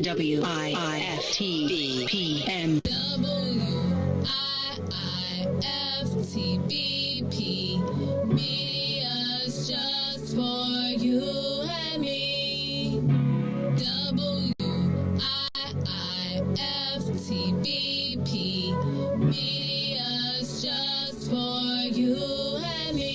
WIIFTV PM. WIIFTVP. Media's just for you and me. WIIFTVP. Media's just for you and me.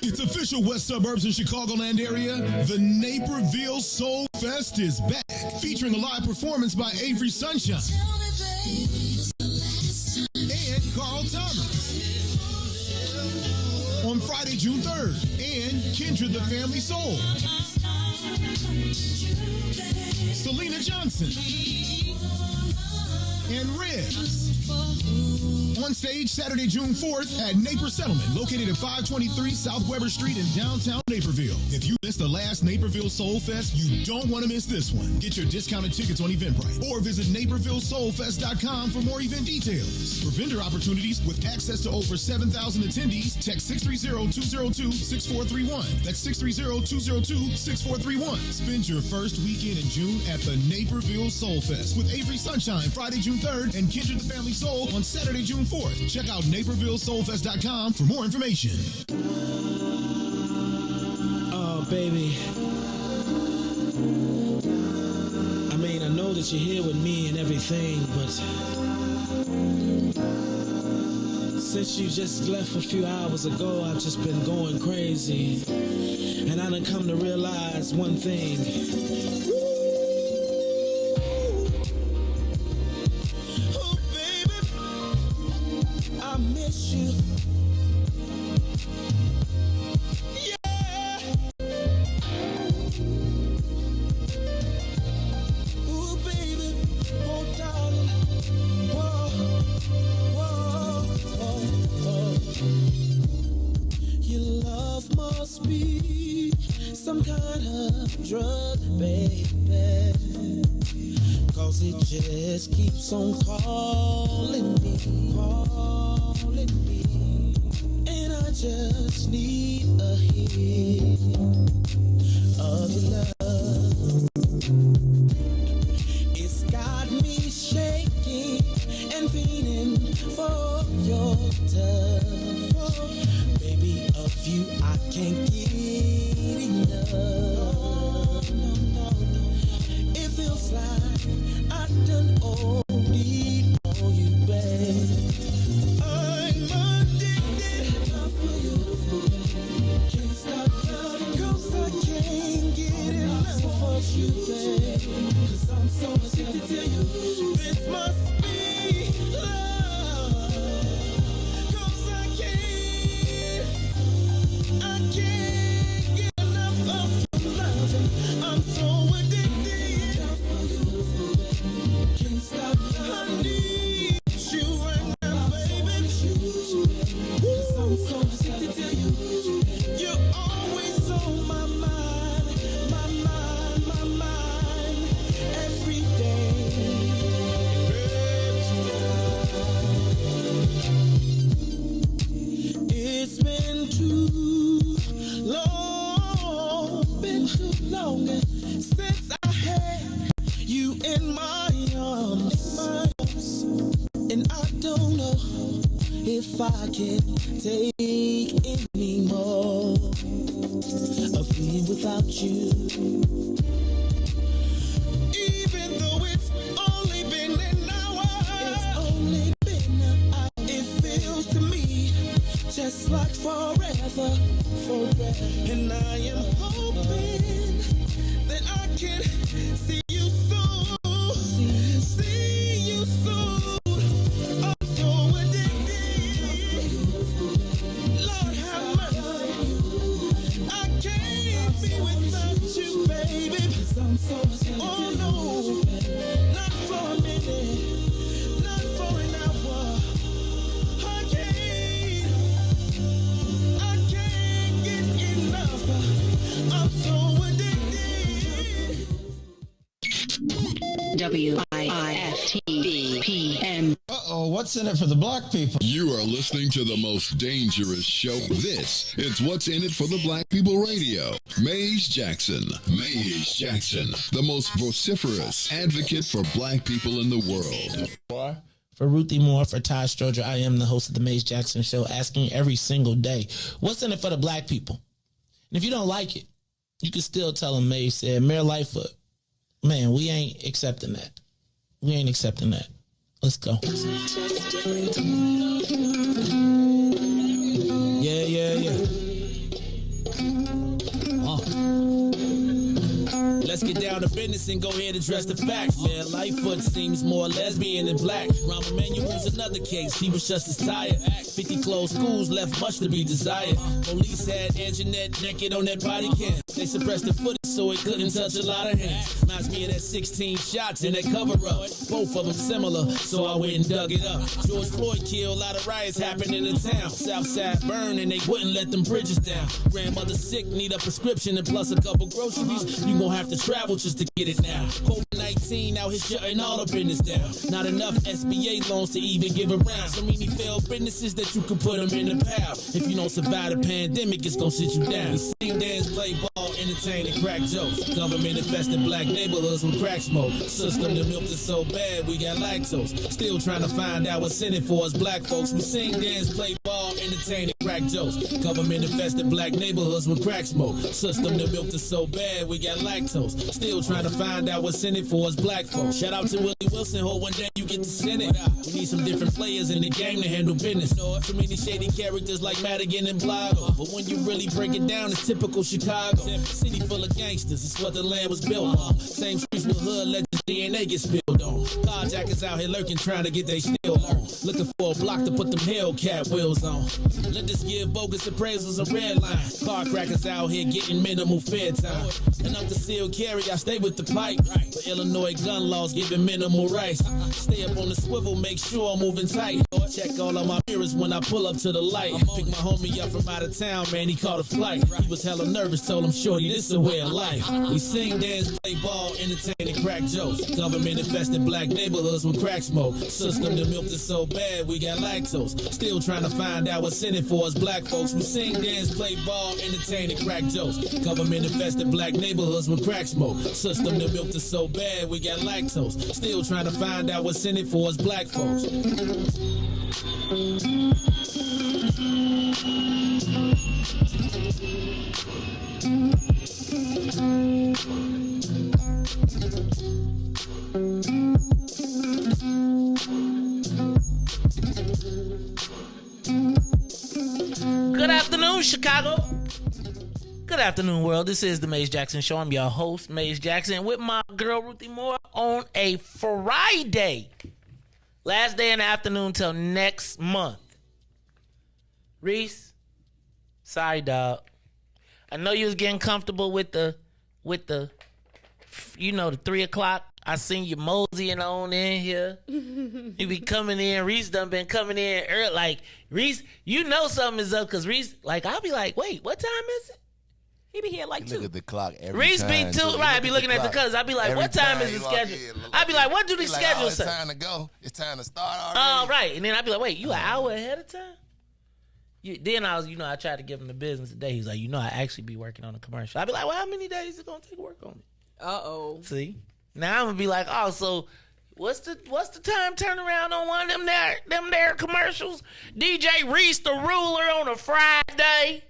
It's official West Suburbs and Chicagoland area. The Naperville Soulfest is back, featuring a live performance by Avery Sunshine and Carl Thomas on Friday, June 3rd, and Kindred the Family Soul. Selena Johnson and Riis. On stage Saturday, June 4th at Naperville Settlement, located at 523 South Weber Street in downtown Naperville. If you missed the last Naperville Soulfest, you don't want to miss this one. Get your discounted tickets on Eventbrite or visit NapervilleSoulfest.com for more event details. For vendor opportunities with access to over 7,000 attendees, text 630-202-6431. That's 630-202-6431. Spend your first weekend in June at the Naperville Soulfest with Avery Sunshine Friday, June 3rd and Kindred the Family Soul on Saturday, June 4th. Check out NapervilleSoulfest.com for more information. Oh, baby. I mean, I know that you're here with me and everything, but since you just left a few hours ago, I've just been going crazy. And I done come to realize one thing. Miss you. Yeah. Ooh, baby. Oh, darling. Whoa. Whoa. Oh, oh. Your love must be some kind of drug, baby. 'Cause it just keeps on calling me. And I just need a hit of your love. It's got me shaking and feeling for your touch. Baby, of you I can't get enough. It feels like I done OD on you, babe. You, babe, 'cause I'm so addicted to you. This must be love, 'cause I can't get enough of your love. I'm so addicted. Can't stop. I need you right now, baby. 'Cause I'm so addicted to you. You're always on my mind. Every day. It's been too long since I had you in my arms, and I don't know if I can take any more of being without you. Even though it's only been an hour, it feels to me just like forever. And I am hoping that I can see you soon. I'm so addicted. Lord have mercy. I can't be without you, baby. Oh no, not for a minute, not for an hour. I can't get enough. I'm so addicted. WIFTBPM. Uh-oh, what's in it for the black people? You are listening to the most dangerous show. This is What's in It for the Black People Radio. Maze Jackson, the most vociferous advocate for black people in the world. For Ruthie Moore, for Ty Stroger, I am the host of the Maze Jackson Show, asking every single day, what's in it for the black people? And if you don't like it, you can still tell them Maze said, Mayor Lightfoot, man, we ain't accepting that. We ain't accepting that. Let's go. Yeah. let's get down to business and go ahead and address the facts, man. Lightfoot seems more lesbian than black. Rahm Emanuel's another case, he was just as tired. 50 closed schools left much to be desired. Police had Anjanette naked on that body cam. They suppressed the footage so it couldn't touch a lot of hands. Reminds me of that 16 shots in that cover-up. Both of them similar, so I went and dug it up. George Floyd killed, a lot of riots happened in the town. Southside burned and they wouldn't let them bridges down. Grandmother sick, need a prescription and plus a couple groceries. You gon' have to travel just to get it now. COVID-19 out here shutting all the business down. Not enough SBA loans to even give around. So many failed businesses that you could put them in the pile. If you don't survive the pandemic, it's gon' sit you down. Sing, dance, play ball, entertain, and crack jokes. Government infested black neighborhoods with crack smoke. System that milked us so bad we got lactose. Still trying to find out what's in it for us black folks. We sing, dance, play ball, entertain, and crack jokes. Government infested black neighborhoods with crack smoke. System that milked us so bad we got lactose. Still trying to find out what's in it for us black folks. Shout out to Willie Wilson, hope one day you get to send it. We need some different players in the game to handle business. So many shady characters like Madigan and Blotto. But when you really break it down, it's typical Chicago. City full of gangsters, it's what the land was built on. Same streets with hood legends, DNA gets spilled on. Carjackers out here lurking, trying to get they still on. Looking for a block to put them Hellcat wheels on. Let us give bogus appraisals a red line. Car crackers out here getting minimal fair time. And up to seal carry, I stay with the pipe. But Illinois gun laws giving minimal rights. Stay up on the swivel, make sure I'm moving tight. Check all of my mirrors when I pull up to the light. Pick my homie up from out of town, man, he caught a flight. He was hella nervous, told him, shorty, this is a way of life. We sing, dance, play ball, entertain, and crack jokes. Government infested black neighborhoods with crack smoke. System that milked us so bad we got lactose. Still trying to find out what's in it for us black folks. We sing, dance, play ball, entertain, and crack jokes. Government infested black neighborhoods with crack smoke. System that milked us so bad we got lactose. Still trying to find out what's in it for us black folks. Good afternoon, Chicago. Good afternoon, world. This is the Maze Jackson Show. I'm your host, Maze Jackson, with my girl, Ruthie Moore, on a Friday. Last day in the afternoon till next month. Riis, sorry, dog. I know you was getting comfortable with the, the 3 o'clock. I seen you moseying on in here. You be coming in. Riis done been coming in early. Like, Riis, you know something is up because Riis, like, I'll be like, wait, what time is it? He be here like 2. Look at the clock every Riis time. be 2, right? I be looking at the colors. I be like, what time is the schedule? I be like, what do the schedule say? It's time to go. It's time to start already. Oh, right. And then I be like, wait, you an hour ahead of time? Then I tried to give him the business today. He's like, I actually be working on a commercial. I be like, well, how many days is it gonna take to work on it? Uh-oh. See? Now I'm gonna be like, oh, so what's the time turnaround on one of them there commercials? DJ Riis the Ruler on a Friday.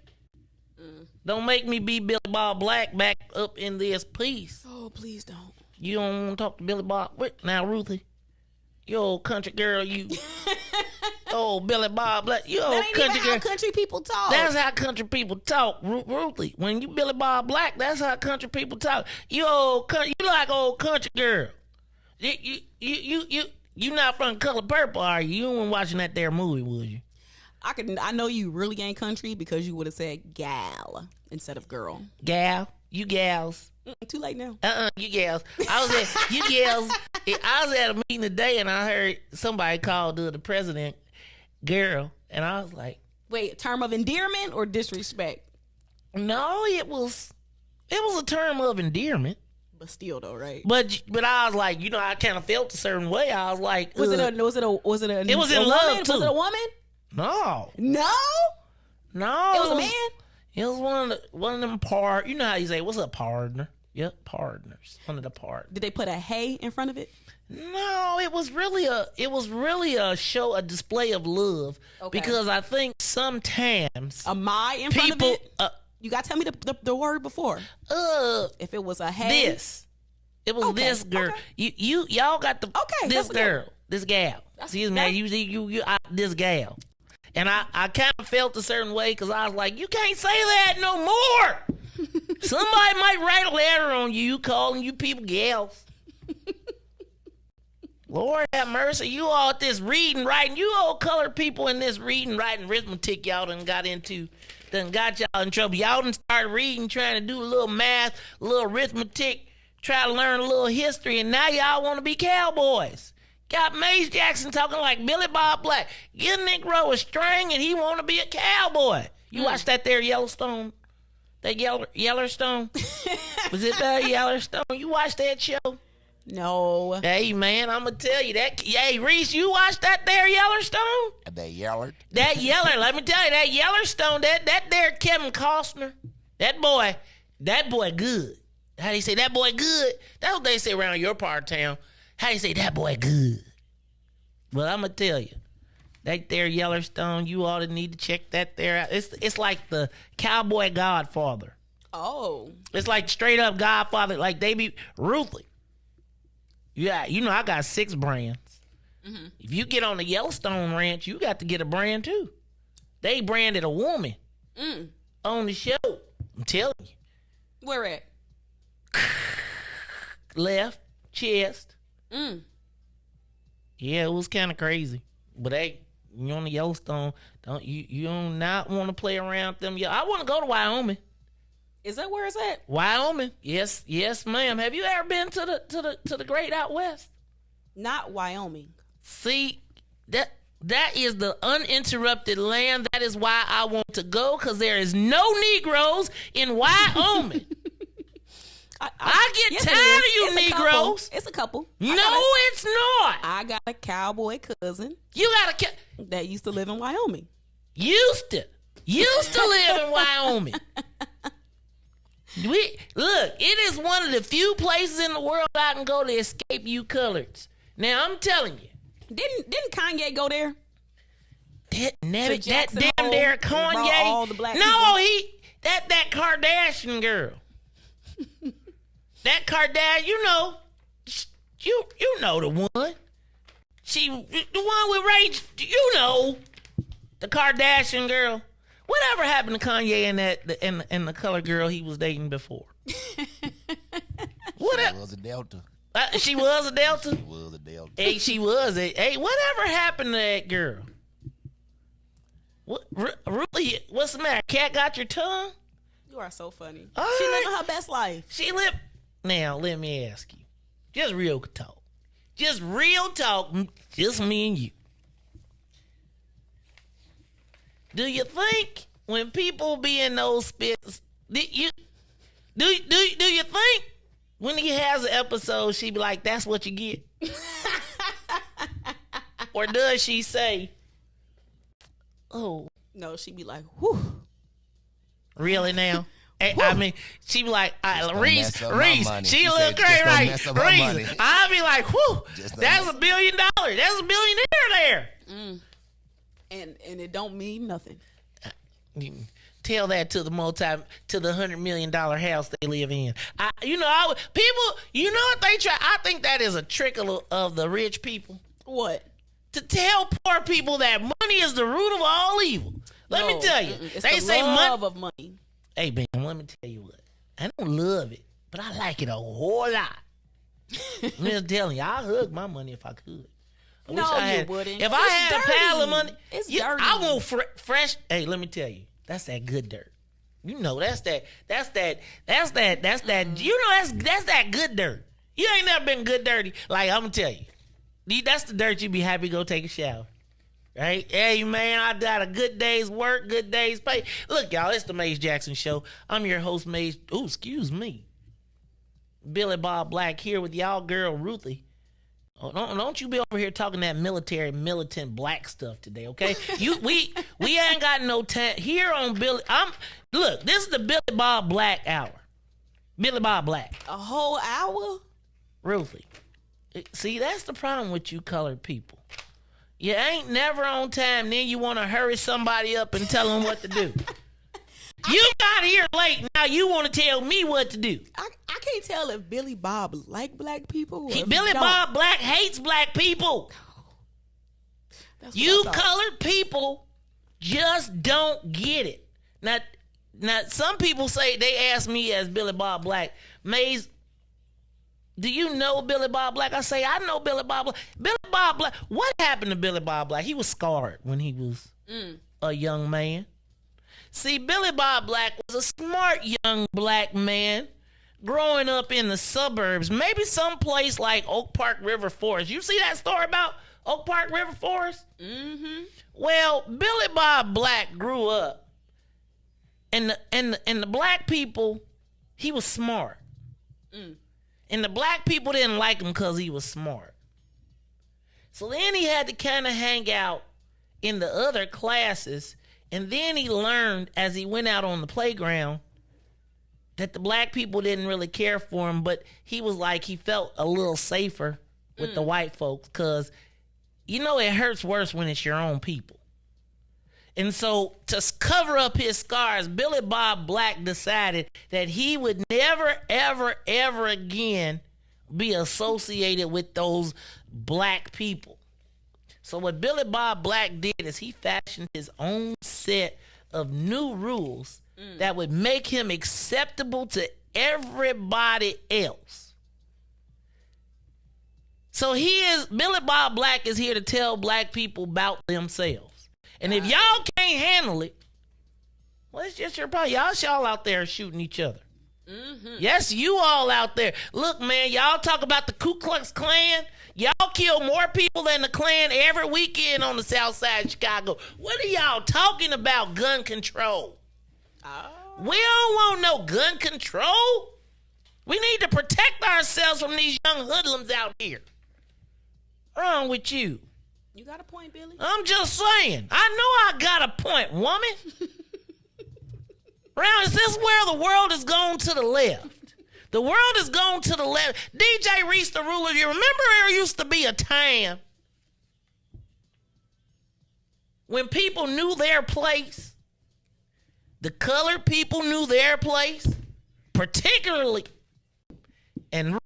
Don't make me be Billy Bob Black back up in this piece. Oh, please don't. You don't want to talk to Billy Bob? Wait, now, Ruthie, you old country girl, you. Oh, Billy Bob Black, you old country girl. How country people talk. That's how country people talk, Ruthie. When you Billy Bob Black, that's how country people talk. You like old country girl. You not from Color Purple, are you? You weren't watching that there movie, was you? I know you really ain't country because you would have said gal instead of girl. Gal, you gals. Too late now. You gals. I was at a meeting today and I heard somebody call the president girl, and I was like, wait, term of endearment or disrespect? No, it was a term of endearment. But still though, right? But I was like, I kind of felt a certain way. I was like, was it in love too. Was it a woman? No. It was a man. It was one of them you know how you say, what's a partner? Yep, partners. One of the partners. Did they put a hey in front of it? No, it was really a show, a display of love. Okay. Because I think sometimes a my in front of it. You gotta tell me the word before. If it was a hey, it was this girl. Okay. Y'all got the this girl, this gal. Excuse me, you this gal. And I kind of felt a certain way because I was like, you can't say that no more. Somebody might write a letter on you calling you people gals. Lord have mercy. You all at this reading, writing. You old colored people in this reading, writing, arithmetic y'all done got y'all in trouble. Y'all done started reading, trying to do a little math, a little arithmetic, try to learn a little history, and now y'all want to be cowboys. Got Mace Jackson talking like Billy Bob Black. Get a Negro a string and he want to be a cowboy. You watch that there Yellowstone? That Yellowstone? Was it that Yellowstone? You watch that show? No. Hey, man, I'm going to tell you that. Hey, Riis, you watch that there Yellowstone? That Yeller. That Yeller, let me tell you, that Yellowstone, that there Kevin Costner, that boy good. How do you say that boy good? That's what they say around your part of town. How do you say that boy good? Well, I'm going to tell you, that there Yellowstone, you ought to need to check that there out. It's like the cowboy Godfather. Oh. It's like straight up Godfather, like they be Ruthie. Yeah, you know I got 6 brands. Mm-hmm. If you get on the Yellowstone ranch, you got to get a brand too. They branded a woman on the show. I'm telling you. Where at? Left chest. Yeah, it was kind of crazy. But hey, you on the Yellowstone, you do not want to play around with them. Yeah, I want to go to Wyoming. Is that where it's at? Wyoming. Yes, ma'am. Have you ever been to the Great Out West? Not Wyoming. See, that is the uninterrupted land. That is why I want to go, because there is no Negroes in Wyoming. I get tired of you Negroes. It's a couple. No, it's not. I got a cowboy cousin. You got that used to live in Wyoming. Used to live in Wyoming. Look, it is one of the few places in the world I can go to escape you coloreds. Now I'm telling you. Didn't Kanye go there? That damn there Kanye. That Kardashian girl. That Kardashian, you know the one. She the one with Rage, you know. The Kardashian girl. Whatever happened to Kanye and the colored girl he was dating before? She was a Delta. She was a Delta? She was a Delta. Hey, she was a... Hey, whatever happened to that girl? Ruthie, what's the matter? Cat got your tongue? You are so funny. All she right. living her best life. Now, let me ask you. Just real talk. Just real talk. Just me and you. Do you think when people be in those spits, do you think when he has an episode, she be like, "That's what you get," or does she say, "Oh"? No, she be like, "Whew." Really now? I mean, she be like, Riis, she a little said, crazy, right? Riis, I be like, whew, that's $1 billion. That's a billionaire there. And it don't mean nothing. Tell that to the $100 million house they live in. People, you know what they try? I think that is a trick of the rich people. What? To tell poor people that money is the root of all evil. Let me tell you. It's they the say love of money. Hey, man, let me tell you what. I don't love it, but I like it a whole lot. I'm just telling you, I'd hug my money if I could. You wouldn't. If I had a pile of money, it's dirty. I want fresh. Hey, let me tell you, that's that good dirt. You know, that's that. You know, that's that good dirt. You ain't never been good dirty. Like, I'm gonna tell you, that's the dirt you be happy to go take a shower. Right? Hey, man, I got a good day's work, good day's pay. Look, y'all, it's the Mace Jackson Show. I'm your host, Mace. Oh, excuse me. Billy Bob Black here with y'all girl, Ruthie. Oh, don't you be over here talking that militant black stuff today, okay? We ain't got no time here on Billy. Look, this is the Billy Bob Black hour. Billy Bob Black. A whole hour? Ruthie. See, that's the problem with you colored people. You ain't never on time, then you want to hurry somebody up and tell them what to do. You got here late, now you want to tell me what to do. I can't tell if Billy Bob like black people or Billy Bob Black hates black people. You colored people just don't get it. Now, Now, some people say, they ask me as Billy Bob Black, Maze, do you know Billy Bob Black? I say, I know Billy Bob Black. Billy Bob Black, what happened to Billy Bob Black? He was scarred when he was a young man. See, Billy Bob Black was a smart young black man growing up in the suburbs, maybe someplace like Oak Park River Forest. You see that story about Oak Park River Forest? Mm-hmm. Well, Billy Bob Black grew up, and the black people, he was smart. And the black people didn't like him because he was smart. So then he had to kind of hang out in the other classes, and then he learned as he went out on the playground that the black people didn't really care for him, but he was like, he felt a little safer with the white folks, because you know it hurts worse when it's your own people. And so to cover up his scars, Billy Bob Black decided that he would never, ever, ever again be associated with those black people. So what Billy Bob Black did is he fashioned his own set of new rules that would make him acceptable to everybody else. So Billy Bob Black is here to tell black people about themselves. And if y'all can't handle it, well, it's just your problem. Y'all out there shooting each other. Mm-hmm. Yes, you all out there. Look, man, y'all talk about the Ku Klux Klan. Y'all kill more people than the Klan every weekend on the south side of Chicago. What are y'all talking about? Gun control. We don't want no gun control. We need to protect ourselves from these young hoodlums out here. What's wrong with you? You got a point, Billy? I'm just saying. I know I got a point, woman. Is this where the world is going to the left? The world is going to the left. DJ Riis the ruler. You remember there used to be a time when people knew their place? The colored people knew their place, particularly, and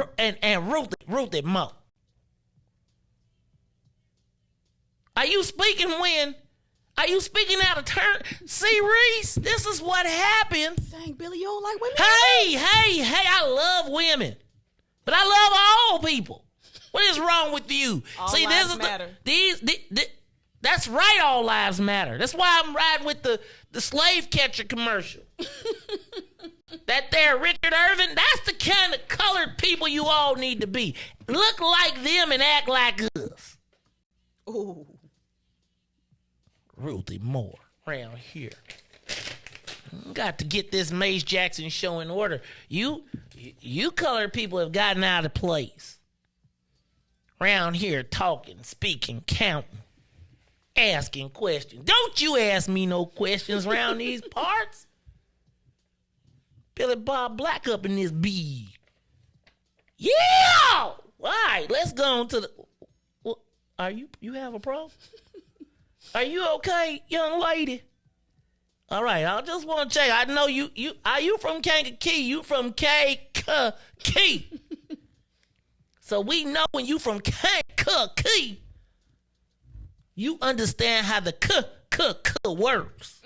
Ruthie Mo. Are you speaking when? Are you speaking out of turn? See, Riis, this is what happens. Dang, Billy, you don't like women? Hey, I love women. But I love all people. What is wrong with you? All See, lives this is matter. That's right, all lives matter. That's why I'm riding with the slave catcher commercial. That there, Richard Irvin, that's the kind of colored people you all need to be. Look like them and act like us. Ooh. Ruthie Moore around here. Got to get this Maze Jackson show in order. You colored people have gotten out of place. Around here talking, speaking, counting, asking questions. Don't you ask me no questions around these parts. Billy Bob Black up in this bead. Yeah! All right, let's go on to the... Are you have a problem? Are you okay, young lady? All right, I just want to check. I know you are you from Kankakee? You from Kankakee. So we know when you from Kankakee, you understand how the works.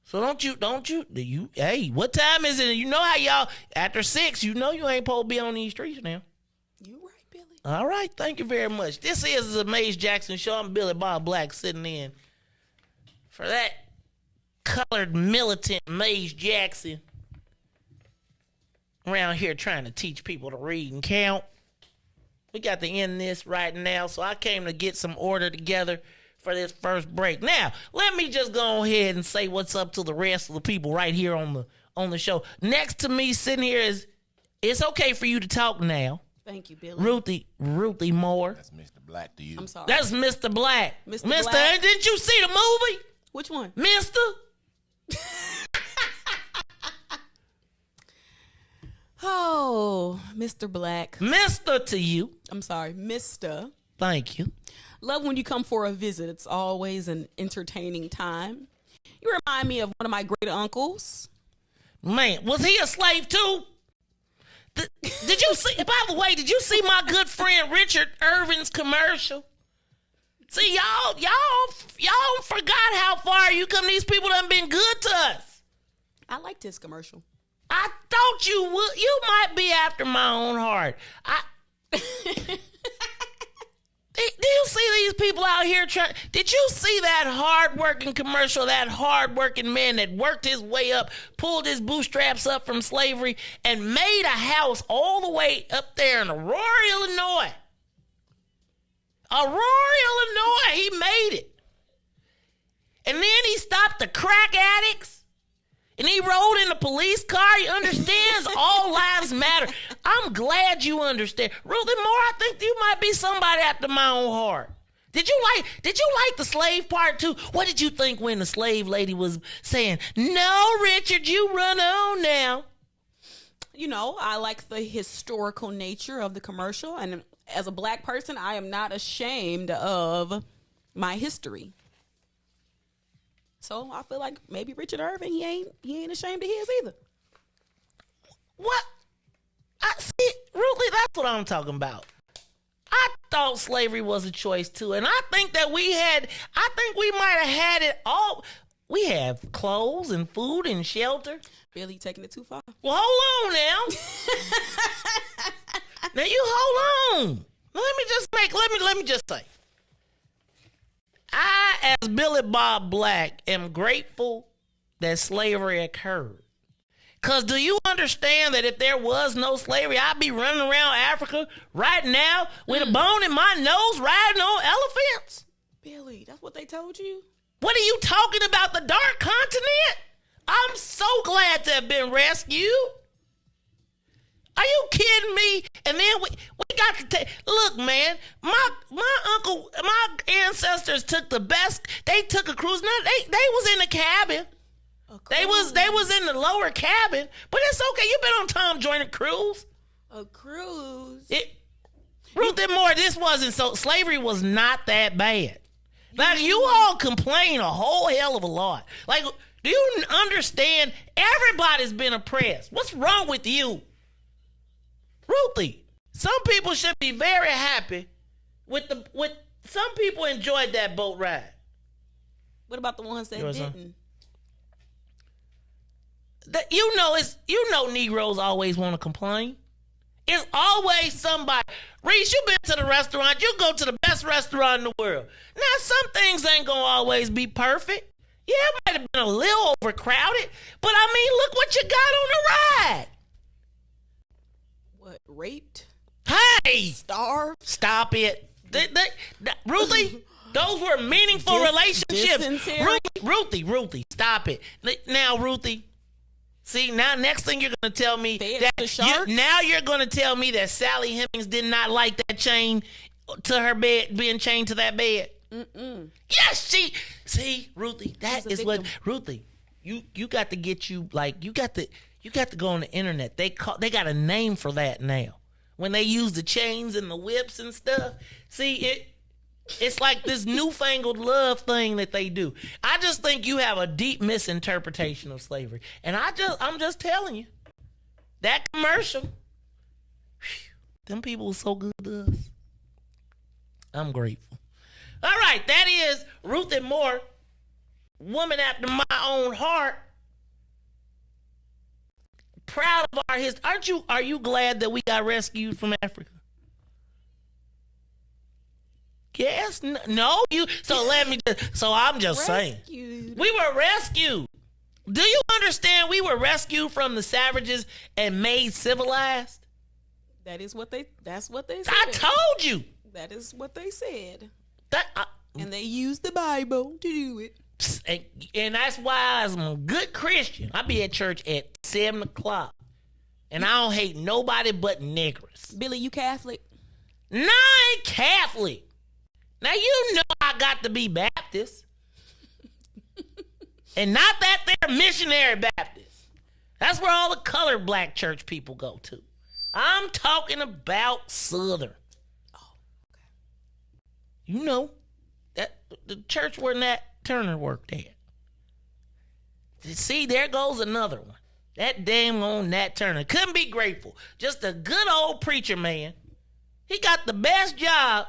So don't you hey, what time is it? You know how y'all after 6, you know you ain't supposed to be on these streets now. You right, Billy. All right, thank you very much. This is the Maze Jackson show. I'm Billy Bob Black sitting in for that colored militant Maze Jackson around here trying to teach people to read and count. We got to end this right now, so I came to get some order together for this first break. Now, let me just go ahead and say what's up to the rest of the people right here on the show. Next to me sitting here is, it's okay for you to talk now. Thank you, Billy. Ruthie Moore. That's Mr. Black to you. I'm sorry. That's Mr. Black. Mr. Black. Didn't you see the movie? Which one? Mister? Oh, Mr. Black. Mister to you. I'm sorry, Mr. Thank you. Love when you come for a visit. It's always an entertaining time. You remind me of one of my great uncles. Man, was he a slave too? Did you see, by the way, did you see my good friend Richard Irvin's commercial? See, y'all forgot how far you come. These people done been good to us. I liked his commercial. I thought you would. You might be after my own heart. Do you see these people out here trying? Did you see that hard-working commercial, that hard-working man that worked his way up, pulled his bootstraps up from slavery, and made a house all the way up there in Aurora, Illinois? Aurora, Illinois, he made it. And then he stopped the crack addicts. And he rode in a police car. He understands all lives matter. I'm glad you understand. Ruthie Moore, I think you might be somebody after my own heart. Did you like the slave part too? What did you think when the slave lady was saying, "No, Richard, you run on now"? You know, I like the historical nature of the commercial. And as a black person, I am not ashamed of my history. So I feel like maybe Richard Irving, he ain't ashamed of his either. What? I see, Ruthie, that's what I'm talking about. I thought slavery was a choice too, and I think that we might have had it all. We have clothes and food and shelter. Billy taking it too far. Well, hold on now. Now you hold on. Let me just say. I, as Billy Bob Black, am grateful that slavery occurred. Because do you understand that if there was no slavery, I'd be running around Africa right now with a bone in my nose riding on elephants? Billy, that's what they told you? What are you talking about, the dark continent? I'm so glad to have been rescued. Are you kidding me? And then we got to take, look, man, my uncle, my ancestors took the best, they took a cruise. Now, they was in the cabin. They was in the lower cabin, but it's okay. You've been on Tom Joyner cruise. A cruise? Ruthie Moore, this wasn't so, slavery was not that bad. Like, you all complain a whole hell of a lot. Like, do you understand? Everybody's been oppressed. What's wrong with you? Ruthie, some people should be very happy with some people enjoyed that boat ride. What about the ones that didn't? You know Negroes always want to complain. It's always somebody. Riis, you been to the restaurant. You go to the best restaurant in the world. Now, some things ain't going to always be perfect. Yeah, it might have been a little overcrowded, but I mean, look what you got on the ride. What, raped? Hey! Starved? Stop it. Ruthie, those were meaningful relationships. Ruthie, stop it. Now, Ruthie, see, now next thing you're going to tell me now you're going to tell me that Sally Hemings did not like that chain to her bed, being chained to that bed. Mm-mm. Yes, see, Ruthie, that is what, Ruthie, you got to get you got to go on the internet. They got a name for that now. When they use the chains and the whips and stuff. See, it's like this newfangled love thing that they do. I just think you have a deep misinterpretation of slavery. And I'm just telling you. That commercial, them people were so good to us. I'm grateful. All right, that is Ruthie Moore, woman after my own heart. Proud of our history. Are you glad that we got rescued from Africa? Yes. No. I'm just saying. We were rescued. Do you understand we were rescued from the savages and made civilized? That's what they said. I told you. That is what they said. And they used the Bible to do it. And that's why as a good Christian, I be at church at 7 o'clock. And I don't hate nobody but niggers. Billy, you Catholic? No, I ain't Catholic. Now, you know I got to be Baptist. And not that they're missionary Baptist. That's where all the colored black church people go to. I'm talking about Southern. Oh, okay. You know, that the church where Nat Turner worked at. See, there goes another one. That damn old Nat Turner. Couldn't be grateful. Just a good old preacher man. He got the best job,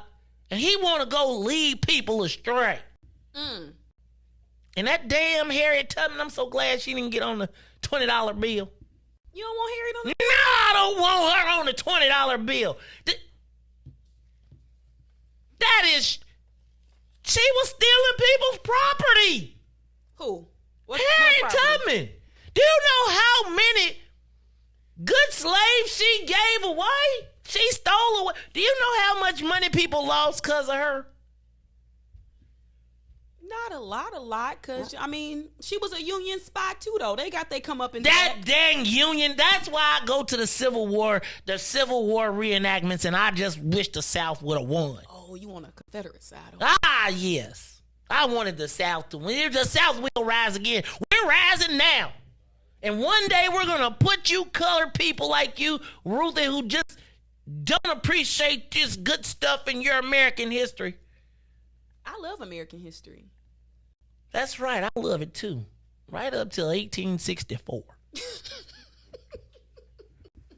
and he want to go lead people astray. And that damn Harriet Tubman, I'm so glad she didn't get on the $20 bill. You don't want Harriet on the No, I don't want her on the $20 bill. That is, she was stealing people's property. Who? Harriet property? Tubman. Do you know how many good slaves she gave away? She stole away. Do you know how much money people lost because of her? Not a lot, because, I mean, she was a Union spy, too, though. They got they come up in That dang Union. That's why I go to the Civil War reenactments, and I just wish the South would have won. Oh, you on a Confederate side. Yes. I wanted the South to win. The South will rise again. We're rising now. And one day we're going to put you colored people like you, Ruthie, who just don't appreciate this good stuff in your American history. I love American history. That's right. I love it too. Right up till 1864.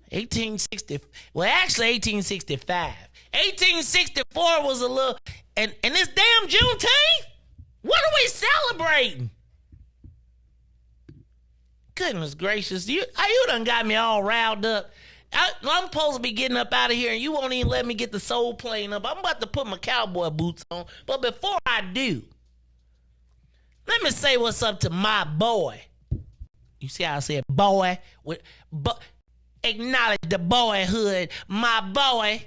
1865. 1864 was a little, and this damn Juneteenth? What are we celebrating? Goodness gracious, you done got me all riled up. I'm supposed to be getting up out of here, and you won't even let me get the soul plane up. I'm about to put my cowboy boots on, but before I do, let me say what's up to my boy. You see how I said boy? Acknowledge the boyhood. My boy,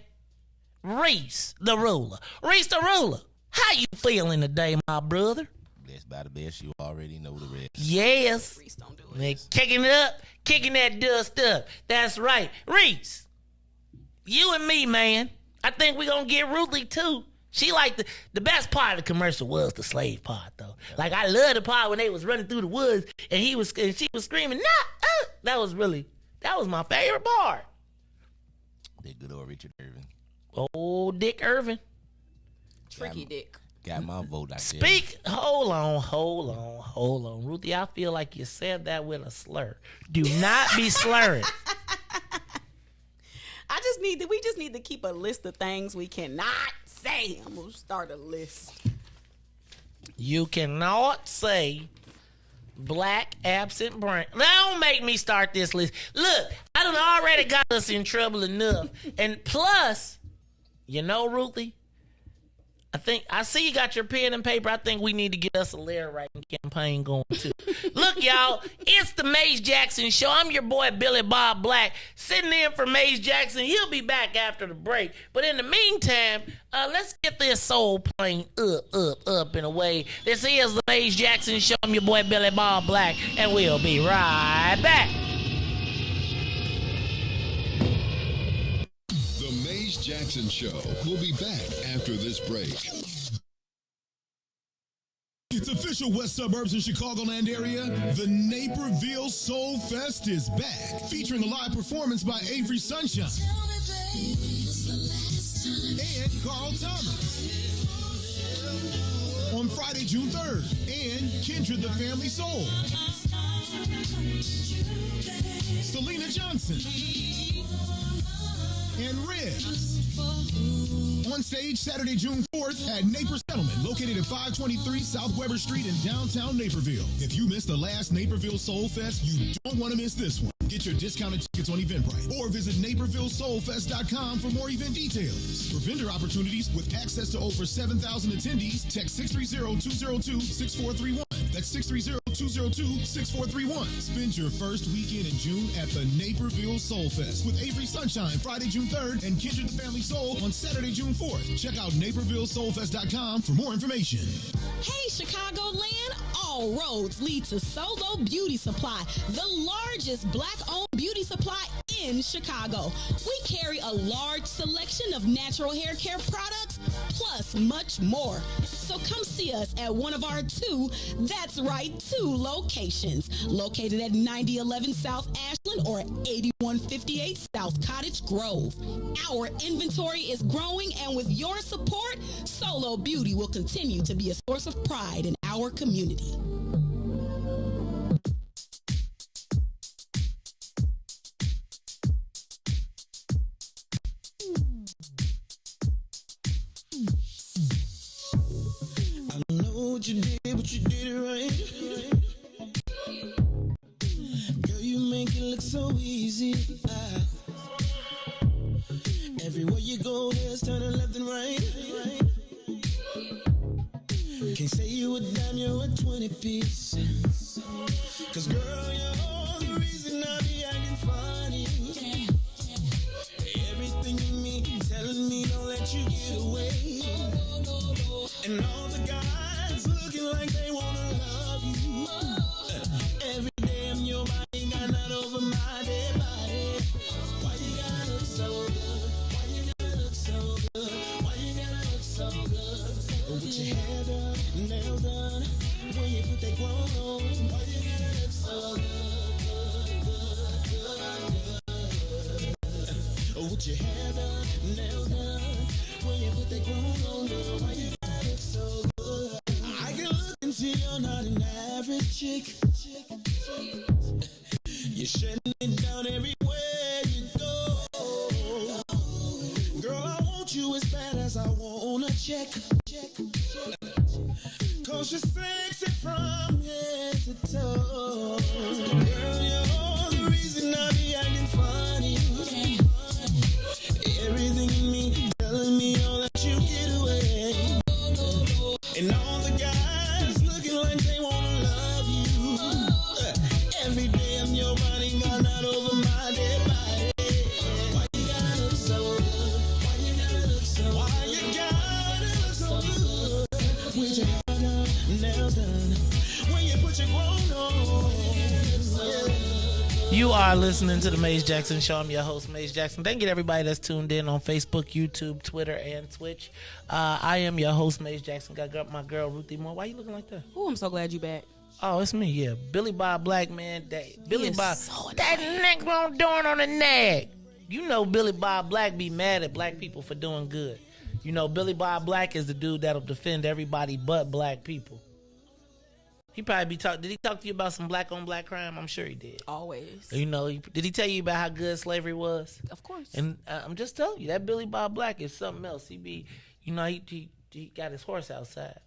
Riis the ruler. Riis the ruler, how you feeling today, my brother? Blessed by the best, you already know the rest. Yes. Riis don't do it. They're kicking it up, kicking that dust up. That's right. Riis, you and me, man. I think we're going to get Ruthie, too. She like the best part of the commercial was the slave part, though. Like, I love the part when they was running through the woods and she was screaming, nah, that was my favorite part. That good old Richard Irvin. Oh, Dick Irvin. Tricky Dick. Got my vote out there. Speak. Hold on. Ruthie, I feel like you said that with a slur. Do not be slurring. We just need to keep a list of things we cannot say. I'm going to start a list. You cannot say black absent brain. Now don't make me start this list. Look, I done already got us in trouble enough. And plus, you know, Ruthie, I see you got your pen and paper. I think we need to get us a letter writing campaign going too. Look, y'all, it's the Maze Jackson Show. I'm your boy Billy Bob Black, sitting in for Maze Jackson. He'll be back after the break. But in the meantime, let's get this soul plane up and away. This is the Maze Jackson Show. I'm your boy Billy Bob Black, and we'll be right back. The Maze Jackson Show will be back after this break. It's official West Suburbs and Chicagoland area. The Naperville Soulfest is back, featuring a live performance by Avery Sunshine and Carl Thomas on Friday, June 3rd, and Kindred the Family Soul, Selena Johnson, and Riis. On stage Saturday, June 4th at Naperville Settlement, located at 523 South Weber Street in downtown Naperville. If you missed the last Naperville Soulfest, you don't want to miss this one. Get your discounted tickets on Eventbrite or visit NapervilleSoulfest.com for more event details. For vendor opportunities with access to over 7,000 attendees, text 630-202-6431. That's 630-202-6431. Spend your first weekend in June at the Naperville Soulfest with Avery Sunshine Friday, June 3rd and Kindred the Family Soul on Saturday, June 4th. Check out NapervilleSoulfest.com for more information. Hey, Chicagoland, all roads lead to Solo Beauty Supply, the largest black-owned beauty supply in Chicago. We carry a large selection of natural hair care products, plus much more. So come see us at one of our two locations, located at 9011 South Ashland or 8158 South Cottage Grove. Our inventory is growing, and with your support, Solo Beauty will continue to be a source of pride in our community. I know what you did, but you did it right. any peace. Cause girl, you're the reason I be acting funny. Everything in me telling me don't let you get away. And all the guys looking like they wanna love you. Every day I'm your body, got not over my dead body. Why you gotta look so good? Why you gotta look so good? Why you gotta look so good? With your hair done, nails done, when you put that grown on, why you gotta look so good? With your hair done, nails done, when you put that grown on, girl, why you gotta look so good? I can look and see you're not an average chick. You're shedding it down everywhere you go. Girl, I want you as bad as I want a check. Cause you're sexy from head to toe. Girl, you're the reason I be acting funny. Everything in me telling me all that you get away. And all the guys looking like they wanna love you. Every day I'm your body, got not over my dead body. Why you gotta look so good? Why you gotta look so good? Why you gotta look so good? With your hair done, nails done, when you put your grown on. You are listening to the Maze Jackson Show. I'm your host, Maze Jackson. Thank you to everybody that's tuned in on Facebook, YouTube, Twitter, and Twitch. I am your host, Maze Jackson. Got my girl, Ruthie Moore. Why you looking like that? Oh, I'm so glad you back. Oh, it's me, yeah. Billy Bob Black, man. Billy Bob. So that neck won't doing on the neck. You know Billy Bob Black be mad at black people for doing good. You know Billy Bob Black is the dude that'll defend everybody but black people. He probably be talk. Did he talk to you about some black on black crime? I'm sure he did. Always. You know, did he tell you about how good slavery was? Of course. And I'm just telling you, that Billy Bob Black is something else. He be, you know, he got his horse outside.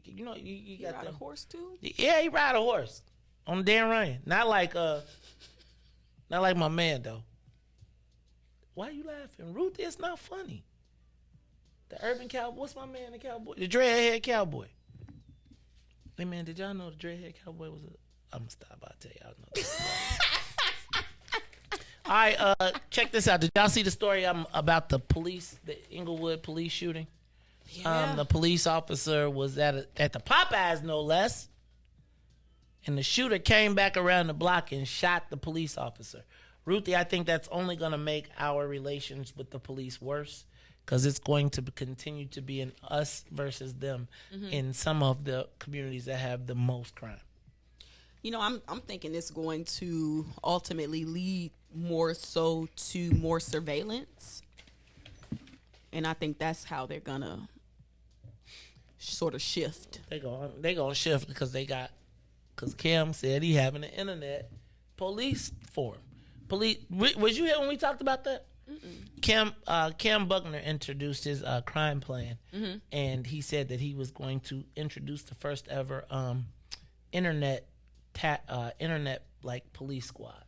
You know, you got ride a horse too? Yeah, he ride a horse on Dan Ryan. Not like my man though. Why you laughing, Ruth? It's not funny. The urban cowboy. What's my man, the cowboy? The dreadhead cowboy. Hey man, did y'all know the dreadhead cowboy was I'm gonna stop. I'll tell y'all. All right, check this out. Did y'all see the story about the Inglewood police shooting? Yeah. The police officer was at the Popeyes, no less, and the shooter came back around the block and shot the police officer. Ruthie, I think that's only going to make our relations with the police worse, because it's going to continue to be an us versus them in some of the communities that have the most crime. You know, I'm thinking it's going to ultimately lead more so to more surveillance, and I think that's how they're gonna sort of shift. They gonna shift because Cam said he having an internet police forum. Was you here when we talked about that? Cam Buckner introduced his crime plan, and he said that he was going to introduce the first ever internet like police squad.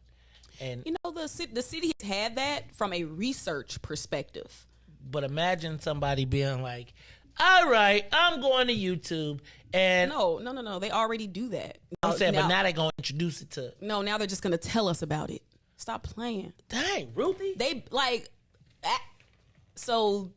And you know, the city has had that from a research perspective. But imagine somebody being like, all right, I'm going to YouTube. And No. They already do that. I'm saying, but now they're going to introduce it to. No, now they're just going to tell us about it. Stop playing. Dang, Ruthie. They so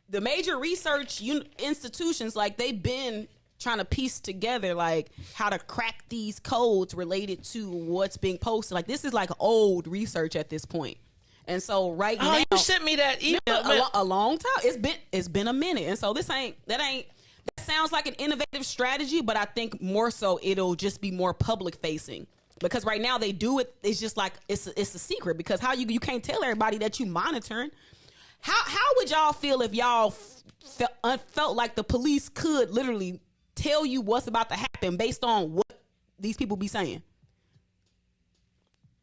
the major research institutions, like, they've been trying to piece together like how to crack these codes related to what's being posted. Like, this is like old research at this point. And so now, you sent me that email a long time. It's been a minute. And so that sounds like an innovative strategy, but I think more so it'll just be more public facing. Because right now they do it, it's just like it's a secret, because how you can't tell everybody that you monitoring. How would y'all feel if y'all felt like the police could literally tell you what's about to happen based on what these people be saying?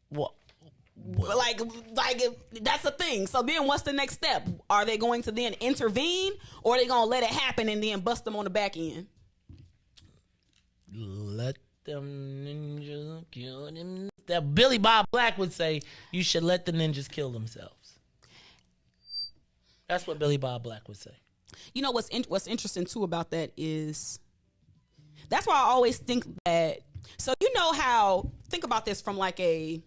What? Like that's a thing. So then what's the next step? Are they going to then intervene, or are they going to let it happen and then bust them on the back end? Let them ninjas kill them. That Billy Bob Black would say, you should let the ninjas kill themselves. That's what Billy Bob Black would say. You know what's interesting too about that is That's why I always think that. So you know how, think about this from like a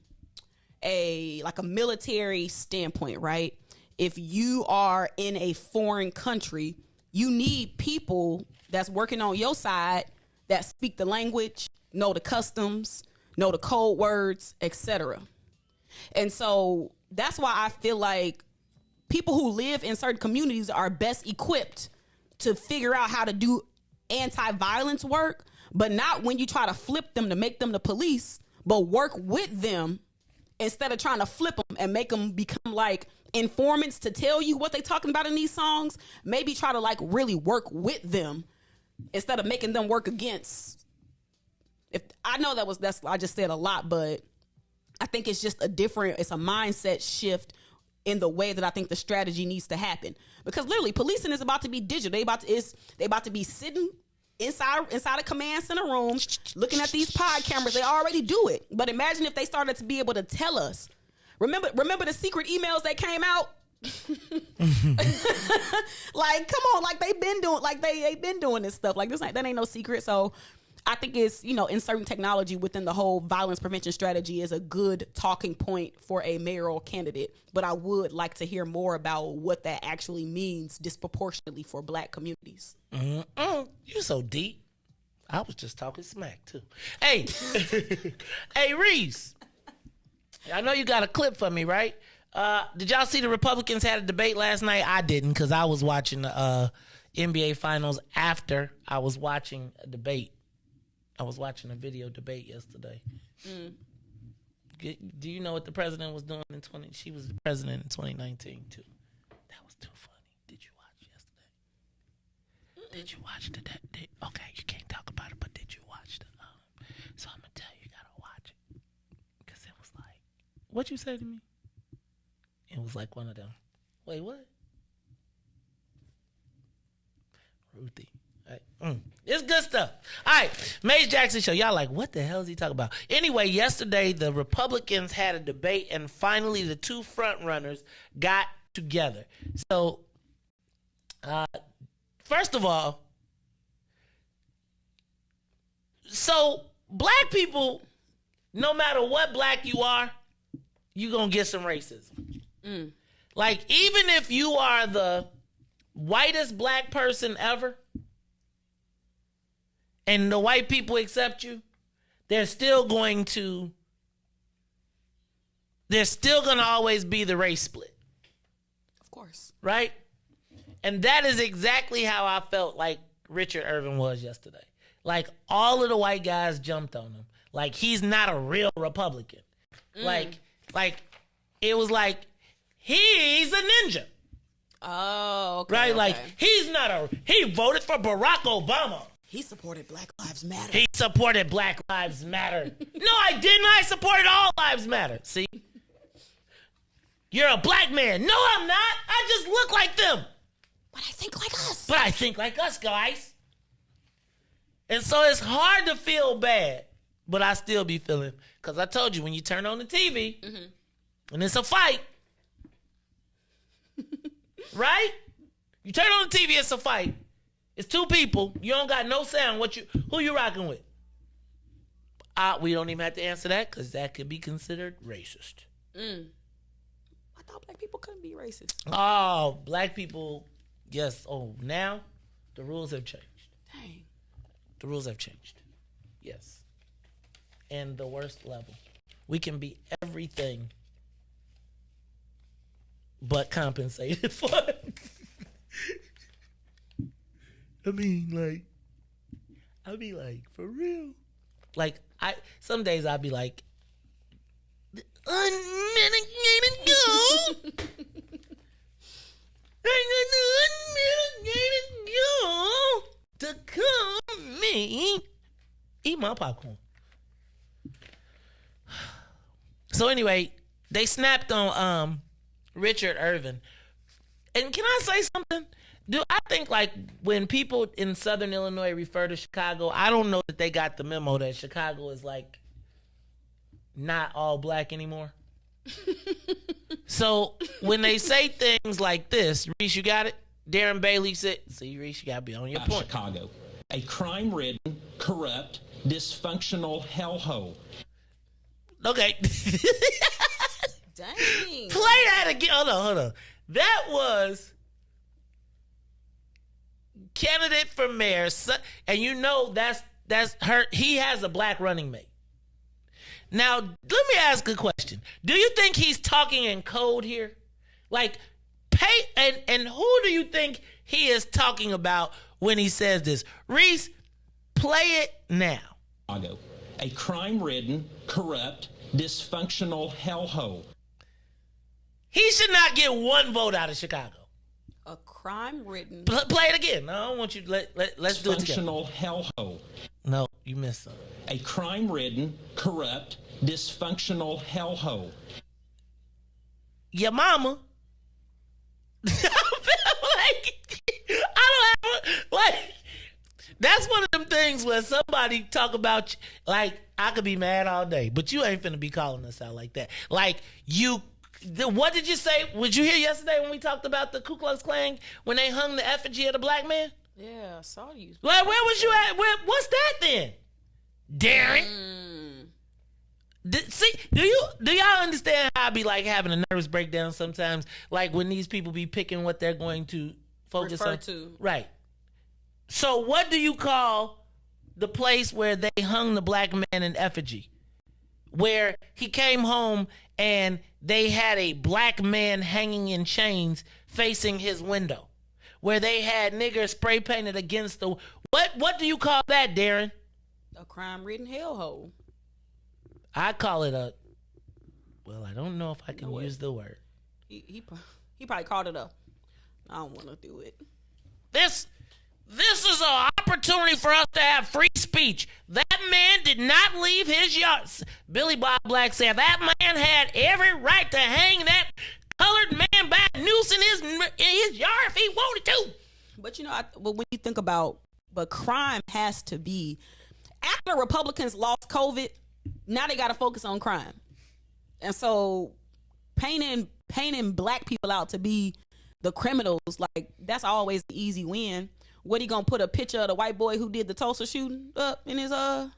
military standpoint, right? If you are in a foreign country, you need people that's working on your side that speak the language, know the customs, know the code words, etc. And so that's why I feel like people who live in certain communities are best equipped to figure out how to do anti-violence work, but not when you try to flip them to make them the police, but work with them instead of trying to flip them and make them become like informants to tell you what they talking about in these songs. Maybe try to like really work with them instead of making them work against. If I know that's I just said a lot, but I think it's just it's a mindset shift in the way that I think the strategy needs to happen. Because literally policing is about to be digital. They about to be sitting inside a command center room looking at these pod cameras. They already do it. But imagine if they started to be able to tell us. Remember the secret emails that came out? Like, come on, like they've been doing this stuff. Like that ain't no secret. So I think it's, in certain technology within the whole violence prevention strategy is a good talking point for a mayoral candidate. But I would like to hear more about what that actually means disproportionately for Black communities. You so deep. I was just talking smack too. Hey, hey Riis, I know you got a clip for me, right? Did y'all see the Republicans had a debate last night? I didn't, because I was watching the NBA Finals after I was watching a debate. I was watching a video debate yesterday. Do you know what the president was doing in 20? She was the president in 2019 too. That was too funny. Did you watch yesterday? Did you watch the? Okay, you can't talk about it, but did you watch the? So I'm gonna tell you, you gotta watch it, because it was like, what you say to me? It was like one of them. Wait, what? Ruthie. Right. It's good stuff. All right, Maze Jackson Show. Y'all like, what the hell is he talking about? Anyway, yesterday the Republicans had a debate, and finally the two front runners got together. So, first of all, so Black people, no matter what Black you are, you're going to get some racism. Like, even if you are the whitest Black person ever, and the white people accept you, there's still going to always be the race split. Of course. Right? And that is exactly how I felt like Richard Irvin was yesterday. Like, all of the white guys jumped on him. Like, he's not a real Republican. Like, it was like, he's a ninja. Oh, okay. Right? Okay. Like, he voted for Barack Obama. He supported Black Lives Matter. He supported Black Lives Matter. No, I didn't. I supported all lives matter. See? You're a Black man. No, I'm not. I just look like them. But I think like us. But I think like us, guys. And so it's hard to feel bad, but I still be feeling. Because I told you, when you turn on the TV, and it's a fight, right? You turn on the TV, it's a fight. It's two people. You don't got no sound. Who you rocking with? We don't even have to answer that, because that could be considered racist. I thought Black people couldn't be racist. Oh, Black people, yes. Oh, now the rules have changed. Dang. The rules have changed. Yes. And the worst level. We can be everything but compensated for it. I mean, I'll be like, for real. Like, some days I'll be like, unmitigated gold. I'm unmitigated gold to come me. Eat my popcorn. So anyway, they snapped on Richard Irvin. And can I say something? I think like when people in Southern Illinois refer to Chicago, I don't know that they got the memo that Chicago is like not all Black anymore. So when they say things like this, Riis, you got it? Darren Bailey said, see, Riis, you got to be on your point. Chicago. A crime-ridden, corrupt, dysfunctional hellhole. Okay. Dang. Play that again. Hold on. That was candidate for mayor, and you know that's her. He has a black running mate. Now, let me ask a question. Do you think he's talking in code here? Like, and who do you think he is talking about when he says this? Riis, play it now. A crime-ridden, corrupt, dysfunctional hellhole. He should not get one vote out of Chicago. A crime-ridden. Play it again. No, I don't want you. Let's do it together. Dysfunctional hellhole. No, you missed something. A crime-ridden, corrupt, dysfunctional hellhole. Your mama. I don't have like. That's one of them things where somebody talk about you, like, I could be mad all day, but you ain't finna be calling us out like that. Like, what did you say? Would you hear yesterday when we talked about the Ku Klux Klan when they hung the effigy of the black man? Yeah, I saw you. Like, where was you at? What's that then? Darren? See, do y'all understand how I be like having a nervous breakdown sometimes? Like when these people be picking what they're going to focus Refer on. to. Right. So what do you call the place where they hung the black man in effigy? Where he came home and they had a black man hanging in chains facing his window. Where they had niggers spray painted against the... What do you call that, Darren? A crime-ridden hellhole. I call it a... Well, I don't know if I can use the word. He probably called it a... I don't want to do it. This is an opportunity for us to have free speech. That man did not leave his yard. Billy Bob Black said that man had every right to hang that colored man by a noose in his yard if he wanted to. But you know, when you think about, but crime has to be, after Republicans lost COVID, now they got to focus on crime. And so painting black people out to be the criminals, like, that's always the easy win. What, he gonna put a picture of the white boy who did the Tulsa shooting up in his I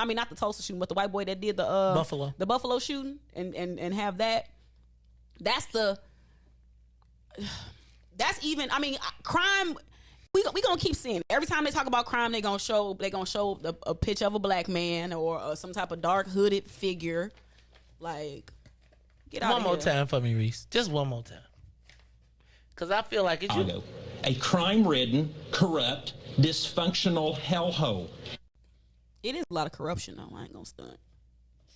mean, not the Tulsa shooting, but the white boy that did the Buffalo shooting and have that? That's even, I mean, crime. We gonna keep seeing it. Every time they talk about crime, they gonna show a picture of a black man or some type of dark hooded figure. Like, get out. One more time for me, Riis. Just one more time. Because I feel like it's you. A crime-ridden, corrupt, dysfunctional hellhole. It is a lot of corruption, though. I ain't gonna stunt.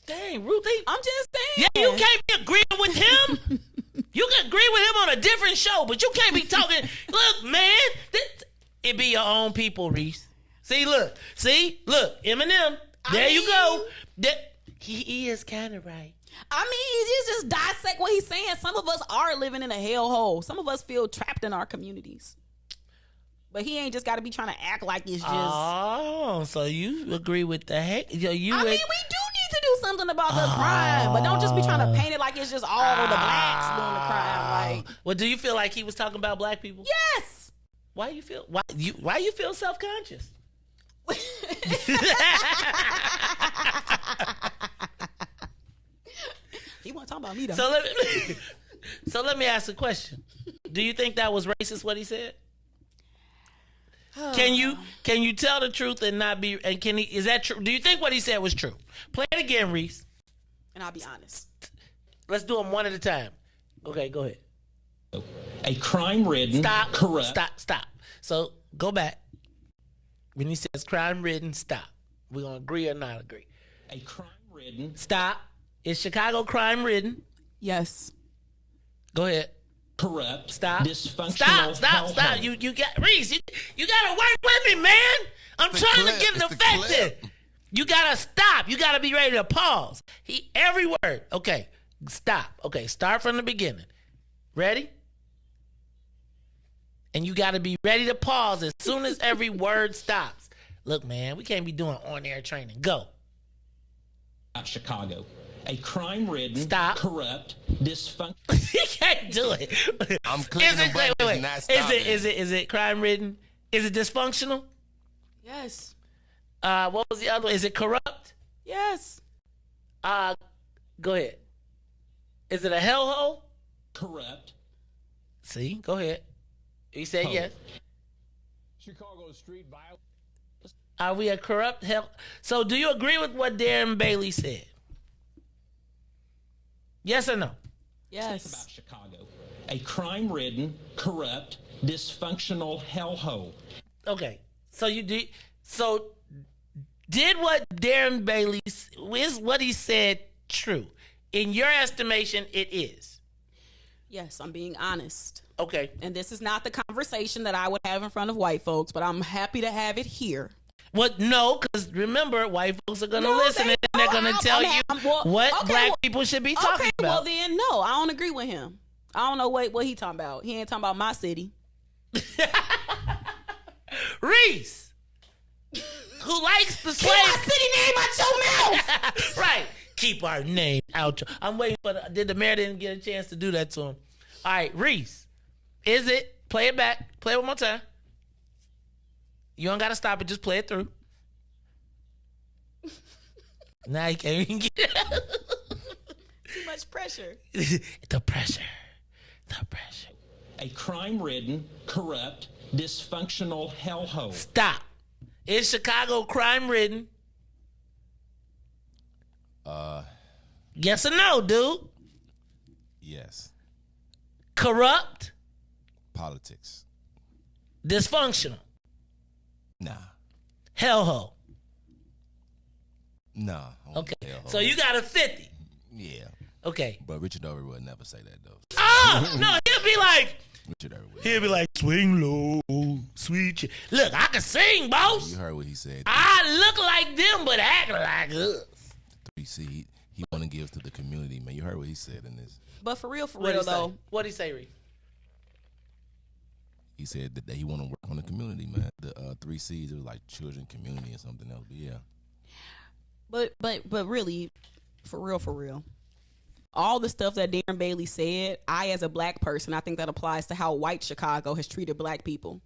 Dang, Ruthie. I'm just saying. Yeah, you can't be agreeing with him. You can agree with him on a different show, but you can't be talking. Look, man, it be your own people, Riis. Look, Eminem. There you go. He is kind of right. I mean, you just dissect what he's saying. Some of us are living in a hellhole. Some of us feel trapped in our communities. But he ain't just got to be trying to act like it's just... Oh, so you agree with the hate? I mean, we do need to do something about the crime. But don't just be trying to paint it like it's just all the blacks doing the crime. Like, well, do you feel like he was talking about black people? Yes. Why you feel self-conscious? He wasn't talking about me, though. So let me ask a question. Do you think that was racist, what he said? Can you tell the truth and not be, and is that true? Do you think what he said was true? Play it again, Riis. And I'll be honest. Let's do them one at a time. Okay, go ahead. A crime-ridden, corrupt. Stop. So go back. When he says crime-ridden, stop. We're going to agree or not agree. A crime-ridden. Stop. Is Chicago crime-ridden? Yes. Go ahead. Corrupt. Stop. Dysfunctional. Stop. You got Riis. You gotta work with me, man. I'm trying to get it effective. You gotta stop. You gotta be ready to pause. Every word. Okay. Stop. Okay. Start from the beginning. Ready? And you gotta be ready to pause as soon as every word stops. Look, man, we can't be doing on-air training. Go. Chicago. A crime-ridden, corrupt, dysfunctional. He can't do it. I'm clicking the button. Wait. Is it crime-ridden? Is it dysfunctional? Yes. What was the other one? Is it corrupt? Yes. Go ahead. Is it a hellhole? Corrupt. See, go ahead. He said yes. Chicago street violence. Are we a corrupt hell? So do you agree with what Darren Bailey said? Yes or no? Yes. About Chicago. A crime-ridden, corrupt, dysfunctional hellhole. Okay. So did what Darren Bailey is what he said true? In your estimation, it is. Yes, I'm being honest. Okay. And this is not the conversation that I would have in front of white folks, but I'm happy to have it here. What? No, because remember, white folks are going to listen and they're going to tell you what black people should be talking about. Well, then, no, I don't agree with him. I don't know what he talking about. He ain't talking about my city. Riis, who likes the slave. Keep my city name out your mouth. Right. Keep our name out. I'm waiting for the mayor didn't get a chance to do that to him. All right, Riis, is it? Play it back. Play it one more time. You don't got to stop it. Just play it through. Now you can't even get it. Too much pressure. The pressure. A crime-ridden, corrupt, dysfunctional hellhole. Stop. Is Chicago crime-ridden? Yes or no, dude? Yes. Corrupt? Politics. Dysfunctional? Nah. Hellhole? Nah. Okay. Hellhole. So you got a 50. Yeah. Okay. But Richard Overwood would never say that, though. Oh, no, he'll be like, Richard Overwood. he'll be like, swing low, sweet. Look, I can sing, boss. You heard what he said. I look like them, but act like us. 3C, he want to give to the community, man. You heard what he said in this. But for real, though. What'd he say, Riis? He said that he want to work on the community, man. The 3 C's, it was like children, community, and something else. But yeah. But really, for real. All the stuff that Darren Bailey said, I as a black person, I think that applies to how white Chicago has treated black people.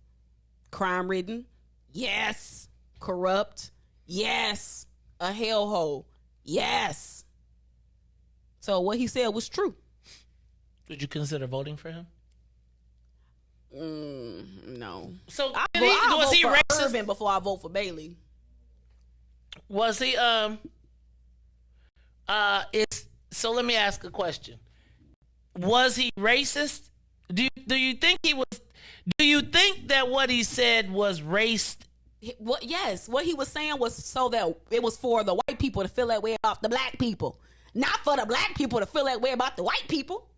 Crime-ridden, yes. Corrupt, yes. A hellhole, yes. So what he said was true. Would you consider voting for him? No. So was he racist? Urban before I vote for Bailey? Was he so let me ask a question. Was he racist? Do you think he was? Do you think that what he said was racist? Yes. What he was saying was so that it was for the white people to feel that way about the black people, not for the black people to feel that way about the white people.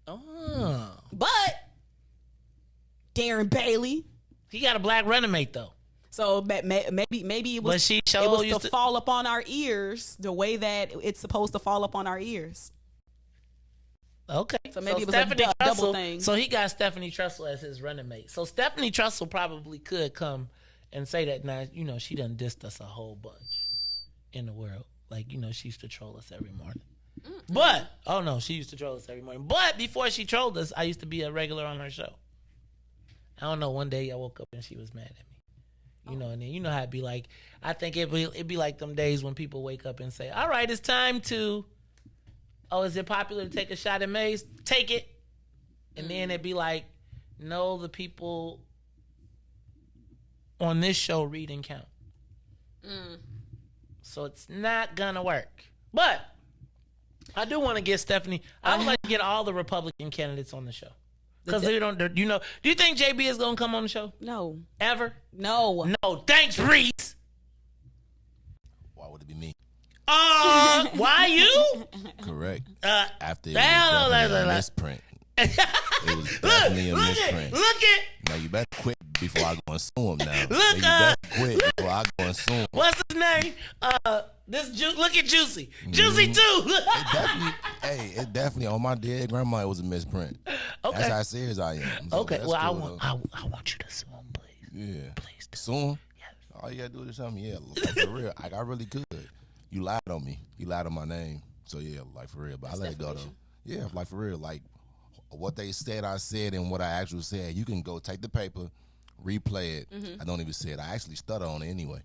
Oh. But Darren Bailey, he got a black running mate though. So maybe it was, it was to fall upon our ears the way that it's supposed to fall upon our ears. Okay. So maybe it was Stephanie a double thing. So he got Stephanie Trussell as his running mate. So Stephanie Trussell probably could come and say that. Now, she done dissed us a whole bunch in the world. Like, she used to troll us every morning. But, she used to troll us every morning. But before she trolled us, I used to be a regular on her show. I don't know, one day I woke up and she was mad at me. And then how it'd be like. I think it'd be like them days when people wake up and say, all right, it's time to, is it popular to take a shot at Maze? Take it. And then it'd be like, no, the people on this show read and count. So it's not gonna work. But I do want to get Stephanie. I would like to get all the Republican candidates on the show. Because they don't, do you think JB is going to come on the show? No. Ever? No. No. Thanks, Riis. Why would it be me? Why you? Correct. After it was definitely a misprint. It was definitely a misprint. Look it. Now you better quit before I go and sue him now. Look, you better quit before I go and sue him. What's his name? Look at Juicy. Juicy too. It definitely on my dead grandma, it was a misprint. Okay. That's how serious I am. So okay. Well, cool, I want you to sue him, please. Yeah. Please do. Sue him? Yes. All you gotta do is tell me, like, for real. I really could. You lied on me. You lied on my name. So yeah, like for real. But I let it go though. Yeah, like for real. Like what they said, I said, and what I actually said. You can go take the paper, replay it. I don't even say it. I actually stutter on it anyway.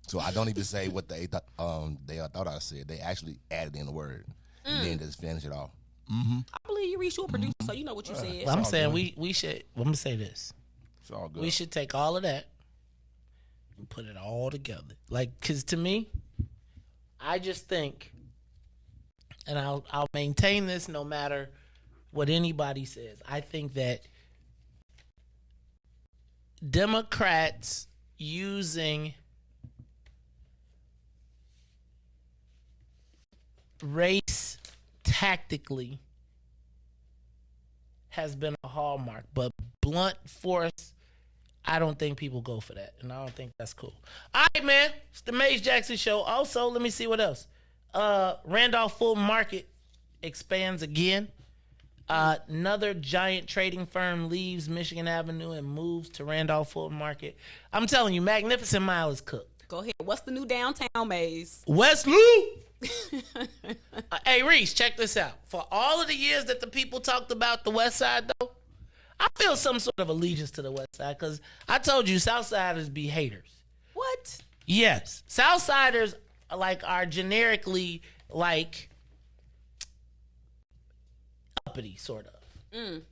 So I don't even say what they thought I said. They actually added in the word and then just finish it off. I believe you reached your producer, so you know what you said. Well, I'm saying we should. I'm gonna say this. It's all good. We should take all of that and put it all together. Like, cause to me, I just think, and I'll maintain this no matter what anybody says. I think that Democrats using race tactically has been a hallmark, but blunt force, I don't think people go for that, and I don't think that's cool. All right, man, it's the Maze Jackson Show. Also, let me see what else. Randolph Fulton Market expands again. Another giant trading firm leaves Michigan Avenue and moves to Randolph Fulton Market. I'm telling you, Magnificent Mile is cooked. Go ahead. What's the new downtown maze? West Loop. Hey, Riis, check this out. For all of the years that the people talked about the West Side, though, I feel some sort of allegiance to the West Side because I told you Southsiders be haters. What? Yes. Southsiders are generically uppity, sort of.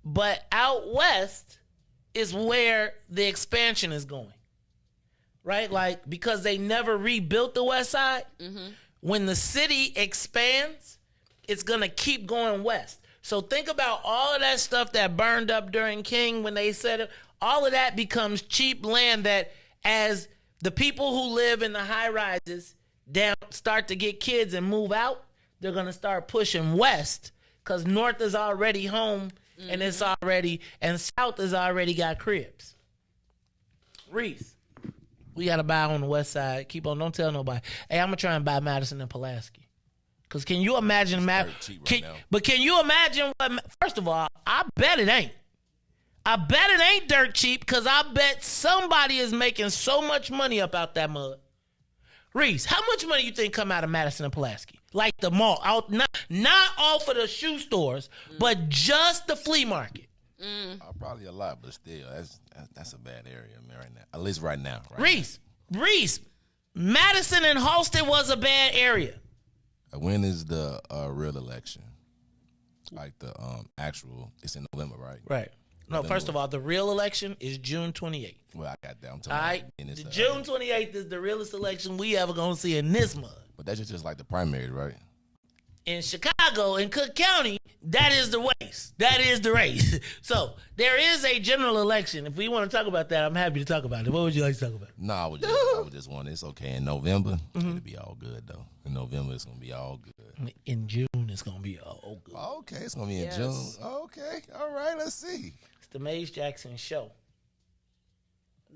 But out West is where the expansion is going. Right? Like, because they never rebuilt the West Side, when the city expands, it's going to keep going west. So think about all of that stuff that burned up during King when they said it. All of that becomes cheap land that as the people who live in the high rises start to get kids and move out, they're going to start pushing west because north is already home and south has already got cribs. Riis. We got to buy on the west side. Keep on. Don't tell nobody. Hey, I'm going to try and buy Madison and Pulaski. Because can you imagine? But can you imagine first of all, I bet it ain't. I bet it ain't dirt cheap because I bet somebody is making so much money up out that mud. Riis, how much money you think come out of Madison and Pulaski? Like the mall. Not off of the shoe stores, but just the flea market. Probably a lot, but still, that's a bad area, man, right now. At least right now. Riis, Madison and Halsted was a bad area. When is the real election? Like the actual, it's in November, right? Right. No, first of all, the real election is June 28th. Well, I got that. I'm talking all right. June 28th is the realest election we ever going to see in this mud. But that's just like the primary, right? In Chicago, in Cook County, that is the race. That is the race. So there is a general election. If we want to talk about that, I'm happy to talk about it. What would you like to talk about? No, I would just want it's okay. In November, it'll be all good, though. In November, it's going to be all good. In June, it's going to be all good. Okay, it's going to be in June. Okay, all right, let's see. It's the Maze Jackson Show.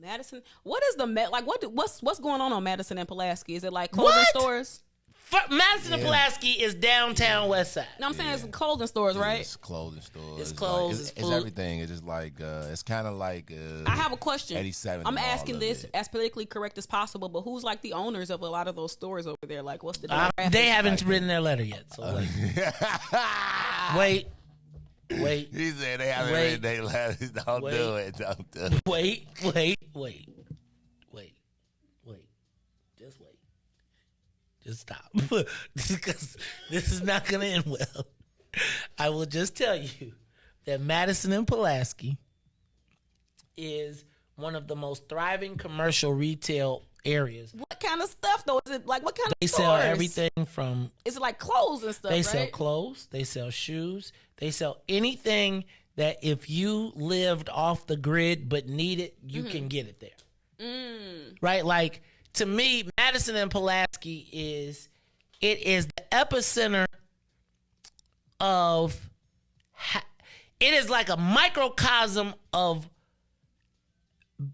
Madison, what is what's going on Madison and Pulaski? Is it like clothing stores? Madison and Pulaski is downtown West Side. No, I'm saying it's clothing stores, right? It's clothing stores. It's clothes. It's everything. It's just like it's kind of like. I have a question. 87. I'm asking this as politically correct as possible, but who's like the owners of a lot of those stores over there? Like, what's the demographic? They haven't written their letter yet. So wait. He said they haven't written their letter. Don't do it. Wait. Just wait. Just stop. Because this is not going to end well. I will just tell you that Madison and Pulaski is one of the most thriving commercial retail areas. What kind of stuff, though? Is it like what kind of They stores? sell everything from... Is it like clothes and stuff, They right? sell clothes. They sell shoes. They sell anything that if you lived off the grid but need it, you can get it there. Right? Like... To me, Madison and Pulaski is the epicenter of, it is like a microcosm of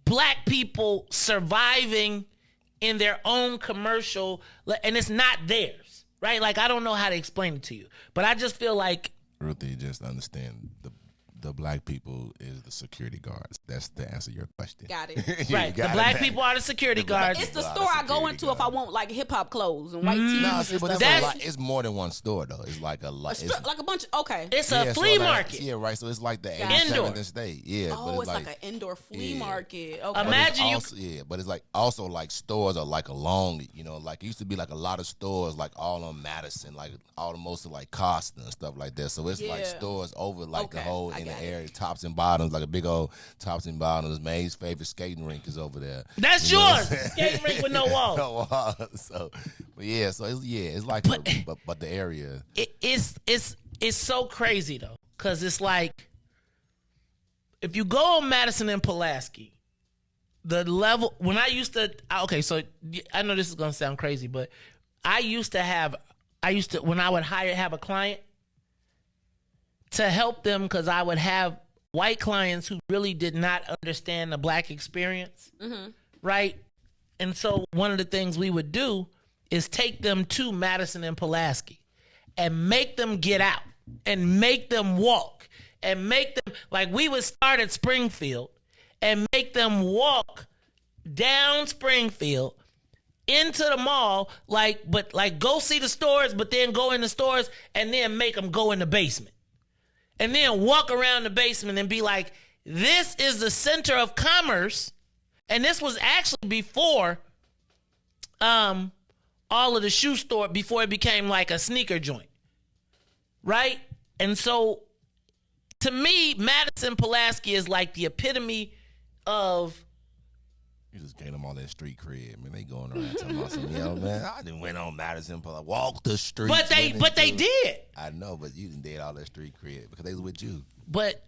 black people surviving in their own commercial, and it's not theirs, right? Like, I don't know how to explain it to you, but I just feel like. Ruthie, just understand The black people is the security guards. That's the answer to your question. Got it. Right. The black people are the security guards. It's the store I go into if I want like hip hop clothes and white tees. No, see, but That's it's more than one store though. It's like like a bunch. Okay. It's a flea market. Yeah, right. So it's like the Indoor. 87th State. Yeah. Oh, but it's like an indoor flea market. Okay. Imagine you. Yeah, but it's like also like stores are like along it. You know, like it used to be like a lot of stores like all on Madison, like all the most of like Costa and stuff like that. So it's like stores over like the whole in the area, tops and bottoms, like a big old tops and bottoms. May's favorite skating rink is over there. That's yours. Skating rink with no walls. No walls. So, but yeah, so it's like, but the area. It's so crazy though, because it's like if you go on Madison and Pulaski, the level when I used to. Okay, so I know this is gonna sound crazy, but I used to when I would have a client to help them because I would have white clients who really did not understand the black experience, right? And so one of the things we would do is take them to Madison and Pulaski and make them get out and make them walk and make them, like we would start at Springfield and make them walk down Springfield into the mall, but go see the stores, but then go in the stores and then make them go in the basement. And then walk around the basement and be like, this is the center of commerce. And this was actually before all of the shoe store, before it became like a sneaker joint. Right? And so to me, Madison Pulaski is like the epitome of. You just gave them all that street cred, man. They going around talking about some, man, I didn't went on Madison, walk the street. But they did. I know, but you didn't did all that street cred because they was with you. But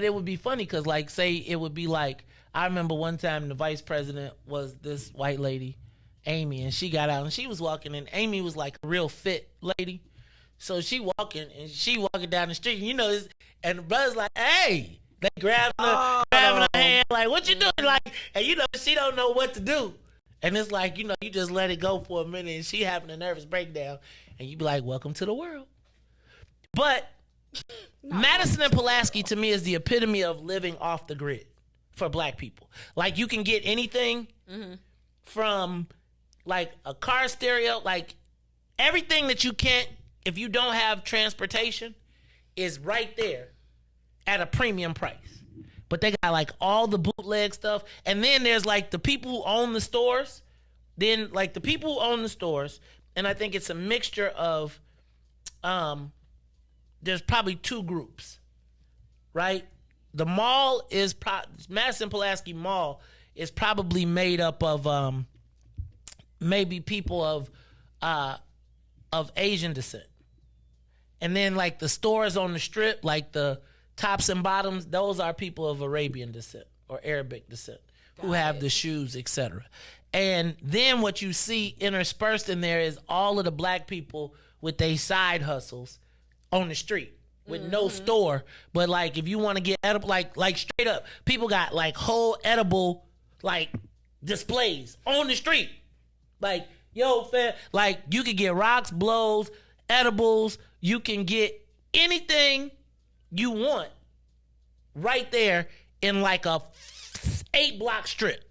it would be funny because, like, say it would be like, I remember one time the vice president was this white lady, Amy, and she got out and she was walking, and Amy was like a real fit lady. So she walking down the street, and the brother's like, hey. They grabbing her hand, like, what you doing? Like, and she don't know what to do. And it's like, you just let it go for a minute and she having a nervous breakdown. And you be like, welcome to the world. But Madison and Pulaski to me is the epitome of living off the grid for black people. Like you can get anything from like a car stereo, like everything that you can't, if you don't have transportation, is right there. At a premium price. But they got like all the bootleg stuff. And then there's like the people who own the stores. Then like the people who own the stores. And I think it's a mixture of, there's probably two groups, right? The mall is, Madison Pulaski Mall is probably made up of maybe people of Asian descent. And then like the stores on the strip, like the tops and bottoms, those are people of Arabian descent or Arabic descent who have the shoes, etc. And then what you see interspersed in there is all of the black people with their side hustles on the street with no store. But like if you want to get edible, like straight up, people got like whole edible like displays on the street. Like, yo, fam, like you can get rocks, blows, edibles, you can get anything you want right there in like a 8-block strip.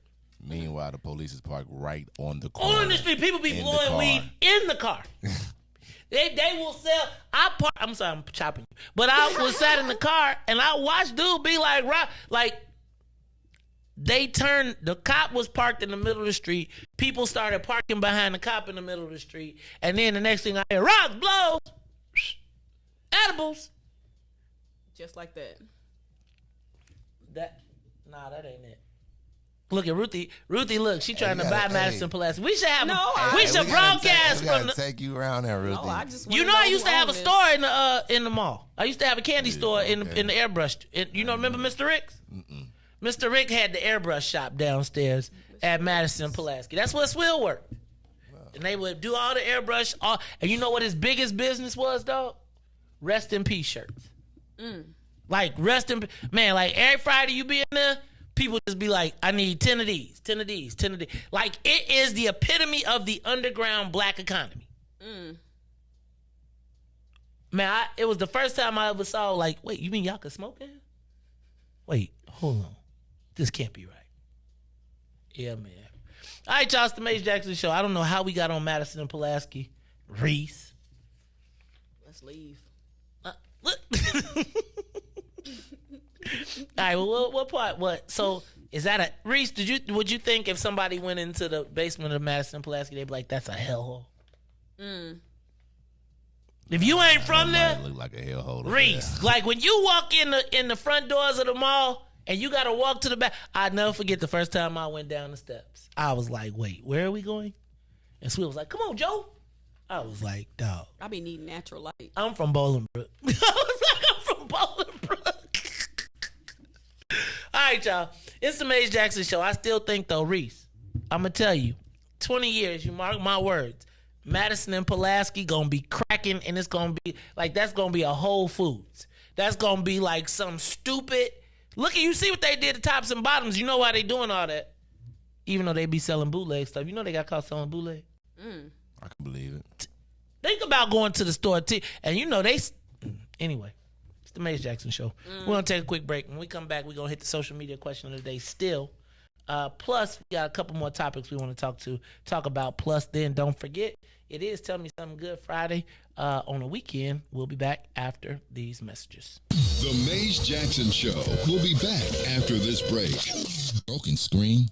Meanwhile, the police is parked right on the corner. On the street, people be blowing weed in the car. They will sell. I'm sorry, I'm chopping you, but I was sat in the car and I watched dude be like, the cop was parked in the middle of the street. People started parking behind the cop in the middle of the street, and then the next thing I hear, rocks, blows, edibles. Just like that. That ain't it. Look at Ruthie. Look, she trying to buy Madison Pulaski. We should have. We should broadcast from the. Take you around there, Ruthie. I just I used to have a store in the mall. I used to have a candy store in the airbrush. Remember Mr. Rick's? Mr. Rick had the airbrush shop downstairs at Madison and Pulaski. That's what Swill worked. And they would do all the airbrush. And you know what his biggest business was, dog? Rest in peace shirts. Like man, like every Friday you be in there, people just be like, I need 10 of these, 10 of these, 10 of these. Like it is the epitome of the underground black economy. Man, it was the first time I ever saw, like, wait, you mean y'all could smoke in here? Wait, hold on. This can't be right. Yeah, man. All right, y'all, it's the Mace Jackson Show. I don't know how we got on Madison and Pulaski. Riis. Let's leave. Look. All right, well, what part? What? So, is that a... Riis, would you think if somebody went into the basement of Madison and Pulaski, they'd be like, that's a hellhole? If you ain't from there... Look like a hellhole. Riis, like when you walk in the front doors of the mall and you got to walk to the back... I'll never forget the first time I went down the steps. I was like, wait, where are we going? And Sweet was like, come on, Joe. I was like, dog. I be needing natural light. I'm from Bolingbrook. I was like, I'm from Bolingbrook. All right, y'all. It's the Mace Jackson Show. I still think, though, Riis, I'm going to tell you, 20 years, you mark my words, Madison and Pulaski going to be cracking, and it's going to be, like, that's going to be a Whole Foods. That's going to be, like, some stupid, look at, you see what they did to tops and bottoms. You know why they doing all that? Even though they be selling bootleg stuff. You know they got caught selling bootleg? I can believe it. Think about going to the store, and you know anyway. It's the Mace Jackson Show. We're going to take a quick break. When we come back, we're going to hit the social media question of the day still. Plus, we got a couple more topics we want to talk about. Plus, then don't forget, it is Tell Me Something Good Friday on the weekend. We'll be back after these messages. The Mace Jackson Show will be back after this break. Broken screen,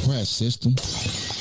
crash system.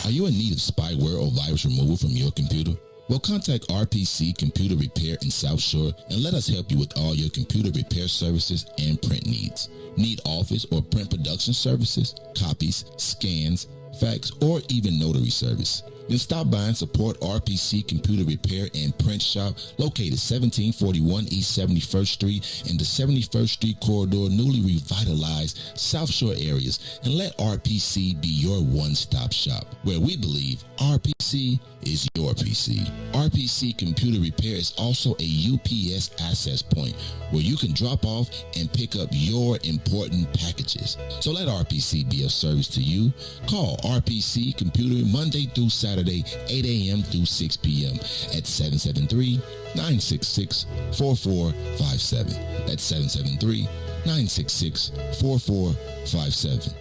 Are you in need of spyware or virus removal from your computer? Well, contact RPC Computer Repair in South Shore and let us help you with all your computer repair services and print needs. Need office or print production services, copies, scans, fax, or even notary service? Then stop by and support RPC Computer Repair and Print Shop located 1741 East 71st Street in the 71st Street corridor, newly revitalized South Shore areas, and let RPC be your one-stop shop, where we believe RPC is your PC. RPC Computer Repair is also a UPS access point where you can drop off and pick up your important packages. So let RPC be of service to you. Call RPC Computer Monday through Saturday, 8 a.m. through 6 p.m. at 773-966-4457. That's 773-966-4457.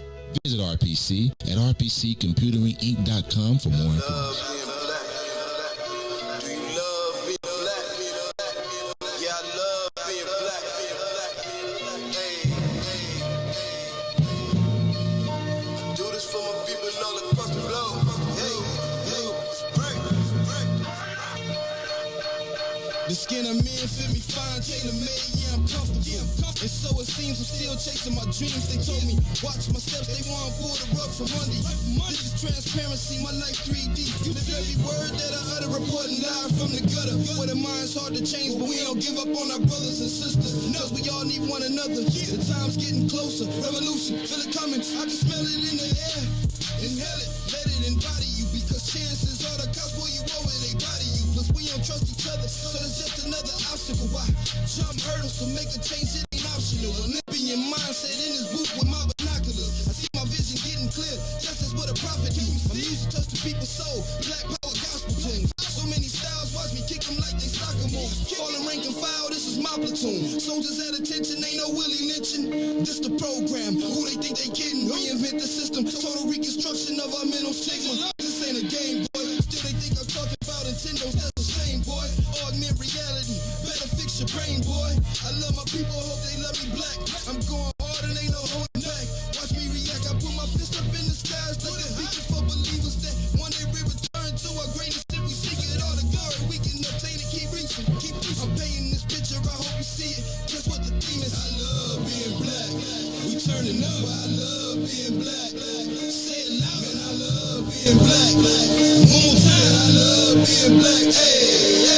Visit RPC at rpccomputeringinc.com for more information. The skin of men fit me fine, tailor-made, yeah, I'm comfortable. And so it seems I'm still chasing my dreams. They told me, watch my steps, they want to pull the rug from under you. This is transparency, my life 3D. You live every word that I utter, reporting live from the gutter. Where the mind's hard to change, but we don't give up on our brothers and sisters. Cause we all need one another. The time's getting closer, revolution, feel it coming. I can smell it in the air. Inhale it, let it embody you. Because chances are the cops pull you over, they body you. Plus we don't trust each other, so it's just another obstacle. Why jump hurdles to make a change? It ain't optional. Olympian mindset in this booth with my binoculars. I see my vision getting clear, just as what a prophet do. My music touch the people's soul, black power gospel tunes. So many styles, watch me kick them like they soccer moves. Falling rank and file, this is my platoon. Soldiers at attention, ain't no willy lynching. This the program, who they think they kidding? Reinvent the system, total reconstruction of our mental stigma. This ain't a game, boy. Still they think I'm talking about Nintendo's, that's a shame, boy. Augment reality, better fix your brain, boy. I love my people, hope they love me black. I'm going hard and ain't no holding back. Watch me react, I put my fist up in the skies like a beacon for believers that one day we return to our greatest if we seek it. All the glory we can obtain and keep reaching. I'm painting this picture, I hope you see it. Guess what the theme is? I love being black. We turning up, I love being black. Say it loud, man, I love being black. One more time, I love being black. Hey.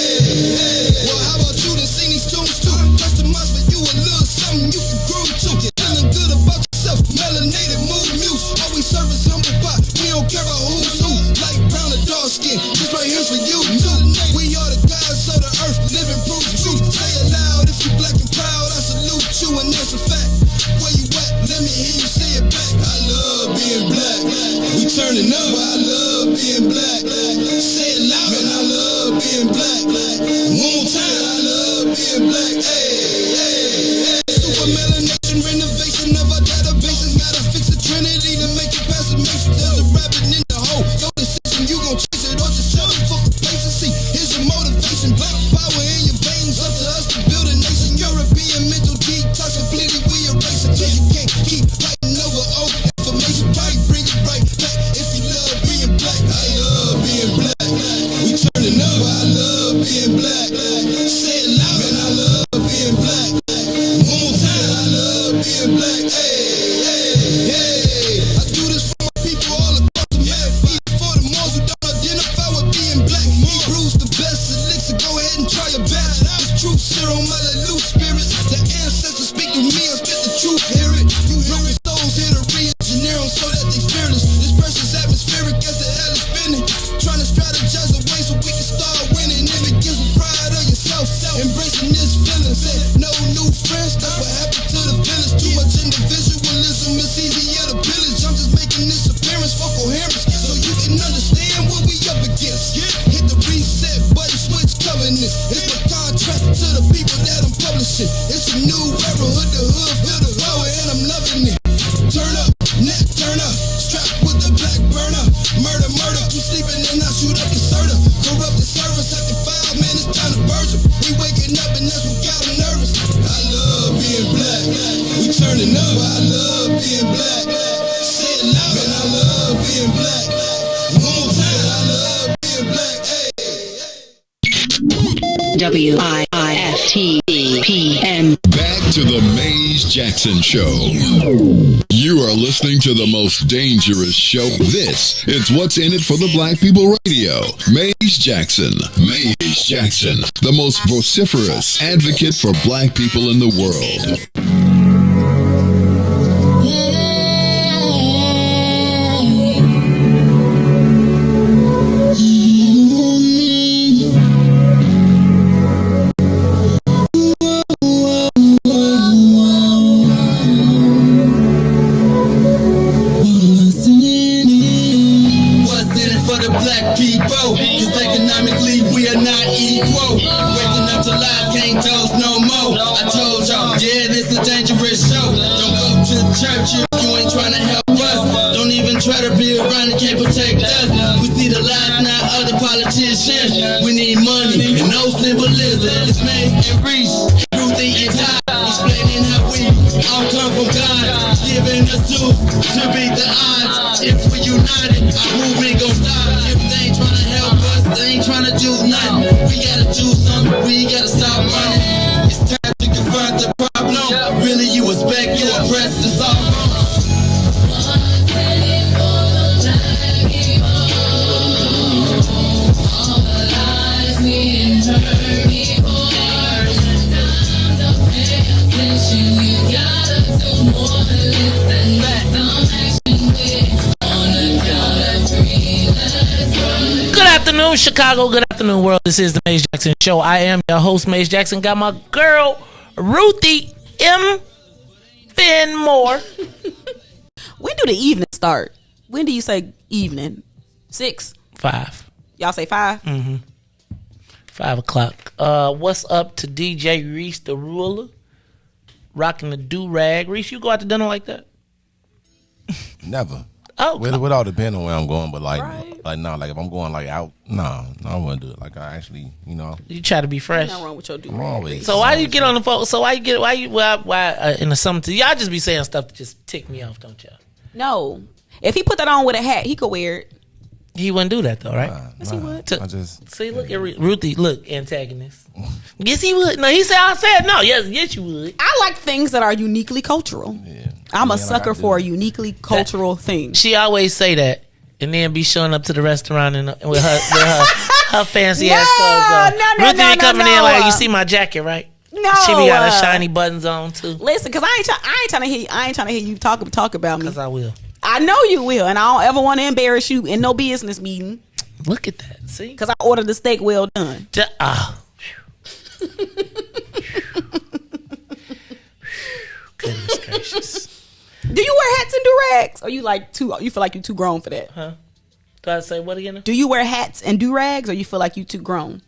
Well, how about you to sing these tunes too? Customize for you a little something you can groove to. Feeling good about yourself, melanated, mood muse. Always service humble pie, we don't care about who's who. Light brown or dark skin, this right here's for you too. We are the gods of the earth, living proof truth. Say it loud, if you black and proud, I salute you and that's a fact. Where you at? Let me hear you say it back. I love being black. We turning up, I love being black. Say it loud, man, I love being black. One more time, I love being just making this appearance for coherence, so you can understand what we up against. Hit the reset button, switch covenants. It's my contract to the people that I'm publishing. It's a new era, hood to hood, feel the power, and I'm loving it. Turn up, neck turn up, strapped with the black burner. Murder, murder, keep sleeping and I shoot up the server. Corrupt the service after 5 minutes, time to purge them. We waking up and that's what got them nervous. I love being black, we turning up. I love being black, say it loud, man, I love being black. One more time, I love being black, hey. WIIFTPM. Back to the Maze Jackson Show. You are listening to the most dangerous show. This is What's in It for the Black People Radio. Maze Jackson. Maze Jackson, the most vociferous advocate for black people in the world. We need money and no symbolism. It's Maze and Riis, Ruthie and explaining how we all come from God, giving us tools to beat the odds. If we united, our movement gon' stop. If they ain't trying to help us, they ain't trying to do nothing. We gotta do something, we gotta stop running. It's time to confront the problem. Really, you expect, you oppressed, it's all wrong. Good afternoon, Chicago. Good afternoon, world. This is the Maze Jackson Show. I am your host, Maze Jackson. Got my girl, Ruthie M. Finmore. When do the evening start? When do you say evening? 6? 5. Y'all say 5? Mm-hmm. 5 o'clock. What's up to DJ Riis, the ruler? Rocking the do-rag. Riis, you go out to dinner like that? Never. Oh, it all depend on where I'm going, but like no, like if I'm going like out, no, I wouldn't do it. Like I actually, you try to be fresh. Nothing wrong with your I'm always. So why do you get on the phone? So why in the summer? Y'all just be saying stuff that just tick me off, don't y'all? No, if he put that on with a hat, he could wear it. He wouldn't do that though, right? Yes, he would. See, look at Ruthie. Look, antagonist. Yes, he would. No, he said. I said no. Yes, you would. I like things that are uniquely cultural. Yeah. I'm a sucker for a uniquely cultural thing. She always say that, and then be showing up to the restaurant and with her fancy ass clothes on. Ruthie be coming in like, you see my jacket, right? No, she be got her shiny buttons on too. Listen, cause I ain't trying to hear you talk about me. Cause I will. I know you will, and I don't ever want to embarrass you in no business meeting. Look at that. See, cause I ordered the steak well done. Goodness gracious. Do you wear hats and do-rags? Or you feel like you're too grown for that? Huh? Do I say what again? Do you wear hats and do-rags or you feel like you too grown?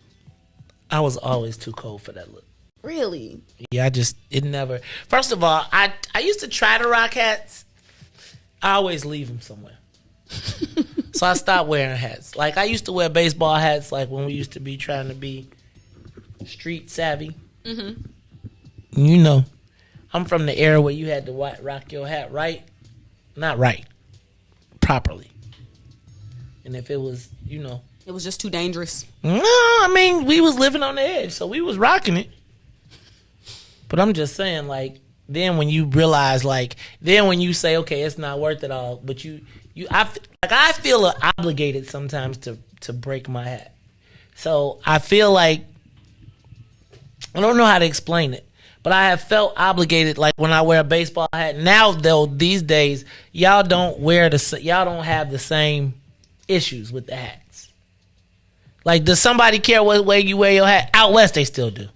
I was always too cold for that look. Really? Yeah, it never. First of all, I used to try to rock hats. I always leave them somewhere. So I stopped wearing hats. Like I used to wear baseball hats like when we used to be trying to be street savvy. Mm-hmm. I'm from the era where you had to rock your hat properly. And if it was, it was just too dangerous. No, I mean, we was living on the edge, so we was rocking it. But I'm just saying, like, then when you realize, then when you say, okay, it's not worth it all, but I feel obligated sometimes to break my hat. So I feel like, I don't know how to explain it. But I have felt obligated, like when I wear a baseball hat. Now, though, these days, y'all don't have the same issues with the hats. Like, does somebody care what way you wear your hat? Out west, they still do.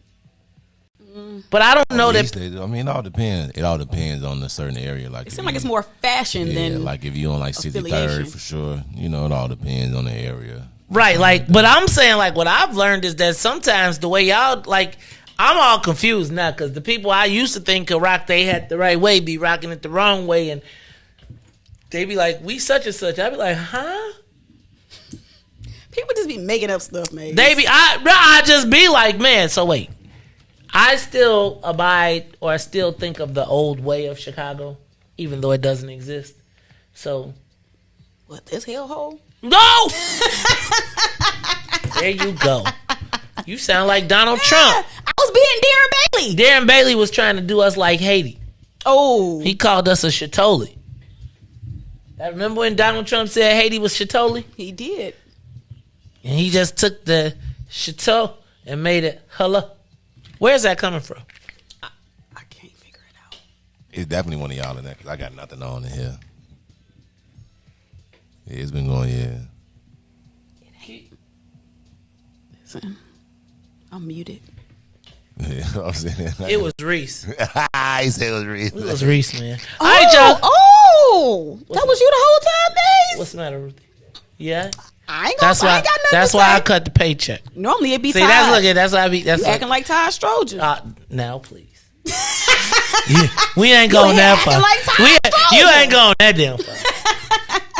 But I don't know that. I mean, it all depends. It all depends on a certain area. Like It seems like it's more fashion than like if you're on like 63rd for sure. You know, it all depends on the area. Right, like, but I'm saying like what I've learned is that sometimes the way y'all like, I'm all confused now because the people I used to think could rock they had the right way be rocking it the wrong way, and they be like, we such and such. I be like, huh? People just be making up stuff, man. I just be like, man. So wait, I still abide or I still think of the old way of Chicago, even though it doesn't exist. So, what, this hellhole? No. There you go. You sound like Donald Trump. I was being Darren Bailey. Darren Bailey was trying to do us like Haiti. Oh, he called us a Chitoli. I remember when Donald Trump said Haiti was Chitoli? He did. And he just took the Chateau and made it hello. Where's that coming from? I can't figure it out. It's definitely one of y'all in there because I got nothing on in here. Yeah, it's been going, yeah. Listen, I'm muted. Yeah, I'm saying. It was Riis. I said it was Riis. It was Riis, man. Oh, All right, y'all. That was you the whole time, Maze? What's the matter, Ruthie? Yeah? I ain't got nothing That's to why say. I cut the paycheck. Normally it be See, Ty. that's why I be. That's you acting like Ty Strojan. Now, please. We ain't going that far. Like you ain't going that damn far.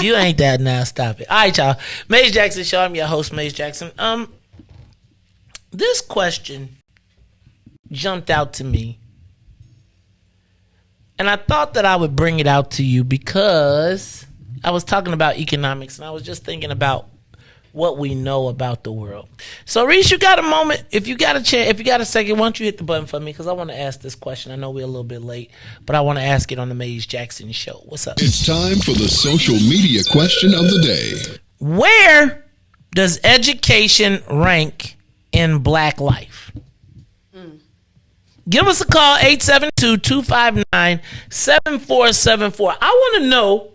You ain't that now. Stop it. All right, y'all. Maze Jackson Show. I'm your host, Maze Jackson. This question jumped out to me, and I thought that I would bring it out to you because I was talking about economics, and I was just thinking about what we know about the world. So, Riis, you got a moment? If you got a chance, if you got a second, why don't you hit the button for me? Because I want to ask this question. I know we're a little bit late, but I want to ask it on the Maze Jackson Show. What's up? It's time for the social media question of the day. Where does education rank in Black life? Give us a call, 872-259-7474. I want to know,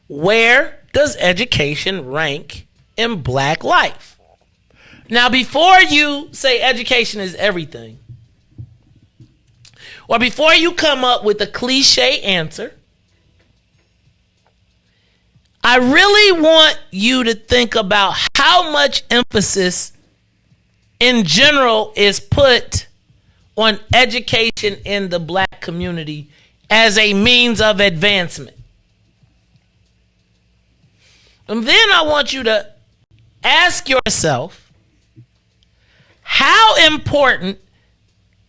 where does education rank in Black life? Now, before you say education is everything, or before you come up with a cliche answer, I really want you to think about how much emphasis in general is put on education in the Black community as a means of advancement. And then I want you to ask yourself, how important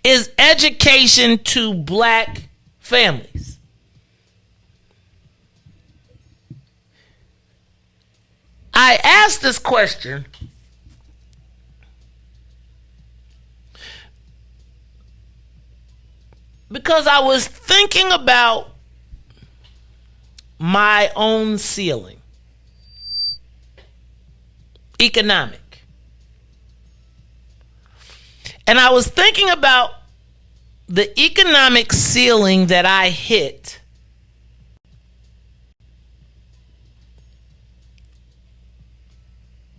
is education to Black families? I asked this question because I was thinking about my own ceiling. Economic. And I was thinking about the economic ceiling that I hit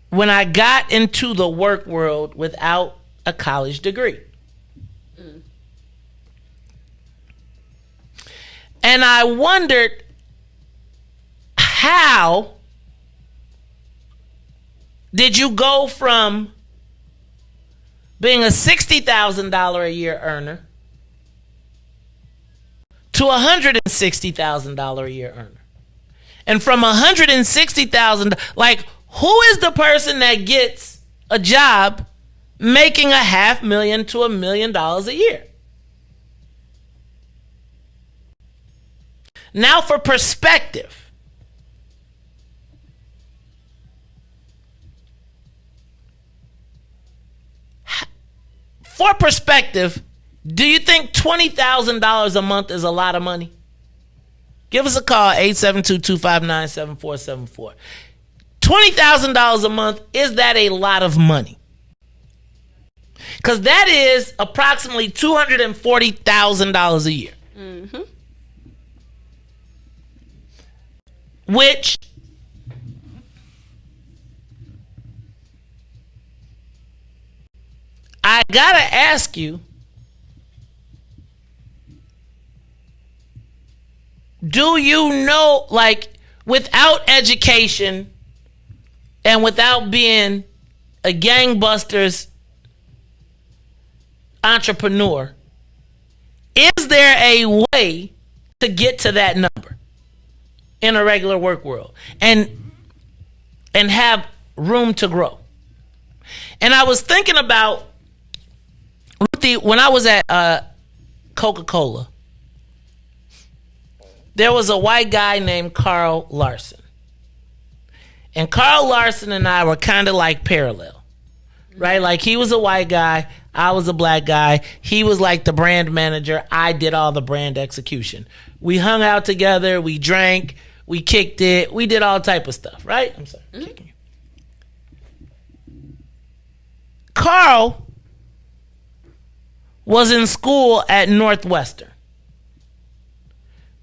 when I got into the work world without a college degree. And I wondered how did you go from being a $60,000 a year earner to a $160,000 a year earner? And from $160,000, like, who is the person that gets a job making $500,000 to $1 million a year? Now, for perspective, do you think $20,000 a month is a lot of money? Give us a call, 872-259-7474. $20,000 a month, is that a lot of money? Because that is approximately $240,000 a year. Mm-hmm. Which I gotta ask you, do you know, like, without education and without being a gangbusters entrepreneur, is there a way to get to that number in a regular work world and have room to grow? And I was thinking about, Ruthie, when I was at Coca-Cola, there was a white guy named Carl Larson. And Carl Larson and I were kind of like parallel, right? Like, he was a white guy, I was a black guy. He was like the brand manager. I did all the brand execution. We hung out together, we drank, we kicked it, we did all type of stuff, right? I'm sorry, kicking you. Carl was in school at Northwestern,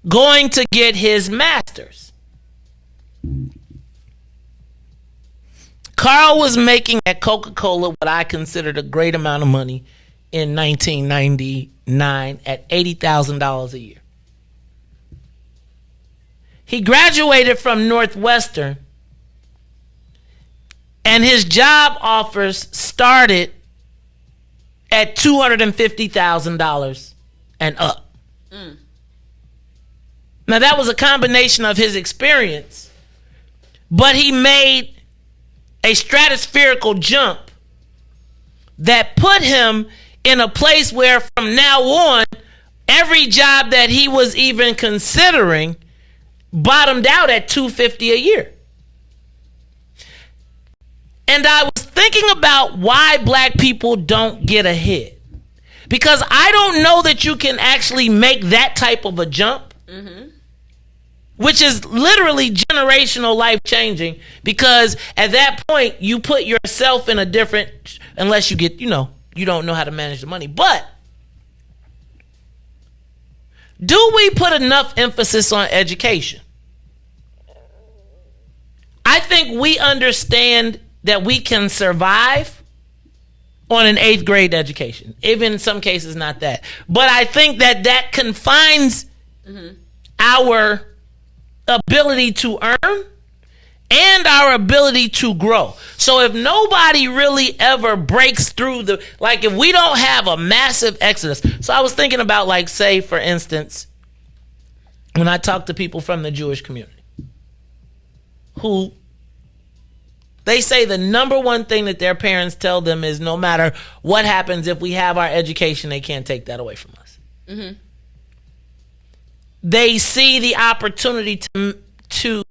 going to get his master's. Carl was making at Coca-Cola what I considered a great amount of money in 1999 at $80,000 a year. He graduated from Northwestern, and his job offers started at $250,000 and up. Now, that was a combination of his experience, but he made a stratospherical jump that put him in a place where from now on, every job that he was even considering bottomed out at $250 a year. And I was thinking about why black people don't get ahead. Because I don't know that you can actually make that type of a jump, which is literally generational, life changing. Because at that point, you put yourself in a different, unless you get, you don't know how to manage the money. But do we put enough emphasis on education? I think we understand that we can survive on an 8th grade education. Even in some cases, not that. But I think that confines our ability to earn and our ability to grow. So if nobody really ever breaks through if we don't have a massive exodus. So I was thinking about, like, say, for instance, when I talk to people from the Jewish community who they say the number one thing that their parents tell them is no matter what happens, if we have our education, they can't take that away from us. They see the opportunity to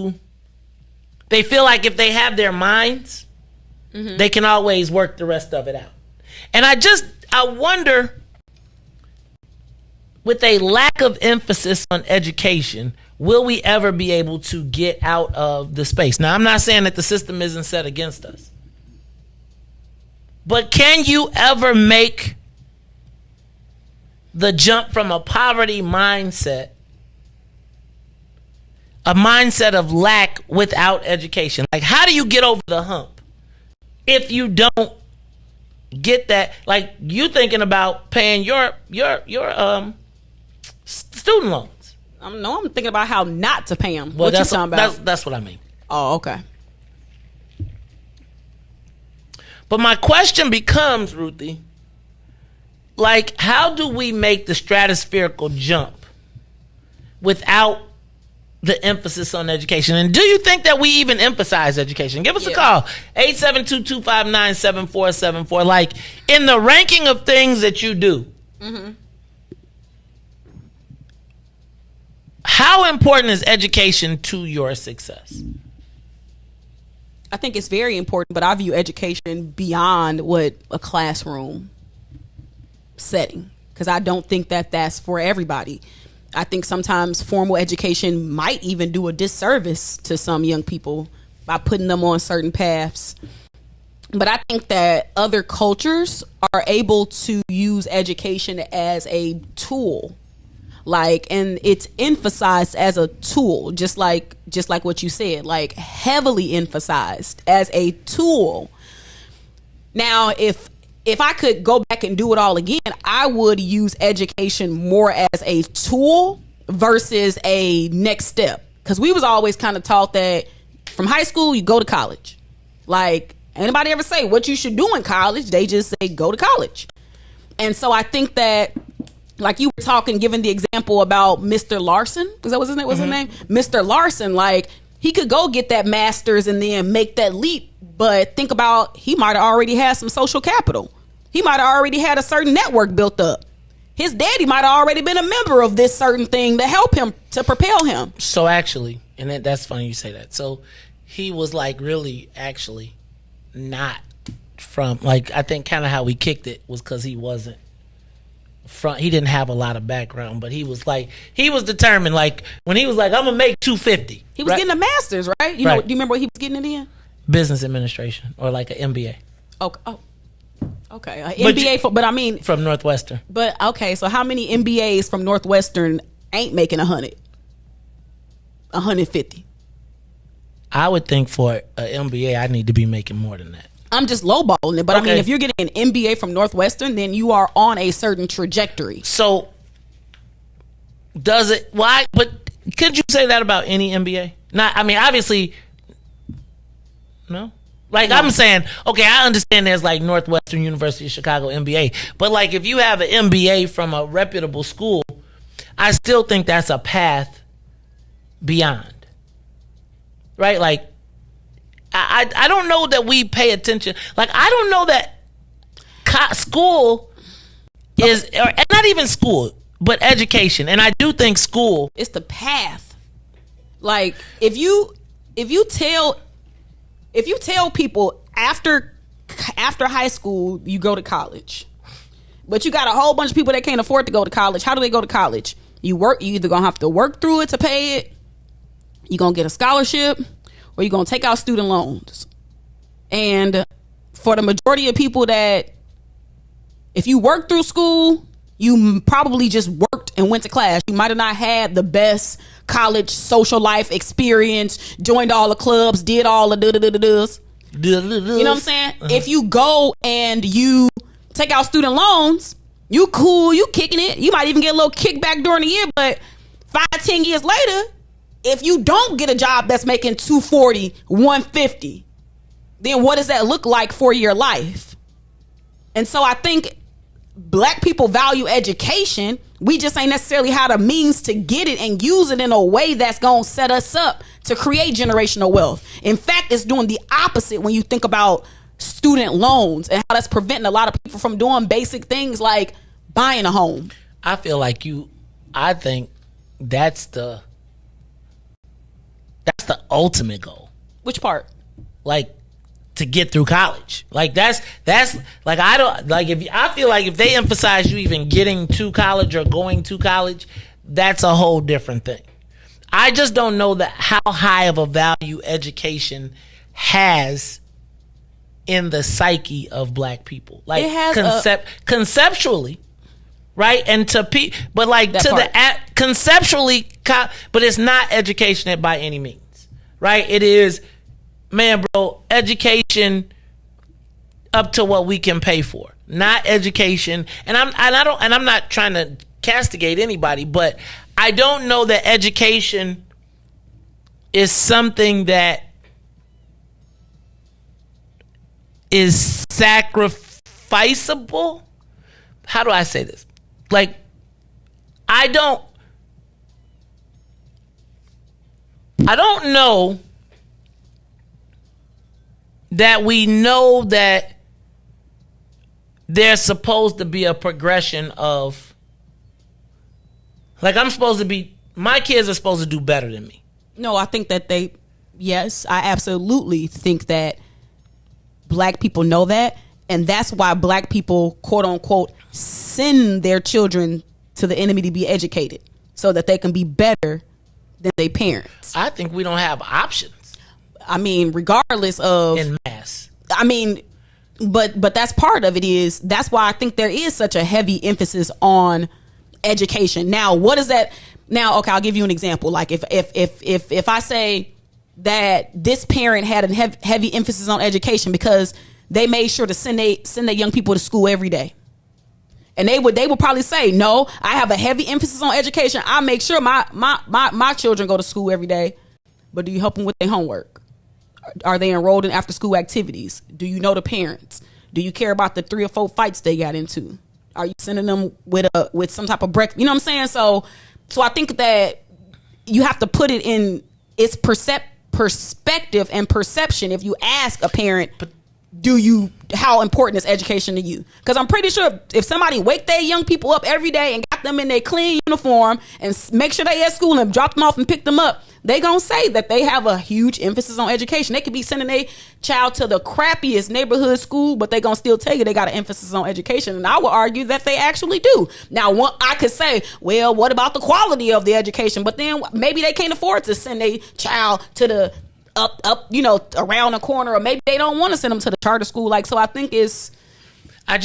they feel like if they have their minds, they can always work the rest of it out. And I wonder, with a lack of emphasis on education, will we ever be able to get out of the space? Now, I'm not saying that the system isn't set against us. But can you ever make the jump from a poverty mindset, a mindset of lack, without education? Like, how do you get over the hump if you don't get that? Like, you thinking about paying your student loans. I'm thinking about how not to pay them. Well, what you talking about? That's what I mean. Oh, okay. But my question becomes, Ruthie, like, how do we make the stratospherical jump without the emphasis on education? And do you think that we even emphasize education? Give us a call, 872-259-7474. Like, in the ranking of things that you do, how important is education to your success? I think it's very important, but I view education beyond what a classroom setting, because I don't think that that's for everybody. I think sometimes formal education might even do a disservice to some young people by putting them on certain paths. But I think that other cultures are able to use education as a tool. And it's emphasized as a tool, just like what you said, like heavily emphasized as a tool. Now, if if I could go back and do it all again, I would use education more as a tool versus a next step. Because we was always kind of taught that from high school, you go to college. Like, anybody ever say what you should do in college? They just say go to college. And so I think that, like you were talking, giving the example about Mr. Larson. Is that what's his name? What's his name? Mr. Larson, like, he could go get that master's and then make that leap. But think about, he might have already had some social capital. He might have already had a certain network built up. His daddy might have already been a member of this certain thing to help him, to propel him. So actually, and that's funny you say that. So he was like really actually not from, like, I think kind of how we kicked it was because he wasn't from, he didn't have a lot of background, but he was like, he was determined, like when he was like, I'm gonna make 250. He was getting a master's, right? You know, do you remember what he was getting it in? Business administration, or like an MBA. Okay. MBA, but I mean from Northwestern. But okay, so how many MBAs from Northwestern ain't making 150? I would think for an MBA, I need to be making more than that. I'm just lowballing it, but I mean, if you're getting an MBA from Northwestern, then you are on a certain trajectory. So, does it? Why? But could you say that about any MBA? Not. I mean, obviously, no. Like, I'm saying, okay, I understand there's like Northwestern University of Chicago MBA, but like if you have an MBA from a reputable school, I still think that's a path beyond. Right? Like, I don't know that we pay attention. Like, I don't know that school is, or not even school, but education. And I do think school, it's the path. Like, if you tell people after high school you go to college, but you got a whole bunch of people that can't afford to go to college, how do they go to college? You either gonna have to work through it to pay it, you're gonna get a scholarship, or you're gonna take out student loans. And for the majority of people, that if you work through school, you probably just worked and went to class. You might have not had the best college social life experience, joined all the clubs, did all the da-da-da-da-das. You know what I'm saying? If you go and you take out student loans, you cool, you kicking it. You might even get a little kickback during the year, but 5-10 years later, if you don't get a job that's making $240, $150, then what does that look like for your life? And so I think Black people value education. We just ain't necessarily had a means to get it and use it in a way that's going to set us up to create generational wealth. In fact, it's doing the opposite when you think about student loans and how that's preventing a lot of people from doing basic things like buying a home. I feel like I think that's the ultimate goal. Which part? Like, to get through college. Like, that's like, I don't like, I feel like if they emphasize you even getting to college or going to college, that's a whole different thing. I just don't know that how high of a value education has in the psyche of Black people. Like, it has conceptually, right? And but like that to part. Conceptually, but it's not education by any means, right? It is, man, bro, education up to what we can pay for, not education. And I'm not trying to castigate anybody, but I don't know that education is something that is sacrificable. How do I say this? Like, I don't know that we know that there's supposed to be a progression of, like, my kids are supposed to do better than me. No, I think that yes, I absolutely think that Black people know that. And that's why Black people, quote unquote, send their children to the enemy to be educated so that they can be better than their parents. I think we don't have options. I mean, regardless of in mass. I mean, but that's part of it. That's why I think there is such a heavy emphasis on education. Now, what is that? Now, okay, I'll give you an example. Like if I say that this parent had a heavy emphasis on education because they made sure to send their young people to school every day. And they would probably say, no, I have a heavy emphasis on education. I make sure my children go to school every day. But do you help them with their homework? Are they enrolled in after school activities? Do you know the parents? Do you care about the 3 or 4 fights they got into? Are you sending them with some type of breakfast? You know what I'm saying? So I think that you have to put it in its perspective and perception. If you ask a parent, how important is education to you? Because I'm pretty sure if somebody wake their young people up every day and got them in their clean uniform and make sure they at school and drop them off and pick them up, they gonna say that they have a huge emphasis on education. They could be sending their child to the crappiest neighborhood school, but they gonna still tell you they got an emphasis on education. And I would argue that they actually do. Now, I could say, well, what about the quality of the education? But then maybe they can't afford to send their child to the up, around the corner, or maybe they don't want to send them to the charter school. Like, so I think it's. I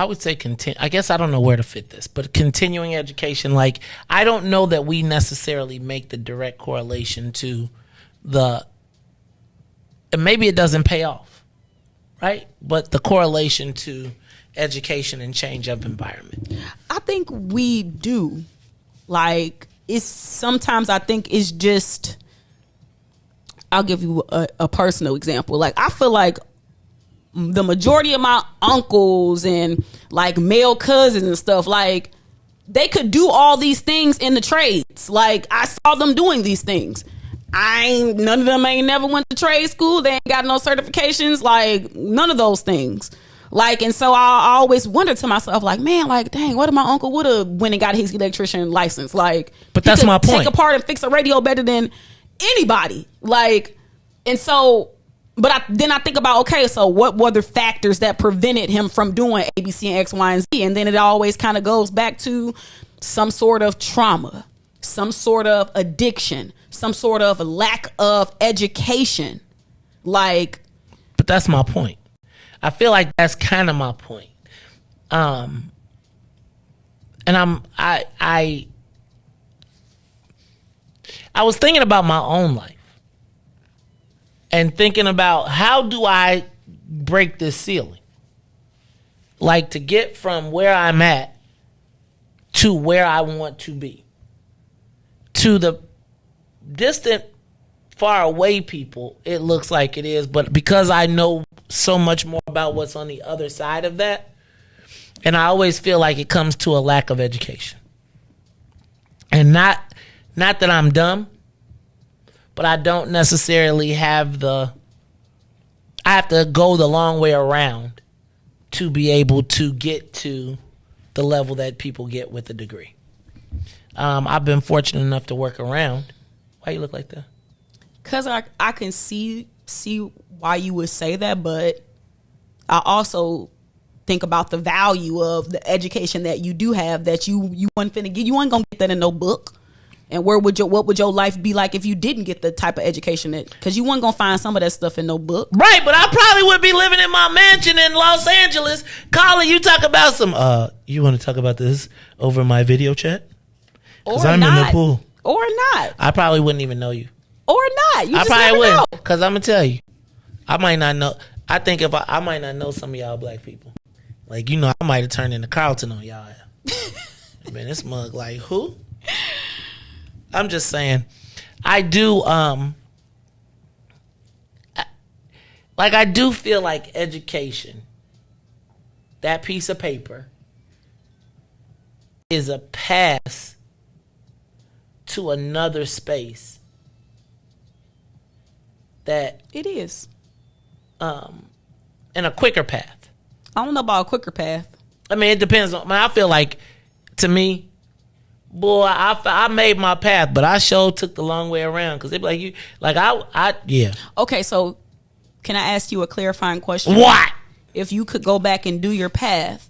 would say I guess I don't know where to fit this, but continuing education, like, I don't know that we necessarily make the direct correlation to and maybe it doesn't pay off, right? But the correlation to education and change of environment. I think we do. Like, it's sometimes I think it's just, I'll give you a personal example. Like, I feel like the majority of my uncles and like male cousins and stuff, like, they could do all these things in the trades. Like, I saw them doing these things. None of them ain't never went to trade school. They ain't got no certifications. Like, none of those things. Like, and so I always wonder to myself, like, man, like, dang, what if my uncle would have went and got his electrician license? Like, but that's my point. Take apart and fix a radio better than anybody. Like, and so, but then I think about, okay, so what were the factors that prevented him from doing A, B, C, and X, Y, and Z? And then it always kind of goes back to some sort of trauma, some sort of addiction, some sort of lack of education. Like, but that's my point. I feel like that's kind of my point. And I was thinking about my own life and thinking about, how do I break this ceiling? Like, to get from where I'm at to where I want to be. To the distant, far away people, it looks like it is, but because I know so much more about what's on the other side of that, and I always feel like it comes to a lack of education. And not that I'm dumb, but I don't necessarily have I have to go the long way around to be able to get to the level that people get with a degree. I've been fortunate enough to work around. Why you look like that? Because I can see why you would say that, but I also think about the value of the education that you do have, that you weren't finna get. You ain't gonna get that in no book. And what would your life be like if you didn't get the type of education that? Because you weren't gonna find some of that stuff in no book, right? But I probably would be living in my mansion in Los Angeles, calling you, talk about some. You want to talk about this over my video chat? Because I'm in the pool, or not. I probably wouldn't even know you, or not. You I just probably never know. wouldn't, because I'm gonna tell you, I might not know. I think if I might not know some of y'all black people. Like, I might have turned into Carlton on y'all. Man, this mug, like, who? I'm just saying, I do, I do feel like education, that piece of paper, is a pass to another space that it is, and a quicker path. I don't know about a quicker path. I mean, it depends on. I feel like, to me, boy, I made my path, but I sure took the long way around, because they be like, you, like, yeah. Okay, so can I ask you a clarifying question? What? If you could go back and do your path,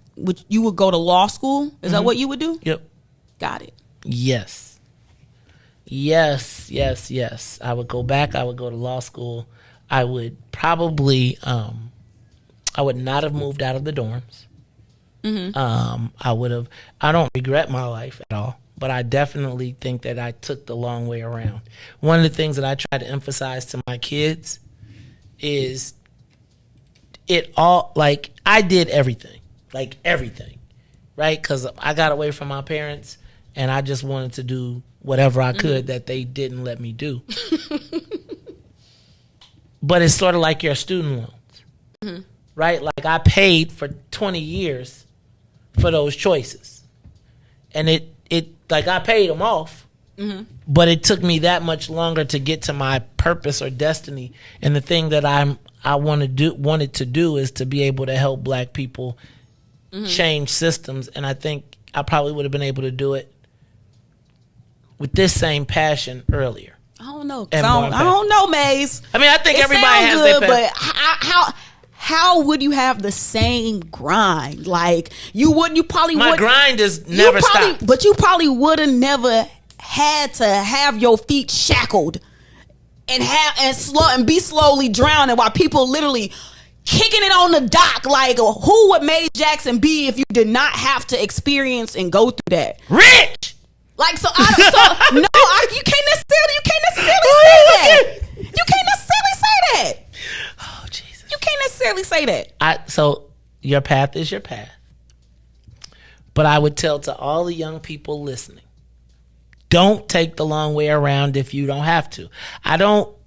you would go to law school? Is that what you would do? Yep. Got it. Yes. I would go back. I would go to law school. I would probably, I would not have moved out of the dorms. Mm-hmm. I would have. I don't regret my life at all, but I definitely think that I took the long way around. One of the things that I try to emphasize to my kids is I did everything, right? Because I got away from my parents, and I just wanted to do whatever I could that they didn't let me do. But it's sort of like your student loans, right? Like I paid for 20 years for those choices, and it like I paid them off, but it took me that much longer to get to my purpose or destiny. And the thing that I wanted to do is to be able to help Black people change systems, and I think I probably would have been able to do it with this same passion earlier. I don't know. I don't know, Maze. I mean, I think everybody has their passion. But how would you have the same grind? Like you probably My grind is never stopped. But you probably would have never had to have your feet shackled and be slowly drowning while people literally kicking it on the dock. Like, who would Maze Jackson be if you did not have to experience and go through that? Rich. Like, you can't necessarily say that. You can't necessarily say that. Oh, Jesus. You can't necessarily say that. So your path is your path. But I would tell to all the young people listening, don't take the long way around if you don't have to. I don't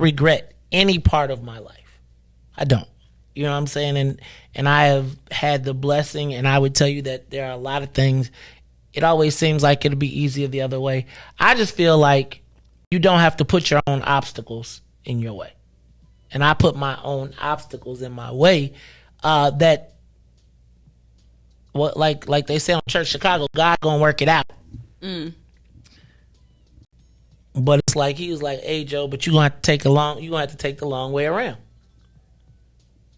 regret any part of my life. I don't. You know what I'm saying? And I have had the blessing, and I would tell you that there are a lot of things. It always seems like it'll be easier the other way. I just feel like you don't have to put your own obstacles in your way. And I put my own obstacles in my way like they say on Church Chicago, God gonna work it out. But it's like he was like, hey Joe, but you're gonna have to take the long way around.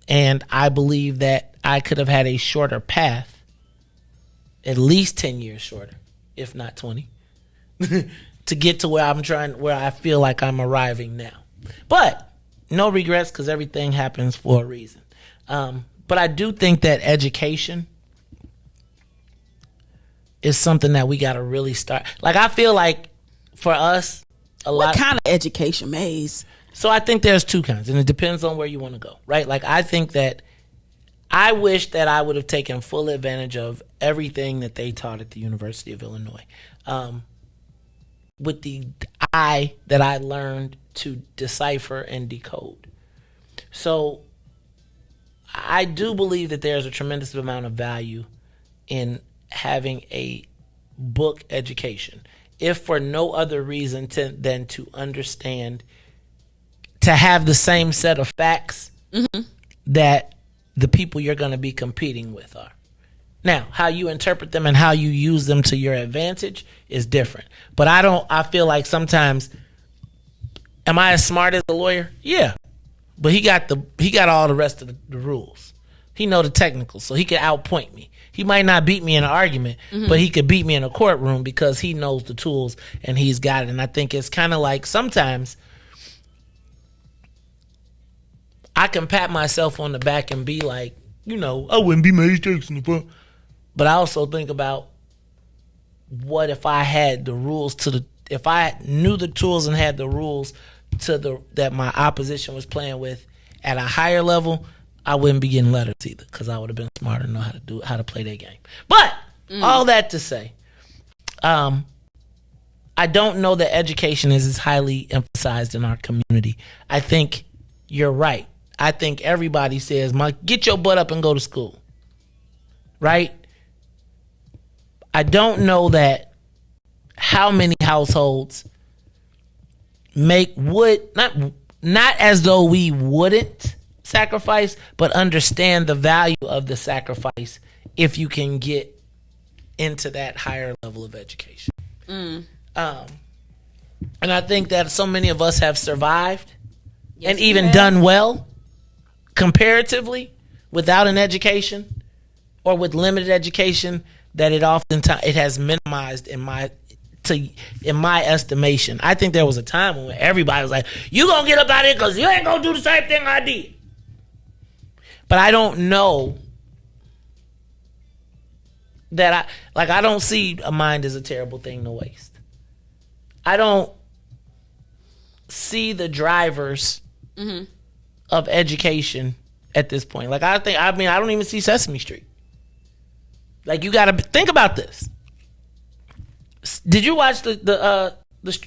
And I believe that I could have had a shorter path, at least 10 years shorter, if not 20, to get to where I feel like I'm arriving now. But no regrets, because everything happens for a reason. But I do think that education is something that we got to really start. Like, I feel like for us, what kind of education, Maze? So I think there's two kinds, and it depends on where you want to go, right? Like, I think that I wish that I would have taken full advantage of everything that they taught at the University of Illinois, with the eye that I learned to decipher and decode. So I do believe that there's a tremendous amount of value in having a book education, if for no other reason than to understand, to have the same set of facts that the people you're going to be competing with are. Now, how you interpret them and how you use them to your advantage is different. But I feel like sometimes, am I as smart as a lawyer? Yeah. But he got all the rest of the rules. He know the technicals, so he can outpoint me. He might not beat me in an argument, but he could beat me in a courtroom because he knows the tools and he's got it. And I think it's kind of like sometimes I can pat myself on the back and be like, I wouldn't be Maze Jackson but I also think about, what if I had the rules if I knew the tools and had the rules that my opposition was playing with at a higher level, I wouldn't be getting letters either, because I would have been smarter to know how to play that game. But all that to say, I don't know that education is as highly emphasized in our community. I think you're right. I think everybody says, get your butt up and go to school. Right? I don't know that how many households not as though we wouldn't sacrifice, but understand the value of the sacrifice if you can get into that higher level of education. And I think that so many of us have survived and even done well comparatively without an education or with limited education, that it has minimized in my estimation. I think there was a time when everybody was like, you gonna get up out of here because you ain't gonna do the same thing I did. But I don't know that I don't see a mind as a terrible thing to waste. I don't see the drivers of education at this point. Like I don't even see Sesame Street. Like you got to think about this. Did you watch the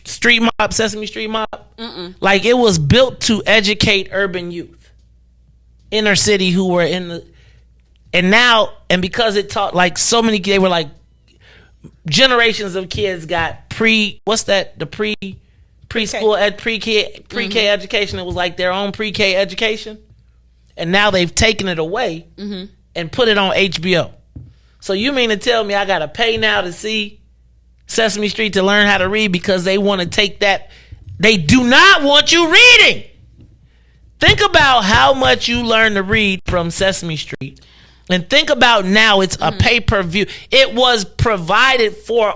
Street Mob, Sesame Street Mob? Like it was built to educate urban youth, inner city who were in the, and because it taught like so many, they were like generations of kids got preschool pre-K education. It was like their own pre-K education, and now they've taken it away and put it on HBO. So you mean to tell me I gotta pay now to see Sesame Street to learn how to read because they want to take that? They do not want you reading. Think about how much you learn to read from Sesame Street. And think about now it's a pay-per-view. It was provided for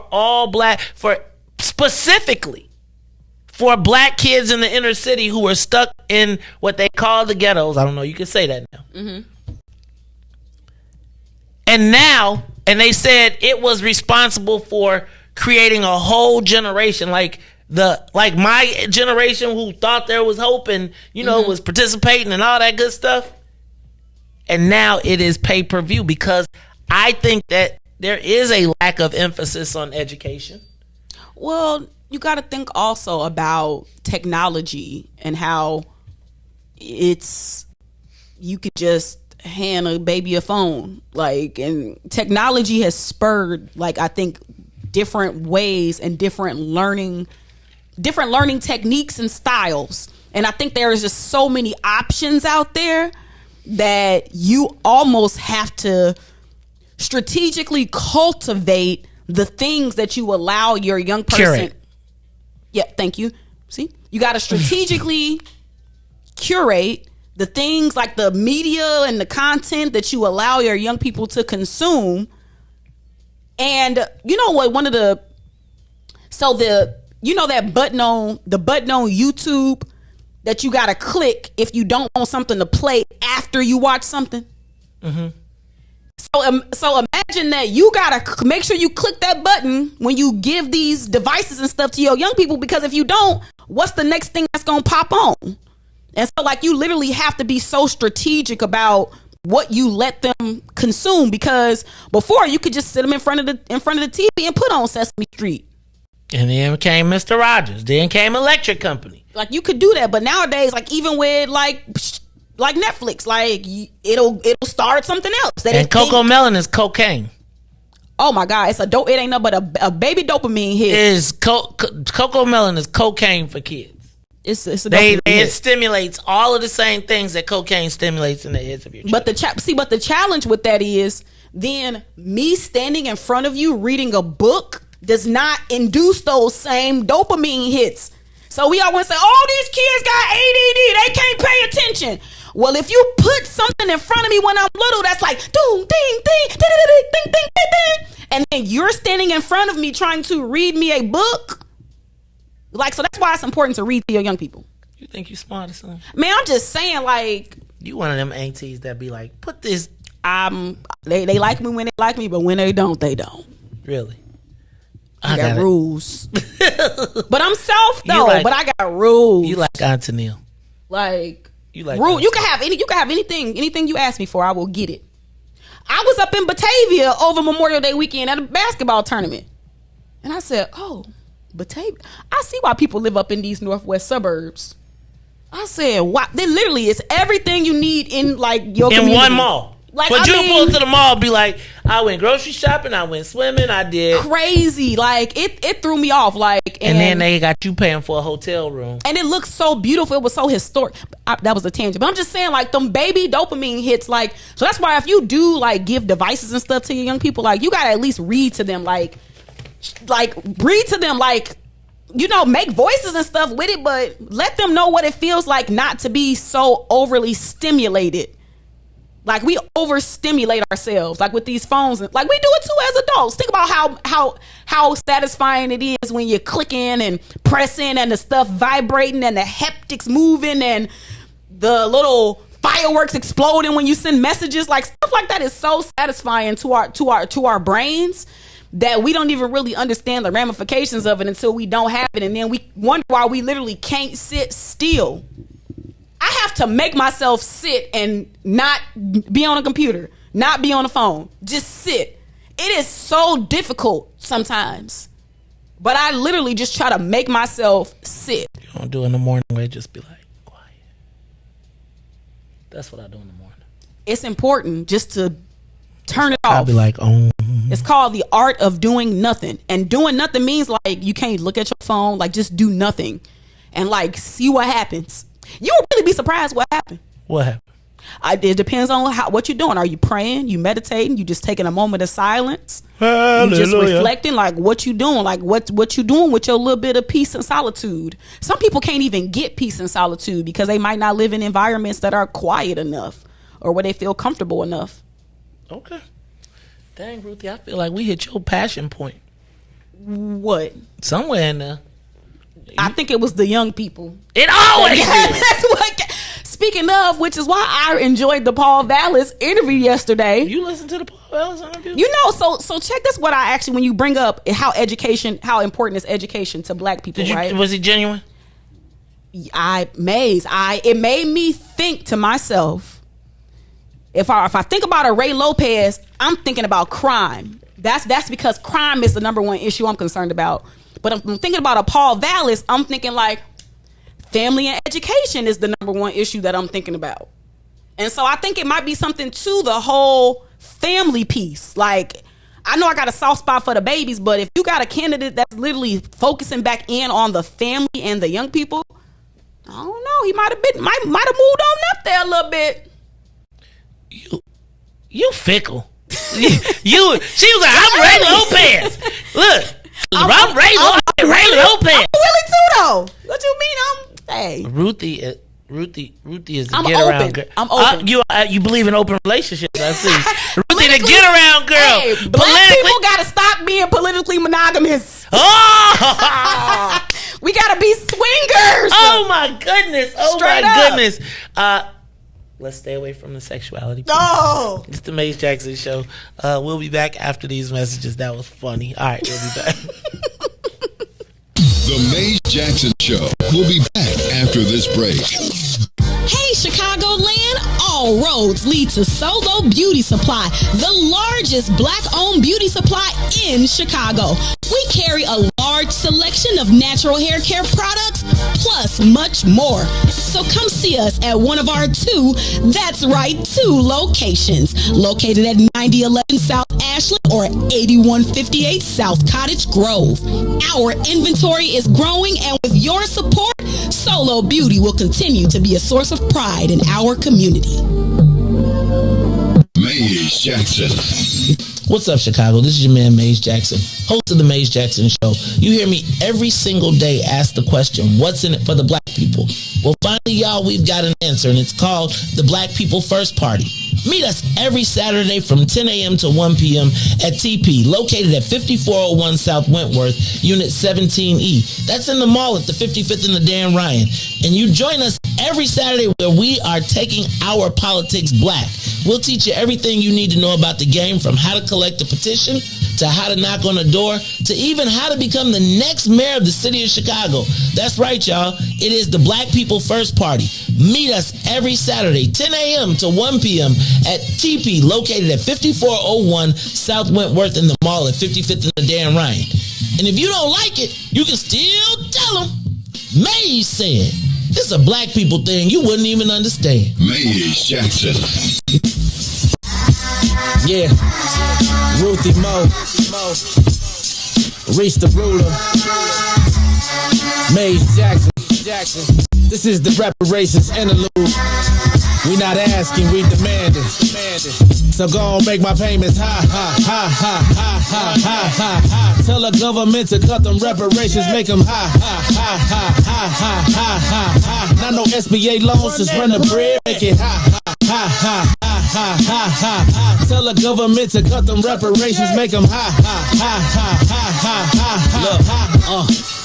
specifically for black kids in the inner city who were stuck in what they call the ghettos. I don't know, you can say that now. And they said it was responsible for creating a whole generation, like my generation who thought there was hope and, was participating and all that good stuff. And now it is pay-per-view because I think that there is a lack of emphasis on education. Well, you got to think also about technology and how you could just hand a baby a phone, and technology has spurred, I think, different ways and different learning techniques and styles. And I think there is just so many options out there that you almost have to strategically cultivate the things that you allow your young person. Curate. Yeah, thank you. See, you got to strategically curate the things like the media and the content that you allow your young people to consume. And you know what? That button on YouTube that you gotta click if you don't want something to play after you watch something. So imagine that you gotta make sure you click that button when you give these devices and stuff to your young people, because if you don't, what's the next thing that's gonna pop on? And so you literally have to be so strategic about what you let them consume, because before you could just sit them in front of the TV and put on Sesame Street. And then came Mr. Rogers. Then came Electric Company. You could do that, but nowadays, even with Netflix, it'll start something else. And Coco Melon is cocaine. Oh my God, it ain't nothing but a baby dopamine hit. Coco Melon is cocaine for kids. It stimulates all of the same things that cocaine stimulates in the heads of your children. But the challenge with that is then me standing in front of you reading a book does not induce those same dopamine hits. So we all want to say, oh, these kids got ADD, they can't pay attention. Well, if you put something in front of me when I'm little that's like doom, ding, ding, ding, ding, ding, ding, ding, and then you're standing in front of me trying to read me a book, so that's why it's important to read to your young people. You think you smart or something? Man, I'm just saying, you one of them aunties that be like, put this. They like me when they like me, but when they don't, they don't. Really? I got rules. But I'm soft though. But I got rules. You like Auntie Neil. You like rule. You can have anything you ask me for, I will get it. I was up in Batavia over Memorial Day weekend at a basketball tournament, and I said, "Oh, Batavia! I see why people live up in these northwest suburbs." I said, "Wow! There literally is everything you need in your community. In one mall." But you pull to the mall, be like, I went grocery shopping, I went swimming, I did crazy. It threw me off. And then they got you paying for a hotel room, and it looked so beautiful. It was so historic. That was a tangent, but I'm just saying, them baby dopamine hits. So that's why if you do give devices and stuff to your young people, you gotta at least read to them, read to them, make voices and stuff with it, but let them know what it feels like not to be so overly stimulated. We overstimulate ourselves, with these phones, and we do it too as adults. Think about how satisfying it is when you're clicking and pressing and the stuff vibrating and the haptics moving and the little fire fireworks exploding when you send messages, like stuff like that is so satisfying to our brains that we don't even really understand the ramifications of it until we don't have it, and then we wonder why we literally can't sit still. I have to make myself sit and not be on a computer, not be on a phone, just sit. It is so difficult sometimes, but I literally just try to make myself sit. You don't do it in the morning where it just be like quiet. That's what I do in the morning. It's important just to turn it off. I'll be like, oh. It's called the art of doing nothing. And doing nothing means like you can't look at your phone, like just do nothing and like see what happens. You would really be surprised what happened. What happened? It depends on what you're doing. Are you praying? You meditating? You just taking a moment of silence? Hallelujah. You just reflecting, like what you doing? Like what you doing with your little bit of peace and solitude? Some people can't even get peace and solitude because they might not live in environments that are quiet enough or where they feel comfortable enough. Okay. Dang, Ruthie, I feel like we hit your passion point. What? Somewhere in there. I think it was the young people. It always is. That's what. Speaking of, which is why I enjoyed the Paul Vallis interview yesterday. You listened to the Paul Vallis interview? You know, so check this. What I actually, when you bring up how important is education to Black people, right? Was he genuine? It made me think to myself. If I think about a Ray Lopez, I'm thinking about crime. That's because crime is the number one issue I'm concerned about. But I'm thinking about a Paul Vallis, I'm thinking like family and education is the number one issue that I'm thinking about. And so I think it might be something to the whole family piece. Like, I know I got a soft spot for the babies, but if you got a candidate that's literally focusing back in on the family and the young people, I don't know. He might have moved on up there a little bit. You fickle. She was like, I'm Ray Lopez. Look, I'm Ray Lopez. I'm really too though. What you mean? Hey, Ruthie is the I'm get open. around girl. I'm open. You believe in open relationships? I see. Ruthie, the get around girl. Hey, Black people gotta stop being politically monogamous. Oh, we gotta be swingers. Oh my goodness. Oh Straight my up. goodness. Let's stay away from the sexuality. No. It's the Maze Jackson Show. We'll be back after these messages. That was funny. All right, we'll be back. The Maze Jackson Show. We'll be back after this break. Hey, Chicagoland, all roads lead to Solo Beauty Supply, the largest Black-owned beauty supply in Chicago. We carry a large selection of natural hair care products, plus much more. So come see us at one of our two locations, located at 9011 South Ashland or 8158 South Cottage Grove. Our inventory is growing, and with your support, Solo Beauty will continue to be a source of pride in our community. Maze Jackson. What's up, Chicago? This is your man, Maze Jackson, host of the Maze Jackson Show. You hear me every single day ask the question, what's in it for the Black people? Well, finally, y'all, we've got an answer, and it's called the Black People First Party. Meet us every Saturday from 10 a.m. to 1 p.m. at TP, located at 5401 South Wentworth, Unit 17E. That's in the mall at the 55th and the Dan Ryan. And you join us every Saturday where we are taking our politics black. We'll teach you everything you need to know about the game, from how to collect a petition, to how to knock on a door, to even how to become the next mayor of the city of Chicago. That's right, y'all. It is the Black People First Party. Meet us every Saturday, 10 a.m. to 1 p.m. at TP, located at 5401 South Wentworth in the mall at 55th and the Dan Ryan. And if you don't like it, you can still tell them, Maze said. This is a Black people thing you wouldn't even understand. Maze Jackson. Yeah, Ruthie Mo, Reach the Ruler, Maze Jackson. This is the reparations interlude. We not asking, we demand it. So go on, make my payments high. Tell the government to cut them reparations, make them high. Not no SBA loans, just run the bread, make it high. Tell the government to cut them reparations, make them high. Look,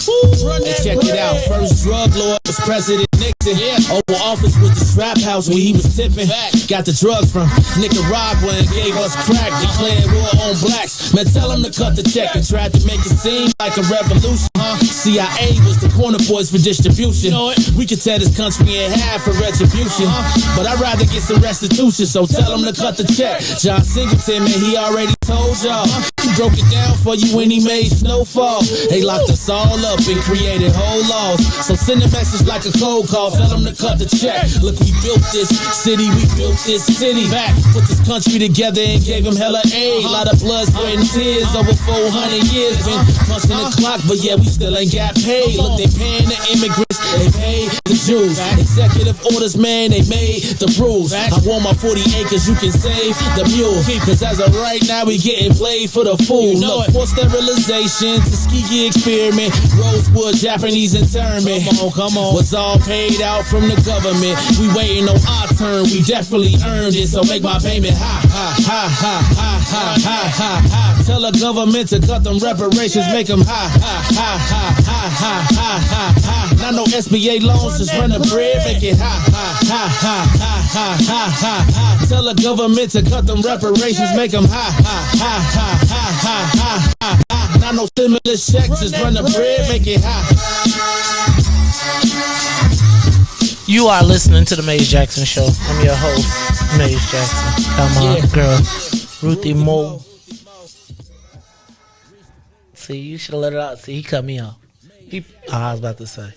Hey, check it out. First drug lord was President Nixon. Oval Office was the strap house where he was tipping. Got the drugs from Nicaragua and gave us crack. Declared war on blacks. Man, tell him to cut the check and tried to make it seem like a revolution. CIA was the corner boys for distribution. We could tear this country in half for retribution. But I'd rather get some restitution, so tell him to cut the check. John Singleton, man, he already told y'all. He broke it down for you when he made Snowfall. They locked us all up and created whole laws. So send a message like a cold call. Tell them to cut the check. Look, we built this city. We built this city. Back, put this country together and gave him hella aid. Lot of blood, sweat, and tears over 400 years. Been punching the clock, but yeah, we still ain't got paid. Look, they paying the immigrants. They paid the Jews. Executive orders, man, they made the rules. I want my 40 acres, you can save the mule. Cause as of right now, we getting played for the fool. Look, for sterilization, Tuskegee experiment, Rosewood, Japanese internment. Come on, was all paid out from the government. We waiting on our turn, we definitely earned it. So make my payment high. Tell the government to cut them reparations, make them high. Not no SBA loans, just run the bread, make it high. Tell the government to cut them reparations, make them high. Not no stimulus checks, just run the bread, make it high. You are listening to the Maze Jackson Show. I'm your host, Maze Jackson. Come on, girl. Ruthie Mo. See, you should have let it out. See, he cut me off. I was about to say.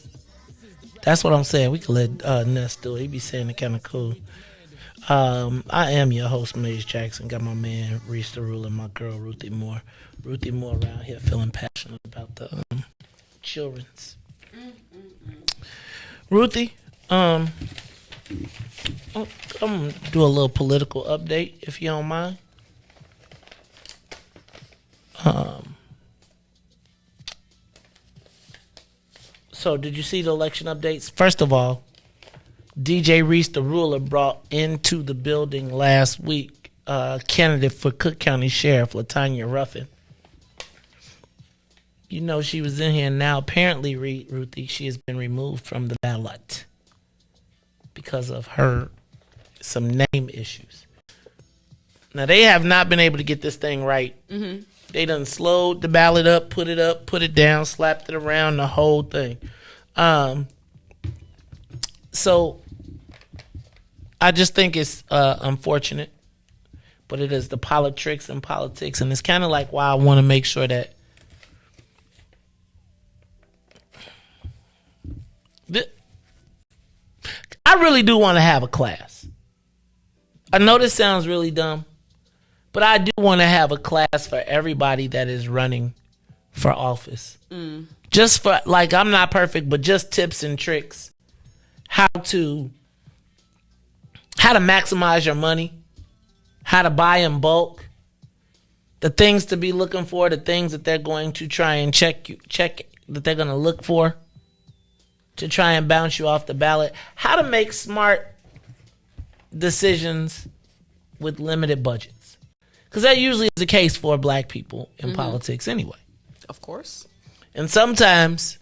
That's what I'm saying. We could let Ness do it. He be saying it kind of cool. I am your host, Maze Jackson. Got my man, Riis the Ruler, and my girl, Ruthie Moore. Ruthie Moore around here feeling passionate about the children's. Ruthie, I'm gonna do a little political update, if you don't mind. So did you see the election updates? First of all, DJ Riis the Ruler brought into the building last week candidate for Cook County Sheriff, LaTanya Ruffin. You know she was in here, and now apparently, Ruthie, she has been removed from the ballot because of some name issues. Now, they have not been able to get this thing right. Mm-hmm. They done slowed the ballot up, put it down, slapped it around, the whole thing. So I just think it's unfortunate, but it is the politics and politics, and it's kind of like why I want to make sure that I really do want to have a class. I know this sounds really dumb, but I do want to have a class for everybody that is running for office. Just for, like, I'm not perfect, but just tips and tricks. How to maximize your money. How to buy in bulk. The things to be looking for. The things that they're going to try and check that they're going to look for to try and bounce you off the ballot. How to make smart decisions with limited budgets. Because that usually is the case for black people in politics anyway. Of course. And sometimes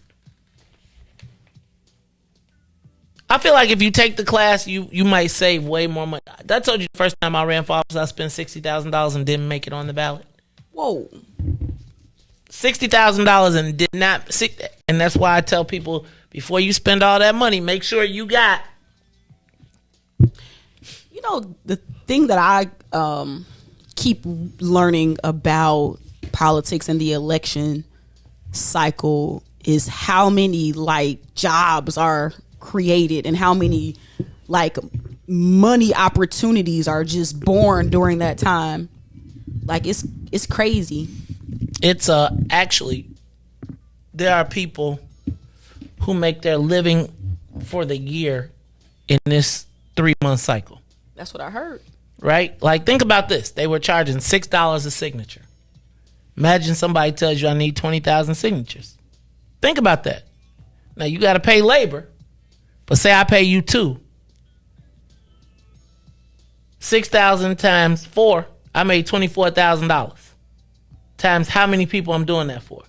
I feel like if you take the class, you might save way more money. I told you the first time I ran for office, I spent $60,000 and didn't make it on the ballot. Whoa. $60,000 and did not. And that's why I tell people, before you spend all that money, make sure you got. You know, the thing that I keep learning about politics and the election cycle is how many jobs are created and how many money opportunities are just born during that time. It's crazy. It's actually there are people who make their living for the year in this 3-month cycle. That's what I heard. Right? Think about this. They were charging $6 a signature. Imagine somebody tells you I need 20,000 signatures. Think about that. Now, you got to pay labor, but say I pay you 2. 6,000 times 4, I made $24,000. Times how many people I'm doing that for.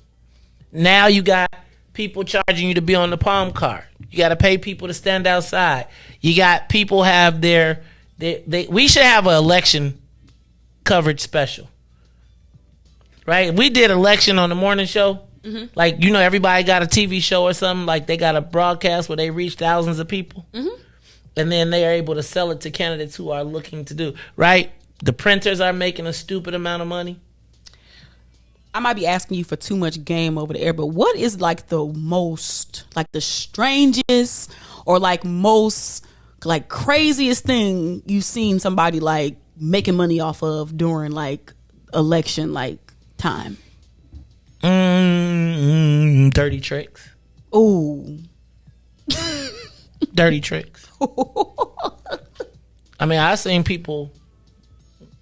Now you got people charging you to be on the palm card. You got to pay people to stand outside. You got people have their we should have an election coverage special. Right? We did election on the morning show. Mm-hmm. Like, you know, everybody got a TV show or something. Like, they got a broadcast where they reach thousands of people. Mm-hmm. And then they are able to sell it to candidates who are looking to do. Right? The printers are making a stupid amount of money. I might be asking you for too much game over the air, but what is like the most, like the strangest or like most like craziest thing you've seen somebody like making money off of during like election like time? Dirty tricks. Ooh. Dirty tricks. I mean, I've seen people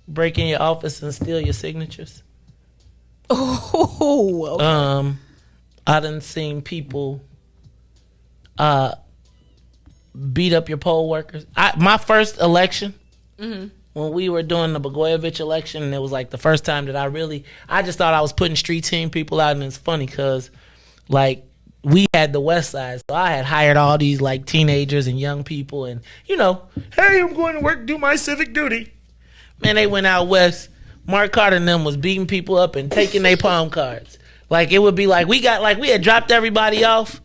break in your office and steal your signatures. Oh, okay. I done seen people beat up your poll workers. My first election, when we were doing the Blagojevich election, and it was like the first time that I just thought I was putting street team people out, and it's funny because like we had the West Side, so I had hired all these like teenagers and young people, and you know, hey, I'm going to work, do my civic duty. Man, they went out west. Mark Carter and them was beating people up and taking their palm cards. Like, it would be like we had dropped everybody off.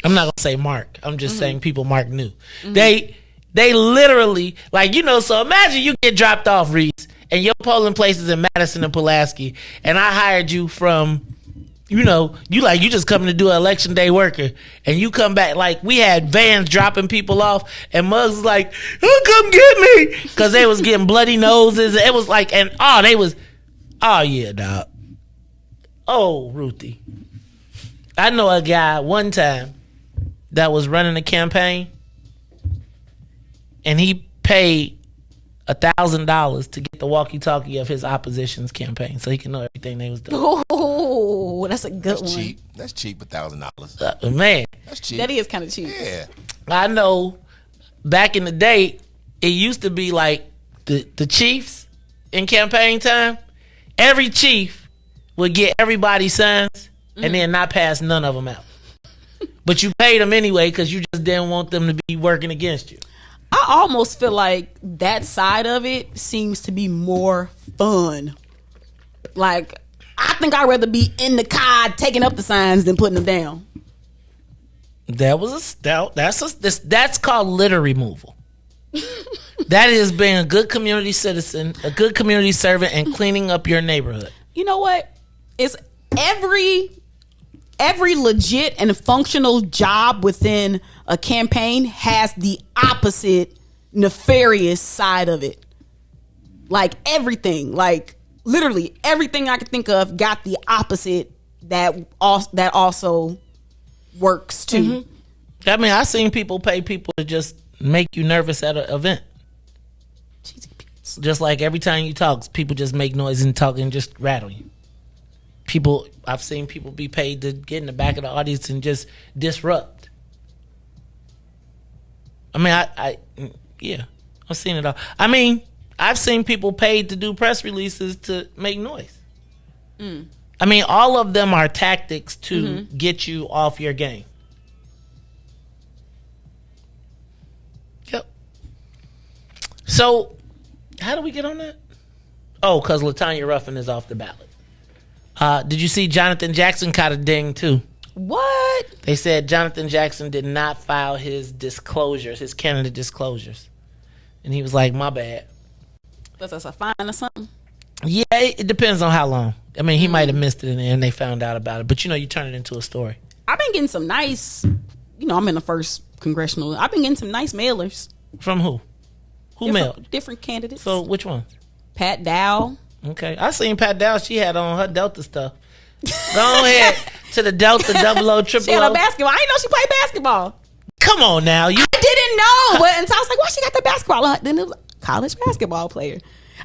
I'm not gonna say Mark. I'm just saying people Mark knew. They literally, like, you know, so imagine you get dropped off, Riis, and your polling place is in Madison and Pulaski, and I hired you from, you know, you just coming to do an election day worker, and you come back, like, we had vans dropping people off, and Muggs was like, oh, come get me, because they was getting bloody noses. It was like, and oh yeah, dog. Oh, Ruthie. I know a guy one time that was running a campaign, and he paid $1,000 to get the walkie-talkie of his opposition's campaign, so he can know everything they was doing. Oh, that's a good one. Cheap. That's cheap. $1,000. Man, that's cheap. That is kind of cheap. Yeah. I know. Back in the day, it used to be like the chiefs in campaign time. Every chief would get everybody's signs and then not pass none of them out. But you paid them anyway because you just didn't want them to be working against you. I almost feel like that side of it seems to be more fun. Like, I think I'd rather be in the car taking up the signs than putting them down. That's called litter removal. That is being a good community citizen, a good community servant, and cleaning up your neighborhood. You know what? It's every legit and functional job within a campaign has the opposite nefarious side of it. Like everything, like literally everything I could think of got the opposite that also works too. Mm-hmm. I mean, I've seen people pay people to just make you nervous at an event. Just like every time you talk, people just make noise and talk and just rattle you. I've seen people be paid to get in the back of the audience and just disrupt. I mean, yeah, I've seen it all. I mean, I've seen people paid to do press releases to make noise. I mean, all of them are tactics to get you off your game. Yep. So, how do we get on that? Oh, because LaTanya Ruffin is off the ballot. Did you see Jonathan Jackson caught a ding too? What? They said Jonathan Jackson did not file his disclosures, his candidate disclosures. And he was like, my bad. Was that a fine or something? Yeah, it depends on how long. I mean, he might have missed it and they found out about it. But, you know, you turn it into a story. I've been getting some nice, you know, I'm in the first congressional. I've been getting some nice mailers. From who? Who mailed? Different candidates. So, which ones? Pat Dow. Okay. I seen Pat Dow. She had on her Delta stuff. Go ahead to the Delta 00 triple. She had a basketball. I didn't know she played basketball. Come on now. I didn't know. But until I was like, why she got the basketball? Then it was a college basketball player.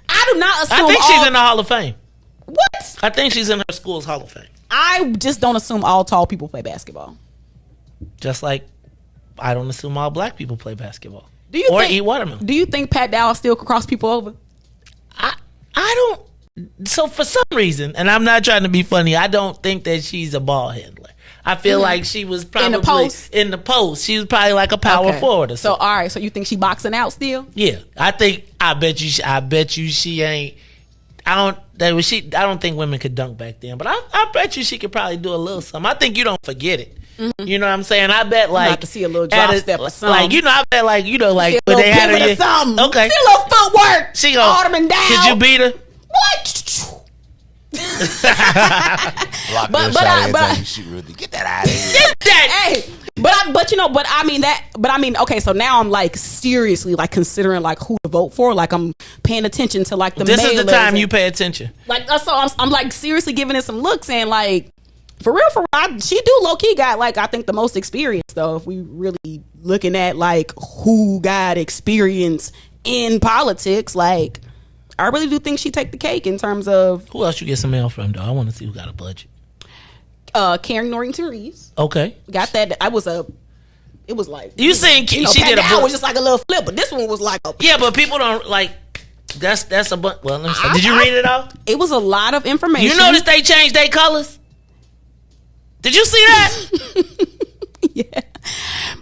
I do not assume. I think she's in the Hall of Fame. What? I think she's in her school's Hall of Fame. I just don't assume all tall people play basketball. Just like I don't assume all black people play basketball. Or eat watermelon. Do you think Pat Dow still could cross people over? I don't. So for some reason, and I'm not trying to be funny, I don't think that she's a ball handler. I feel like she was probably in the post. She was probably like a power forward or something. So all right, so you think she boxing out still? Yeah, I bet you she ain't. I don't think women could dunk back then, but I bet you she could probably do a little something. I think you don't forget it. Mm-hmm. You know what I'm saying? I bet like to see a little drop step or something. Like I bet like like when they had her. Okay, see a little footwork. She go. Ottoman down. Could you beat her? What? But shoot, Ruthie. Get that out of here. Get that. Hey, but I mean, okay. So now I'm like seriously like considering like who to vote for. Like I'm paying attention to like the. This is the time you pay attention. Like so, I'm like seriously giving it some looks and like for real. She do low key got like I think the most experience though. If we really looking at like who got experience in politics, like. I really do think she take the cake in terms of who else you get some mail from though. I want to see who got a budget. Karen Norrington Reis. Okay, got that. It was like you saying she did a book. Was just like a little flip, but this one was like a but people don't like. That's a bunch. Well, let me see. Did you read it all? It was a lot of information. You notice they changed their colors. Did you see that? Yeah.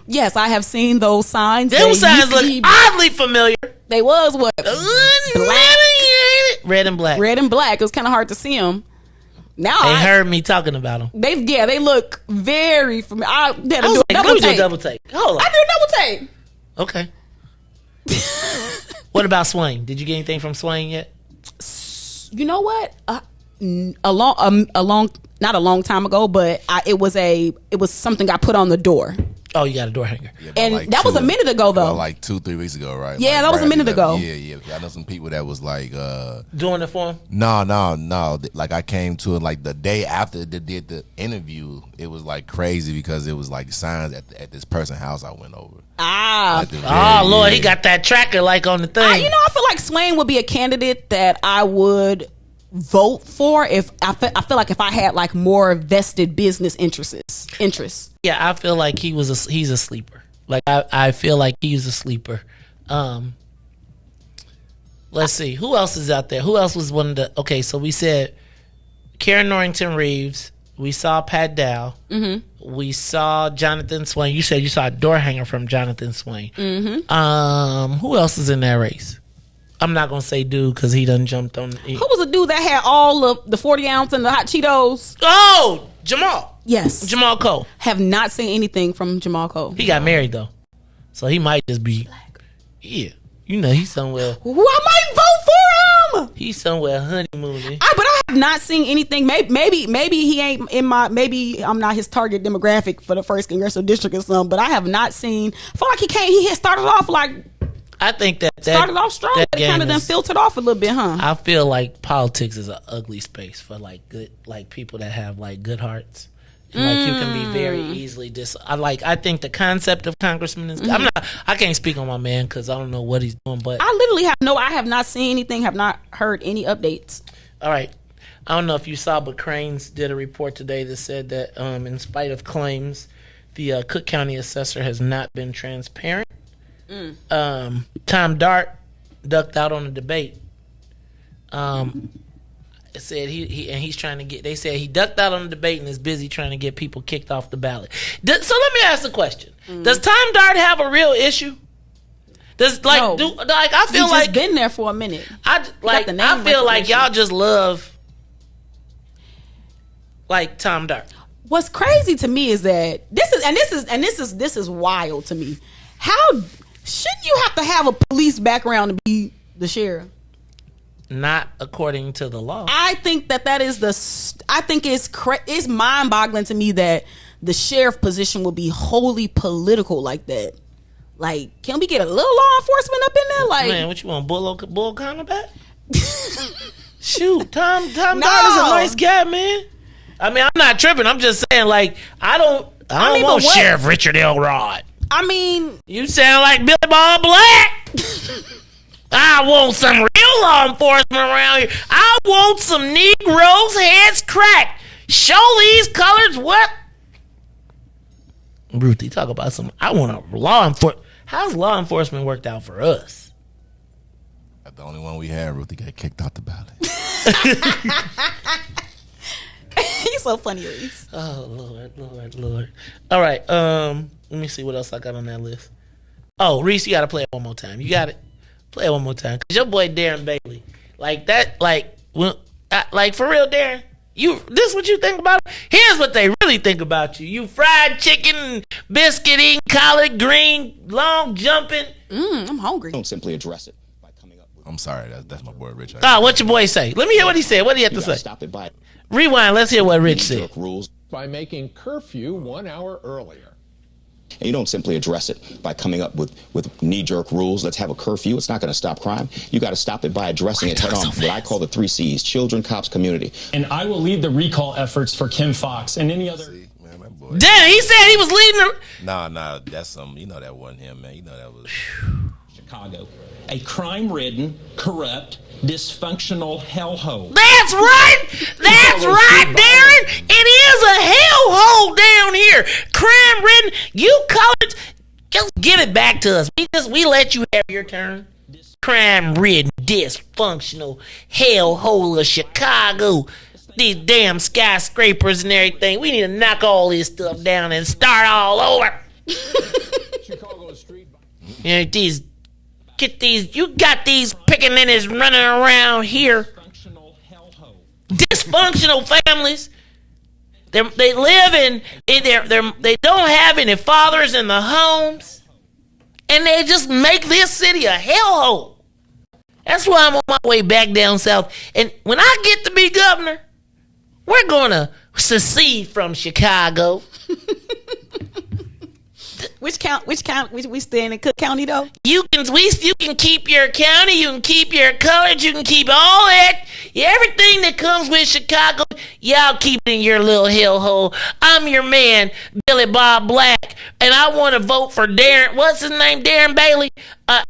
Yes, I have seen those signs. Those signs look oddly familiar. They was what? Black. Red and black. Red and black. It was kind of hard to see them. Now they heard me talking about them. They look very familiar. I had to do a double take. Hold on. I did a double take. Okay. What about Swain? Did you get anything from Swain yet? You know what? Not a long time ago, but it was something I put on the door. Oh, you got a door hanger. Yeah, and like that was a minute ago, though. Like 2-3 weeks ago, right? Yeah, like that was a minute ago. Yeah. I know some people that was like doing it for him. No. Like I came to it like the day after they did the interview. It was like crazy because it was like signs at this person's house I went over. Lord, he got that tracker like on the thing. I feel like Swain would be a candidate that I would vote for if I feel like if I had like more vested business interests. Yeah, I feel like he's a sleeper. Like I feel like he's a sleeper. Let's see who else is out there. Who else was one of the? Okay, so we said Karen Norrington Reeves. We saw Pat Dow. Mm-hmm. We saw Jonathan Swain. You said you saw a door hanger from Jonathan Swain. Mm-hmm. Who else is in that race? I'm not gonna say dude because he done jumped on. Who was the dude that had all of the 40 ounce and the hot Cheetos? Oh, Jamal. Yes, Jamal Cole. Have not seen anything from Jamal Cole. He got married though, so he might just be. Yeah, he's somewhere. Who I might vote for him. He's somewhere honeymooning. But I have not seen anything. Maybe he ain't in my. Maybe I'm not his target demographic for the first congressional district or something. But I have not seen. I feel like he had started off like. I think that started off strong, but it kind of then filtered off a little bit, huh? I feel like politics is an ugly space for like good, like people that have like good hearts. And like you can be very easily I think the concept of congressman is. Mm-hmm. I can't speak on my man because I don't know what he's doing. But I literally I have not seen anything. Have not heard any updates. All right, I don't know if you saw, but Cranes did a report today that said that in spite of claims, the Cook County assessor has not been transparent. Tom Dart ducked out on the debate. It said he's trying to get. They said he ducked out on the debate and is busy trying to get people kicked off the ballot. So let me ask a question: does Tom Dart have a real issue? Does I feel He's like just been there for a minute. I feel like y'all just love like Tom Dart. What's crazy to me is that this is wild to me. How shouldn't you have to have a police background to be the sheriff? Not according to the law. I think that is I think it's mind-boggling to me that the sheriff position will be wholly political like that. Like, can we get a little law enforcement up in there? Like, man, what you want, Bull Connor back? Shoot, Tom Dart is a nice guy, man. I mean, I'm not tripping. I'm just saying, like, I don't want Sheriff Richard Elrod. I mean, you sound like Billy Bob Black. I want some real law enforcement around here. I want some Negroes' heads cracked. Show these colors what? Ruthie, talk about some. I want a law enforcement. How's law enforcement worked out for us? The only one we had, Ruthie, got kicked out the ballot. He's so funny, Riis. Oh, Lord. All right. Let me see what else I got on that list. Oh, Riis, you got to play it one more time. You got it? Play it one more time. Because your boy Darren Bailey. Like that, like for real, Darren, this is what you think about it? Here's what they really think about you. You fried chicken, biscuit eating, collard green, long jumping. I'm hungry. Don't simply address it by coming up with... I'm sorry, that's my boy Rich. Oh, what your boy say? Let me hear what he said. What do you have to say? Stop it by... Rewind, let's hear what Rich said. Rules. By making curfew 1 hour earlier. And you don't simply address it by coming up with knee-jerk rules. Let's have a curfew. It's not going to stop crime. You got to stop it by addressing it head on. What I call the 3 C's: children, cops, community. And I will lead the recall efforts for Kim Foxx and any other... Damn, he said he was leading the... Nah, that's some... You know that wasn't him, man. You know that was... Chicago. A crime-ridden, corrupt, dysfunctional hellhole. That's right! That's right, Darren! It is a hellhole down here. Crime-ridden. You call it... Just give it back to us. We let you have your turn. Crime-ridden, dysfunctional hellhole of Chicago. These damn skyscrapers and everything. We need to knock all this stuff down and start all over. Yeah, you got these pickaninnies running around here. Dysfunctional families. They live in they don't have any fathers in the homes, and they just make this city a hellhole. That's why I'm on my way back down south. And when I get to be governor, we're gonna secede from Chicago. Which we staying in Cook County though? You can keep your county, you can keep your college, you can keep all that. Everything that comes with Chicago, y'all keep it in your little hellhole. I'm your man, Billy Bob Black, and I want to vote for Darren. What's his name? Darren Bailey. I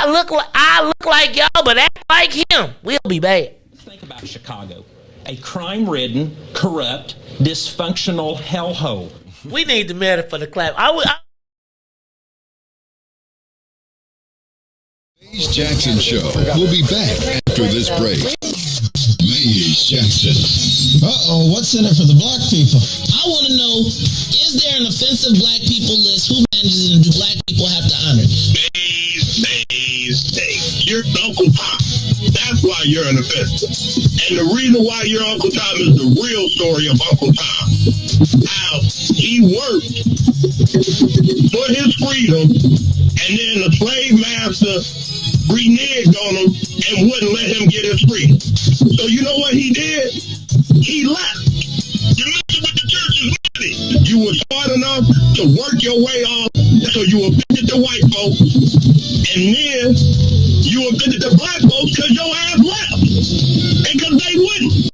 look like y'all, but act like him. We'll be bad. Think about Chicago. A crime-ridden, corrupt, dysfunctional hellhole. We need the matter for the clap. Maze Jackson Show. We'll be back after this break. Maze Jackson. Uh-oh, what's in it for the black people? I want to know, is there an offensive black people list? Who manages it, and do black people have to honor it? Maze. You're Uncle Tom. That's why you're an offensive. And the reason why you're Uncle Tom is the real story of Uncle Tom. How he worked for his freedom, and then the slave master reneged on him and wouldn't let him get his freedom. So you know what he did? He left. You messed with the church's money. You were smart enough to work your way off, so you offended the white folks, and then you offended the black folks because your ass left, and because they wouldn't.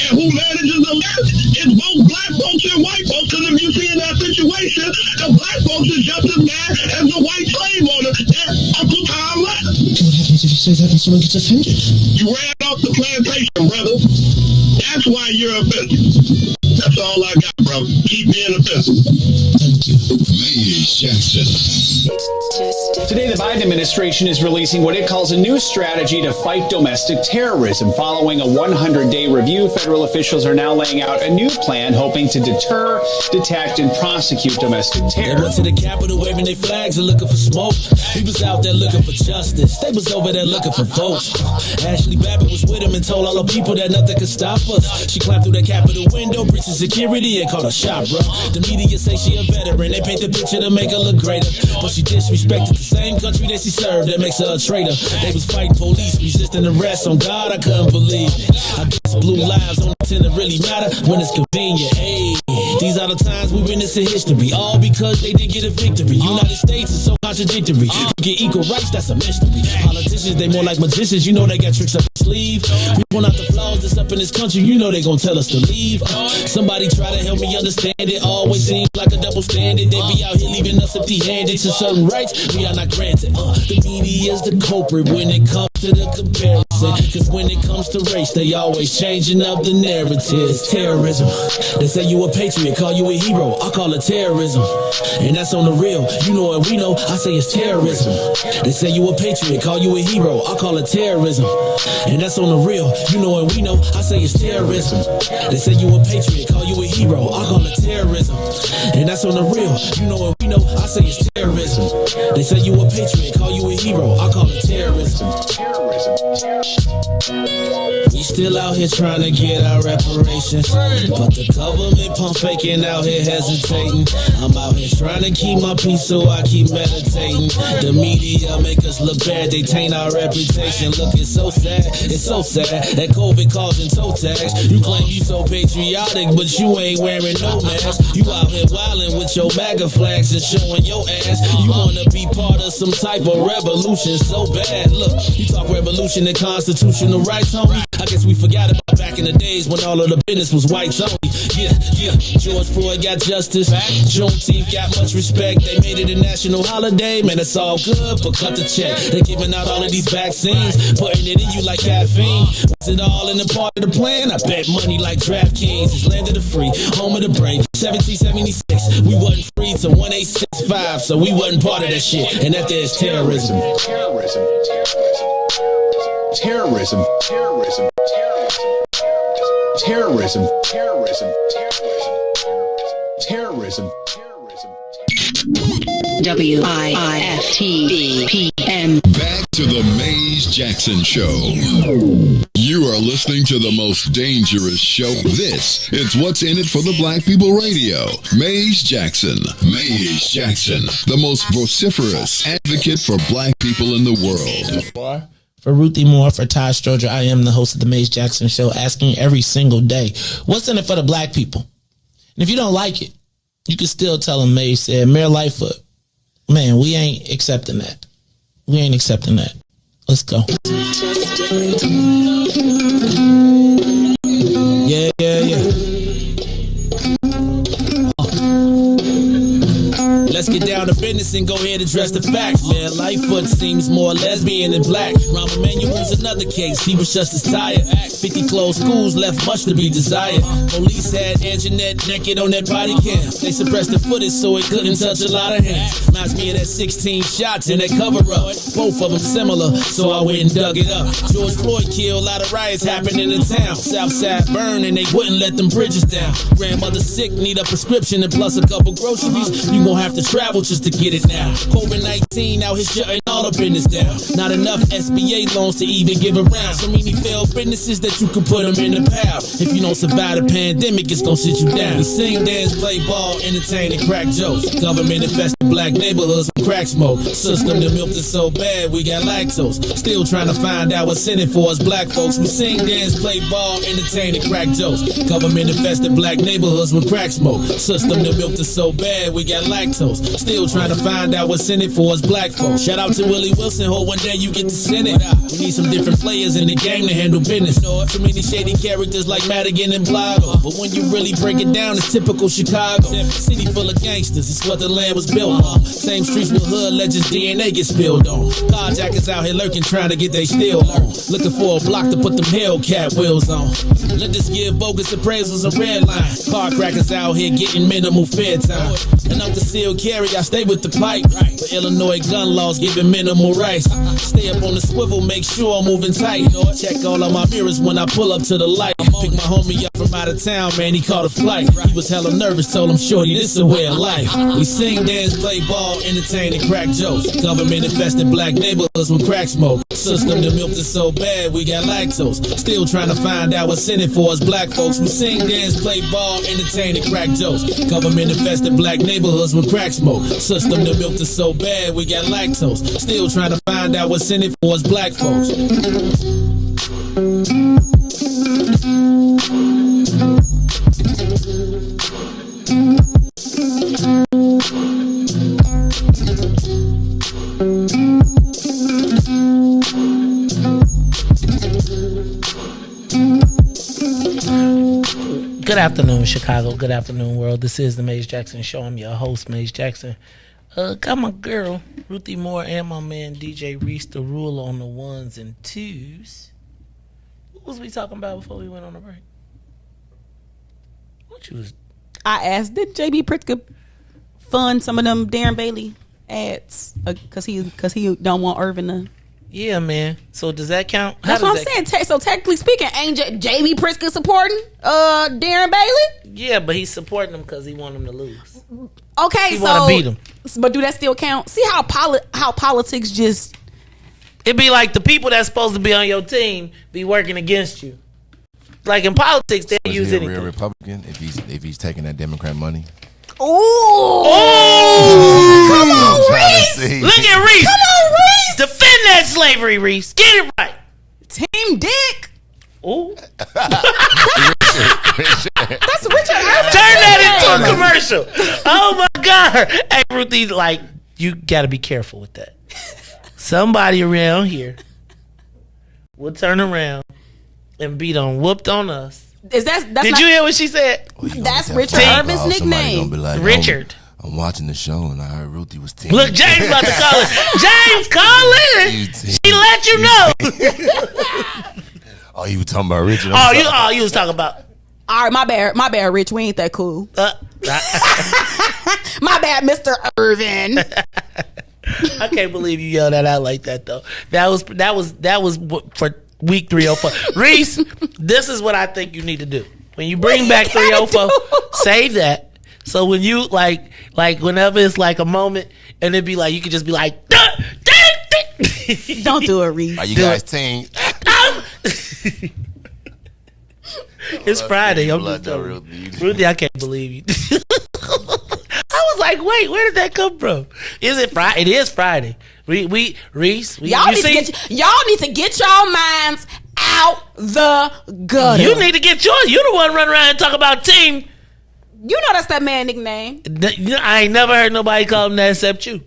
And who manages the left is both black folks and white folks. Because if you see in that situation, the black folks is just as bad as the white slave owner that Uncle Tom left. What happens if you say that and someone gets offended? You ran off the plantation, brother. That's why you're offended. That's all I got, brother. Keep being offensive. Thank you. Maze Jackson. Today, the Biden administration is releasing what it calls a new strategy to fight domestic terrorism. Following a 100-day review, federal officials are now laying out a new plan hoping to deter, detect, and prosecute domestic terror. They went to the Capitol waving their flags and looking for smoke. He was out there looking for justice. They was over there looking for votes. Ashley Babbitt was with him and told all the people that nothing could stop us. She climbed through the Capitol window, breached security, and called a shot, bro. The media say she a veteran. They paint the picture to make her look greater, but she disrespected the same country that she served. That makes her a traitor. They was fighting police, resisting arrest. On God, I couldn't believe it. I guess blue lives only tend to really matter when it's convenient. Hey, these are the times we witness in history, all because they didn't get a victory. United States is so contradictory. We get equal rights, that's a mystery. Politicians, they more like magicians. You know they got tricks up their sleeve. We point out the flaws that's up in this country. You know they gonna tell us to leave. Somebody try to help me understand it. Always seems like a double standard. They be out here leaving us empty-handed to certain rights we are not granted. The media is the culprit when it comes to to the comparison. Cause when it comes to race, they always changing up the narrative. Terrorism. They say you a patriot, call you a hero. I call it terrorism. And that's on the real. You know what we know, I say it's terrorism. They say you a patriot, call you a hero. I call it terrorism. And that's on the real. You know what we know, I say it's terrorism. They say you a patriot, call you a hero. I call it terrorism. And that's on the real. You know what we know, I say it's terrorism. They say you a patriot, call you a hero. I call it terrorism. We still out here trying to get our reparations, but the government pump faking out here hesitating. I'm out here trying to keep my peace, so I keep meditating. The media make us look bad, they taint our reputation. Look, it's so sad that COVID causing toe tags. You claim you so patriotic, but you ain't wearing no mask. You out here wildin' with your MAGA flags and showing your ass. You wanna be part of some type of revolution so bad. Look, you talk revolution and constitutional rights, homie. I guess we forgot about back in the days when all of the business was whites only. Yeah. George Floyd got justice. Juneteenth got much respect. They made it a national holiday. Man, it's all good, but cut the check. They're giving out all of these vaccines, putting it in you like caffeine. Was it all in the part of the plan? I bet money like DraftKings. It's land of the free, home of the brave. 1776, we wasn't free till 1865, so we wasn't part of that shit. And that there is terrorism. WIIFTBPM. Back to the Maze Jackson Show. You are listening to the most dangerous show. This is What's in It for the Black People Radio. Maze Jackson, the most vociferous advocate for black people in the world. For Ruthie Moore, for Todd Stroger, I am the host of the Maze Jackson Show, asking every single day, what's in it for the black people? And if you don't like it, you can still tell them Maze said, Mayor Lightfoot, man, we ain't accepting that. We ain't accepting that. Let's go. Yeah. Let's get down to business and go ahead and address the facts, man. Lightfoot seems more lesbian than black. Rahm Emanuel's another case. He was just as tired. 50 closed schools left much to be desired. Police had Anjanette naked on that body cam. They suppressed the footage so it couldn't touch a lot of hands. Reminds me of that 16 shots in that cover-up. Both of them similar, so I went and dug it up. George Floyd killed, a lot of riots happening in town. Southside burned and they wouldn't let them bridges down. Grandmother sick, need a prescription and plus a couple groceries. You gon' have to travel just to get it now. COVID-19 out here shutting all the business down. Not enough SBA loans to even give around. So many failed businesses that you can put them in the pile. If you don't survive the pandemic, it's gonna sit you down. We sing, dance, play ball, entertain, and crack jokes. Government infested black neighborhoods with crack smoke. System that milked us so bad, we got lactose. Still trying to find out what's in it for us black folks. We sing, dance, play ball, entertain, and crack jokes. Government infested black neighborhoods with crack smoke. System that milked us so bad, we got lactose. Still trying to find out what's in it for us black folks. Shout out to Willie Wilson, hope one day you get to send it. We need some different players in the game to handle business. So many shady characters like Madigan and Blotto. But when you really break it down, it's typical Chicago. City full of gangsters, it's what the land was built on. Same streets with hood legends, DNA gets spilled on. Carjackers out here lurking, trying to get they steel on. Looking for a block to put them Hellcat wheels on. Let this give bogus appraisals a red line. Car crackers out here getting minimal fair time. And I'm concealed carry, I stay with the pipe. But Illinois gun laws giving minimal rights. Stay up on the swivel, make sure I'm moving tight. Check all of my mirrors when I pull up to the light. Pick my homie up from out of town, man, he caught a flight. He was hella nervous, told him, shorty, this is a way of life. We sing, dance, play ball, entertain, and crack jokes. Government infested black neighborhoods with crack smoke. System that milked us so bad, we got lactose. Still trying to find out what's in it for us black folks. We sing, dance, play ball, entertain, and crack jokes. Government infested black neighborhoods with crack smoke. System that milked us so bad, we got lactose. Still trying to find out what's in it for us black folks. Good afternoon, Chicago. Good afternoon, world. This is the Maze Jackson Show. I'm your host, Maze Jackson. Got my girl Ruthie Moore and my man DJ Riis to rule on the ones and twos. What was we talking about before we went on the break? What you was? I asked, did JB Pritzker fund some of them Darren Bailey ads because he don't want Irvin to? Yeah, man. So does that count? That's what I'm saying. So technically speaking, ain't JB Pritzker supporting Darren Bailey? Yeah, but he's supporting him because he want him to lose. Okay, he so want to beat him. But do that still count? See how politics just? It'd be like the people that's supposed to be on your team be working against you. Like in politics, they use anything. Real Republican if he's taking that Democrat money. Oh! Come on, Riis! Look at Riis! Come on, Riis! Defend that slavery, Riis. Get it right. Team Dick. Ooh. That's Richard Irvin. Turn that into a commercial. Oh my God. Hey, Ruthie, like, you gotta be careful with that. Somebody around here will turn around and be done whooped on us. Did you hear what she said? That's Richard Irvin's nickname. Like, Richard. I'm watching the show and I heard Ruthie was team. Look, James about to call it. James, call in. She let you know. Oh, you were talking about Richard. You was talking about. All right, my bad, Rich. We ain't that cool. My bad, Mr. Irvin. I can't believe you yelled that out like that, though. That was for week 304. Riis, this is what I think you need to do. When you bring back 304, save that. So when you like whenever it's like a moment, and it'd be like you could just be like, don't do it, Riis. Are you guys team? It's Friday. I'm just Ruthie, I can't believe you. I was like, wait, where did that come from? Is it Friday? It is Friday. Riis, y'all need to get y'all minds out the gutter. You need to get yours. You the one run around and talk about team. You know that's that man nickname. I ain't never heard nobody call him that except you.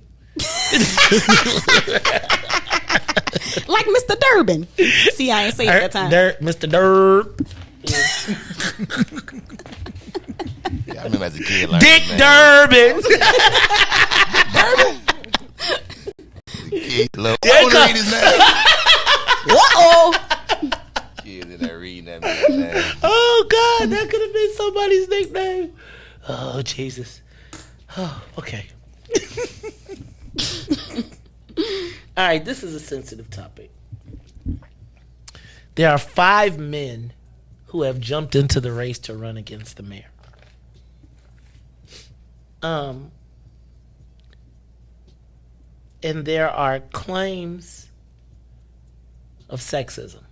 Like Mr. Durbin. See, I ain't say it that time. Mr. Durb. Yeah, I remember as a kid. Dick Durbin. I want to read his name. Kids in there reading that man's name. Oh God, that could have been somebody's nickname. Oh Jesus. Oh, okay. All right, this is a sensitive topic. There are 5 men who have jumped into the race to run against the mayor. And there are claims of sexism.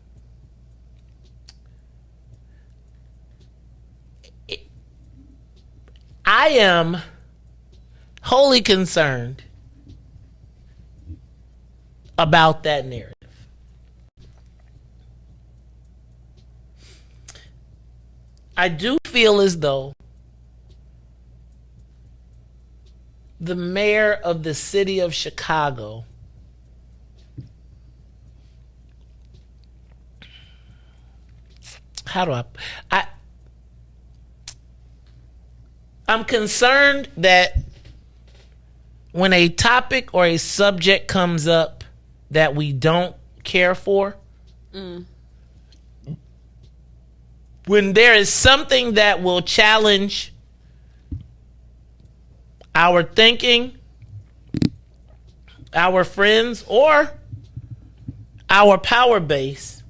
I am wholly concerned about that narrative. I do feel as though the mayor of the city of Chicago I'm concerned that when a topic or a subject comes up that we don't care for, when there is something that will challenge our thinking, our friends, or our power base,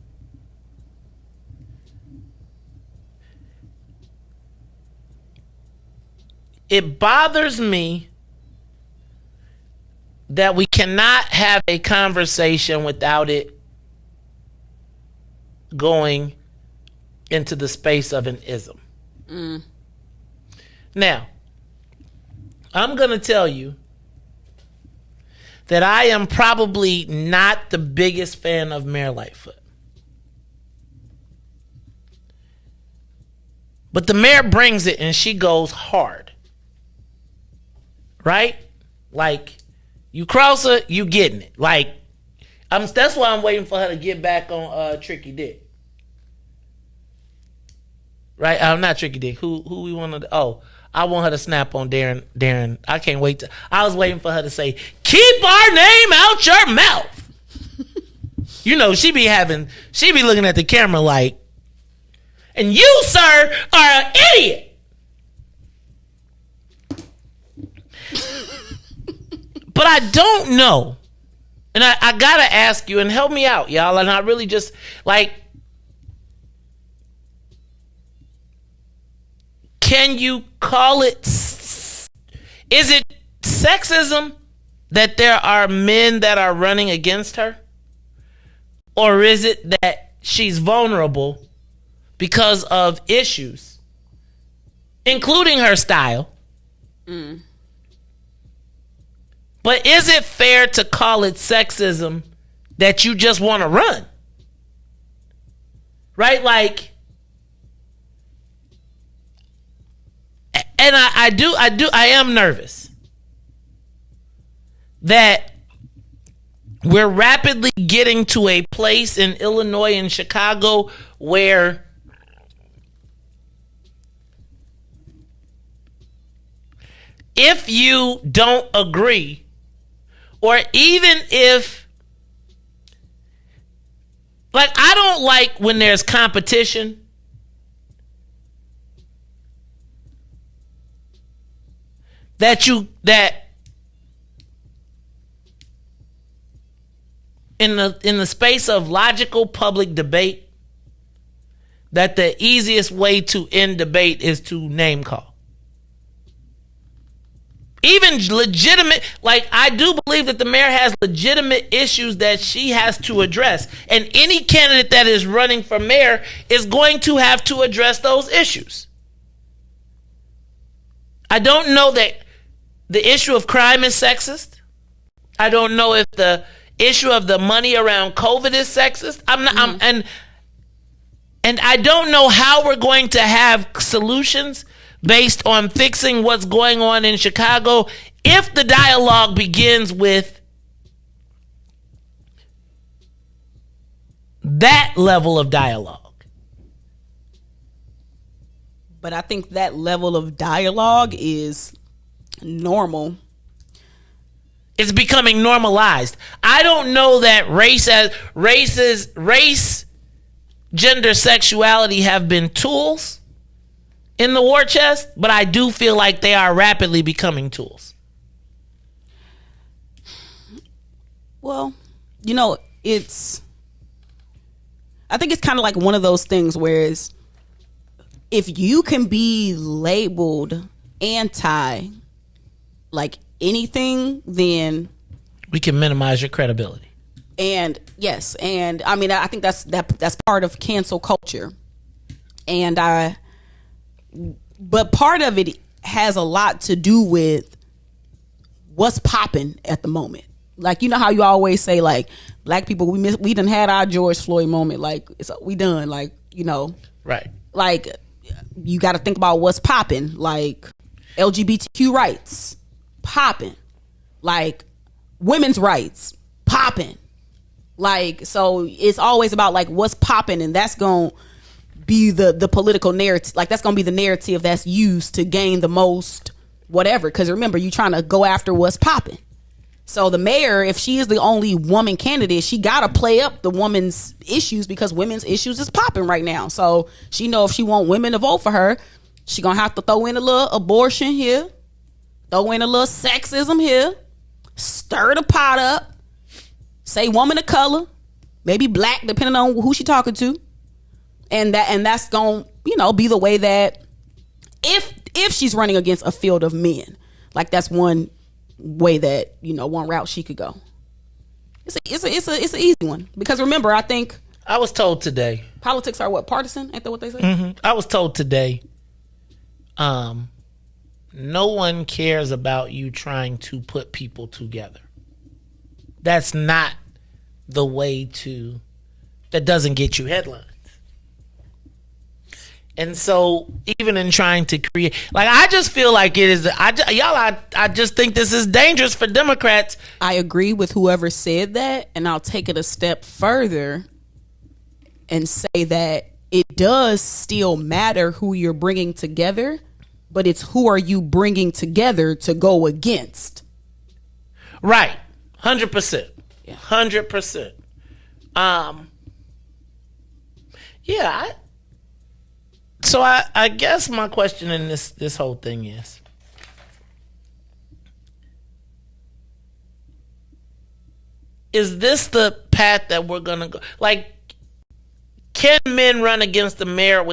it bothers me that we cannot have a conversation without it going into the space of an ism. Now, I'm going to tell you that I am probably not the biggest fan of Mayor Lightfoot. But the mayor brings it and she goes hard. Right? Like, you cross her, you getting it. Like, that's why I'm waiting for her to get back on Tricky Dick. Right? I'm not Tricky Dick. Who we want to? Oh, I want her to snap on Darren. I can't wait I was waiting for her to say, keep our name out your mouth. You know, she be looking at the camera like, and you, sir, are an idiot. But I don't know. And I gotta ask you, and help me out, y'all. And I really just, like, can you call it, is it sexism that there are men that are running against her? Or is it that she's vulnerable because of issues, including her style? Mm. But is it fair to call it sexism that you just want to run? Right? Like, and I am nervous that we're rapidly getting to a place in Illinois and Chicago where if you don't agree, or even if, like, I don't like when there's competition. That in the space of logical public debate, that the easiest way to end debate is to name call. Even legitimate, like, I do believe that the mayor has legitimate issues that she has to address. And any candidate that is running for mayor is going to have to address those issues. I don't know that the issue of crime is sexist. I don't know if the issue of the money around COVID is sexist. And I don't know how we're going to have solutions based on fixing what's going on in Chicago if the dialogue begins with that level of dialogue. But I think that level of dialogue is normal. It's becoming normalized. I don't know that race, gender, sexuality have been tools in the war chest, but I do feel like they are rapidly becoming tools. Well, you know, I think it's kind of like one of those things where if you can be labeled anti like anything, then we can minimize your credibility. And yes, and I mean, I think that's part of cancel culture. But part of it has a lot to do with what's popping at the moment. Like, you know how you always say, like, black people, we done had our George Floyd moment. Like, we done, like, you know. Right. Like, you got to think about what's popping. Like, LGBTQ rights, popping. Like, women's rights, popping. Like, so it's always about, like, what's popping, and that's going to be the political narrative. Like, that's going to be the narrative that's used to gain the most whatever. Because remember, you're trying to go after what's popping. So the mayor, if she is the only woman candidate, she got to play up the woman's issues because women's issues is popping right now. So she know if she want women to vote for her, she going to have to throw in a little abortion here, throw in a little sexism here, stir the pot up, say woman of color, maybe black, depending on who she talking to. And that's going to, you know, be the way that if she's running against a field of men, like, that's one way that, you know, one route she could go. It's an easy one, because remember, I think I was told today politics are what, partisan? Ain't that what they say? Mm-hmm. I was told today, no one cares about you trying to put people together. That's not the way to. That doesn't get you headlines. And so, even in trying to create, like, I just feel like it is. I just think this is dangerous for Democrats. I agree with whoever said that, and I'll take it a step further and say that it does still matter who you're bringing together, but it's who are you bringing together to go against. Right. 100%. 100%. So I guess my question in this whole thing is this the path that we're gonna go? Like, can men run against the mayor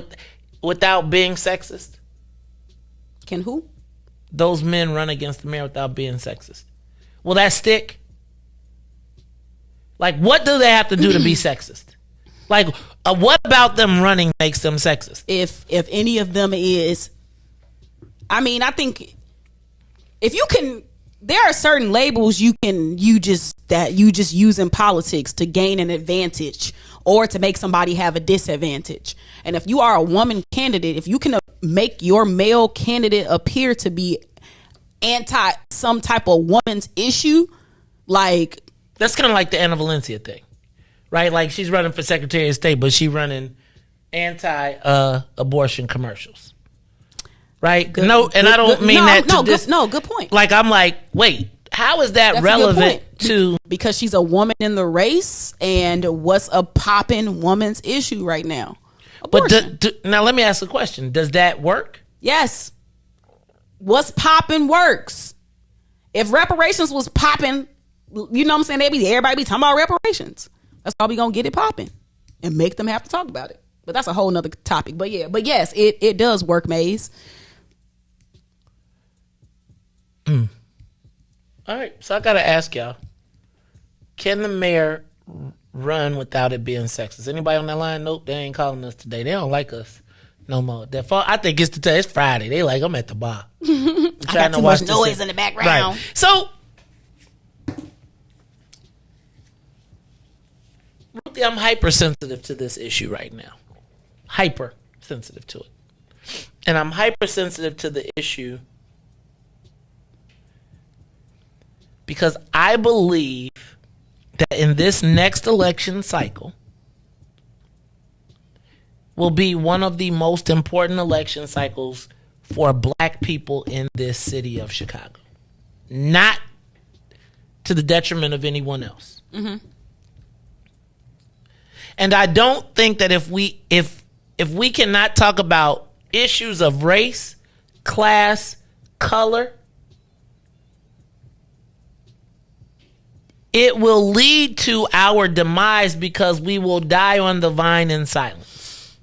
without being sexist? Can who? Those men run against the mayor without being sexist. Will that stick? Like, what do they have to do to be sexist? Like, what about them running makes them sexist? If any of them is, I mean, I think if you can, there are certain labels you just use in politics to gain an advantage or to make somebody have a disadvantage. And if you are a woman candidate, if you can make your male candidate appear to be anti some type of woman's issue, like, that's kind of like the Anna Valencia thing, right? Like, she's running for Secretary of State, but she running anti-abortion commercials, right? Good point. Like, I'm like, wait, how is that relevant to? Because she's a woman in the race, and what's a poppin' woman's issue right now? Abortion. But now let me ask a question: does that work? Yes. What's poppin' works. If reparations was poppin', you know what I'm saying? Everybody be talking about reparations. That's how we gonna get it popping and make them have to talk about it. But that's a whole nother topic. But yes, it does work, Maze. All right, so I gotta ask y'all: can the mayor run without it being sexist? Anybody on that line? Nope, they ain't calling us today. They don't like us no more. I think it's Friday. They like, I'm at the bar. I got too much noise in the background. Right. So, Ruthie, I'm hypersensitive to this issue right now. Hypersensitive to it. And I'm hypersensitive to the issue because I believe that in this next election cycle will be one of the most important election cycles for Black people in this city of Chicago. Not to the detriment of anyone else. Mm-hmm. And I don't think that if we cannot talk about issues of race, class, color, it will lead to our demise because we will die on the vine in silence.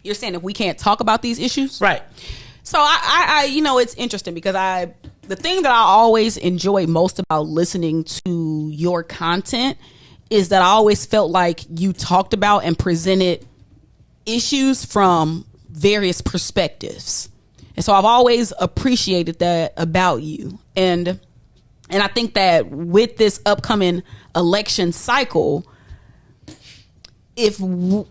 You're saying if we can't talk about these issues? Right. So I it's interesting because the thing that I always enjoy most about listening to your content is that I always felt like you talked about and presented issues from various perspectives. And so I've always appreciated that about you. And I think that with this upcoming election cycle, I'm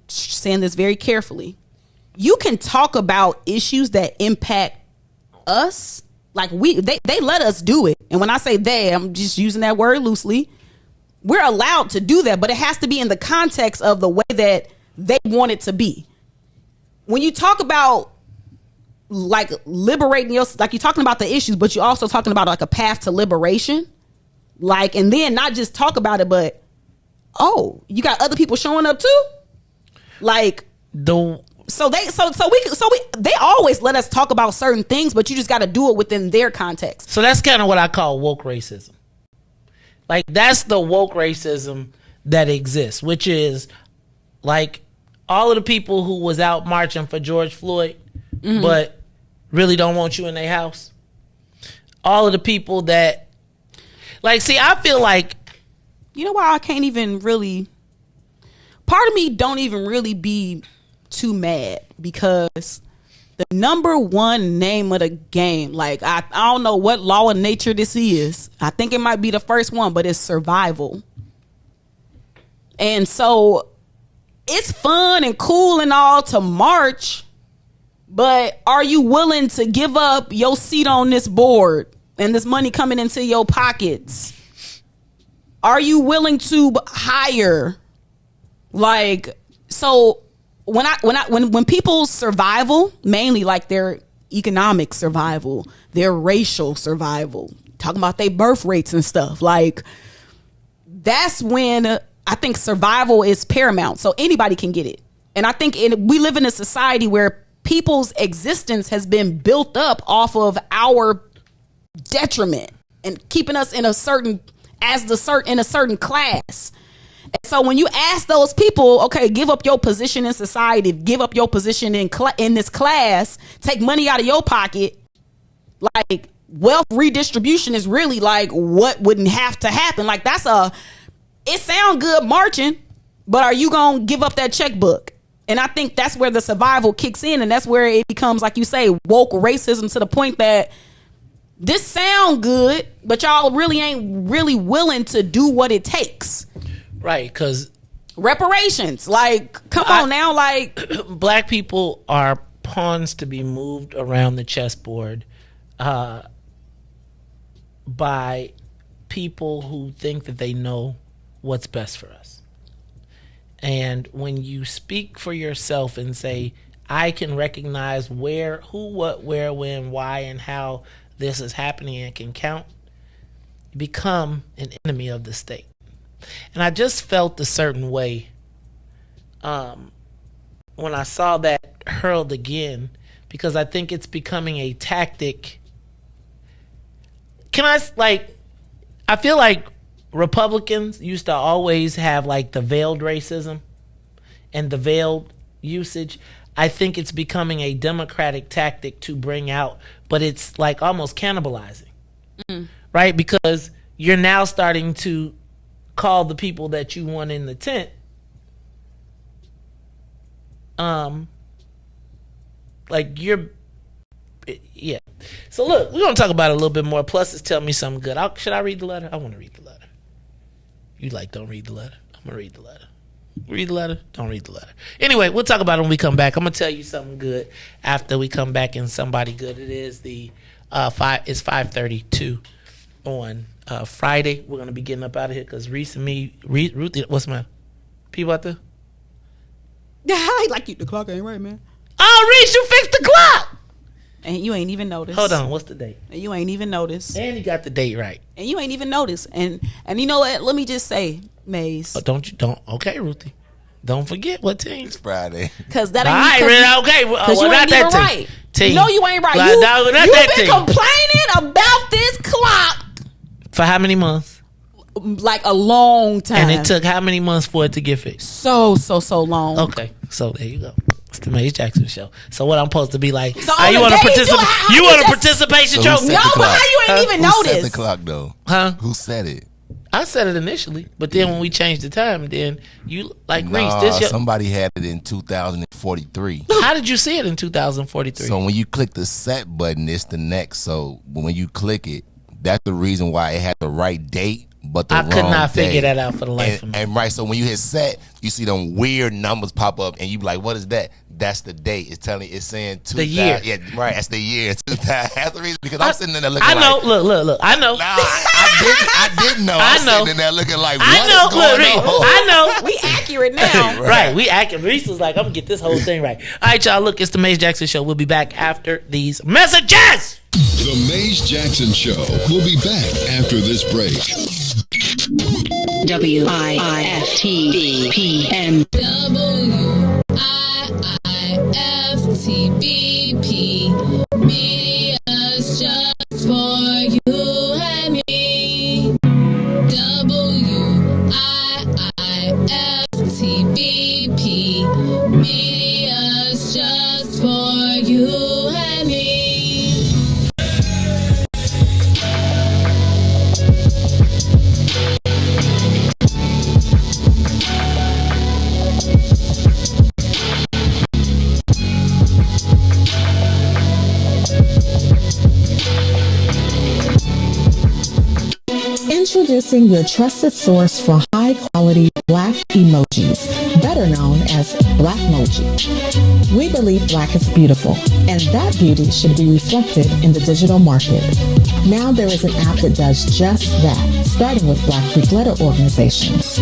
saying this very carefully. You can talk about issues that impact us. Like they let us do it. And when I say they, I'm just using that word loosely. We're allowed to do that, but it has to be in the context of the way that they want it to be. When you talk about like liberating yourself, like you're talking about the issues, but you're also talking about like a path to liberation. Like, and then not just talk about it, but you got other people showing up too. Like they always let us talk about certain things, but you just got to do it within their context. So that's kind of what I call woke racism. Like, that's the woke racism that exists, which is like all of the people who was out marching for George Floyd, mm-hmm. but really don't want you in their house. All of the people that, like, see, I feel like, you know why I can't even really, part of me don't even really be too mad, because the number one name of the game, like I don't know what law of nature this is. I think it might be the first one, but it's survival. And so it's fun and cool and all to march, but are you willing to give up your seat on this board and this money coming into your pockets? Are you willing to hire? Like, so when people's survival, mainly like their economic survival, their racial survival, talking about their birth rates and stuff, like that's when I think survival is paramount. So anybody can get it. And I think we live in a society where people's existence has been built up off of our detriment and keeping us in a certain class. And so when you ask those people, okay, give up your position in society, give up your position in this class, take money out of your pocket, like wealth redistribution is really like what wouldn't have to happen. Like it sound good marching, but are you going to give up that checkbook? And I think that's where the survival kicks in. And that's where it becomes, like you say, woke racism, to the point that this sound good, but y'all really ain't really willing to do what it takes. Right, because reparations, like, come on now, like black people are pawns to be moved around the chessboard by people who think that they know what's best for us. And when you speak for yourself and say, I can recognize where, who, what, where, when, why, and how this is happening and can count, you become an enemy of the state. And I just felt a certain way when I saw that hurled again, because I think it's becoming a tactic. I feel like Republicans used to always have like the veiled racism and the veiled usage. I think it's becoming a Democratic tactic to bring out, but it's like almost cannibalizing, right? Because you're now starting to call the people that you want in the tent, yeah. So look, we're gonna talk about it a little bit more. Plus, it's telling me something good. Should I read the letter? I want to read the letter. You don't read the letter. I'm gonna read the letter. Read the letter. Don't read the letter. Anyway, we'll talk about it when we come back. I'm gonna tell you something good after we come back, and somebody good. It is the it's 5:32 on Friday. We're gonna be getting up out of here because Riis and me, Ruthie, what's my people out there? I like you. The clock ain't right, man. Oh, Riis, you fixed the clock. And you ain't even noticed. Hold on, what's the date? And you ain't even noticed. And he got the date right. And you ain't even noticed. And you know what? Let me just say, Maze. Don't. Okay, Ruthie. Don't forget what team. It's Friday. Because that ain't okay. Because you ain't even right. Team. No, you ain't right. You've been complaining about this clock for how many months? Like a long time. And it took how many months for it to get fixed? So long. Okay, so there you go. It's the Maze Jackson show. So what I'm supposed to be like? So you want a participation? You want a participation trophy? No, but how you ain't even noticed? Who set the clock though? Huh? Who set it? I said it initially, but then when we changed the time, then you Riis. Somebody had it in 2043. How did you see it in 2043? So when you click the set button, it's the next. So when you click it, that's the reason why it had the right date, but the wrong could not day. figure that out for the life of me. And right, so when you hit set, you see them weird numbers pop up, and you be like, "What is that?" That's the date. It's saying 2000. The year. Yeah, right. That's the year. 2000. That's the reason, because I'm sitting in there looking. I know. Look. I know. Nah, I didn't know. I'm sitting in there looking like, what is going on? I know. We accurate now. Right. We accurate. Riis was like, I'm gonna get this whole thing right. All right, y'all. Look, it's the Maze Jackson show. We'll be back after these messages. The Maze Jackson show. We'll be back after this break. WIIFTV PM. WIIFTVP. Media's just for you and me. WIIFTVP. Media's just for you and me. Introducing your trusted source for high-quality Black emojis, better known as Blackmoji. We believe Black is beautiful, and that beauty should be reflected in the digital market. Now there is an app that does just that, starting with Black Greek letter organizations.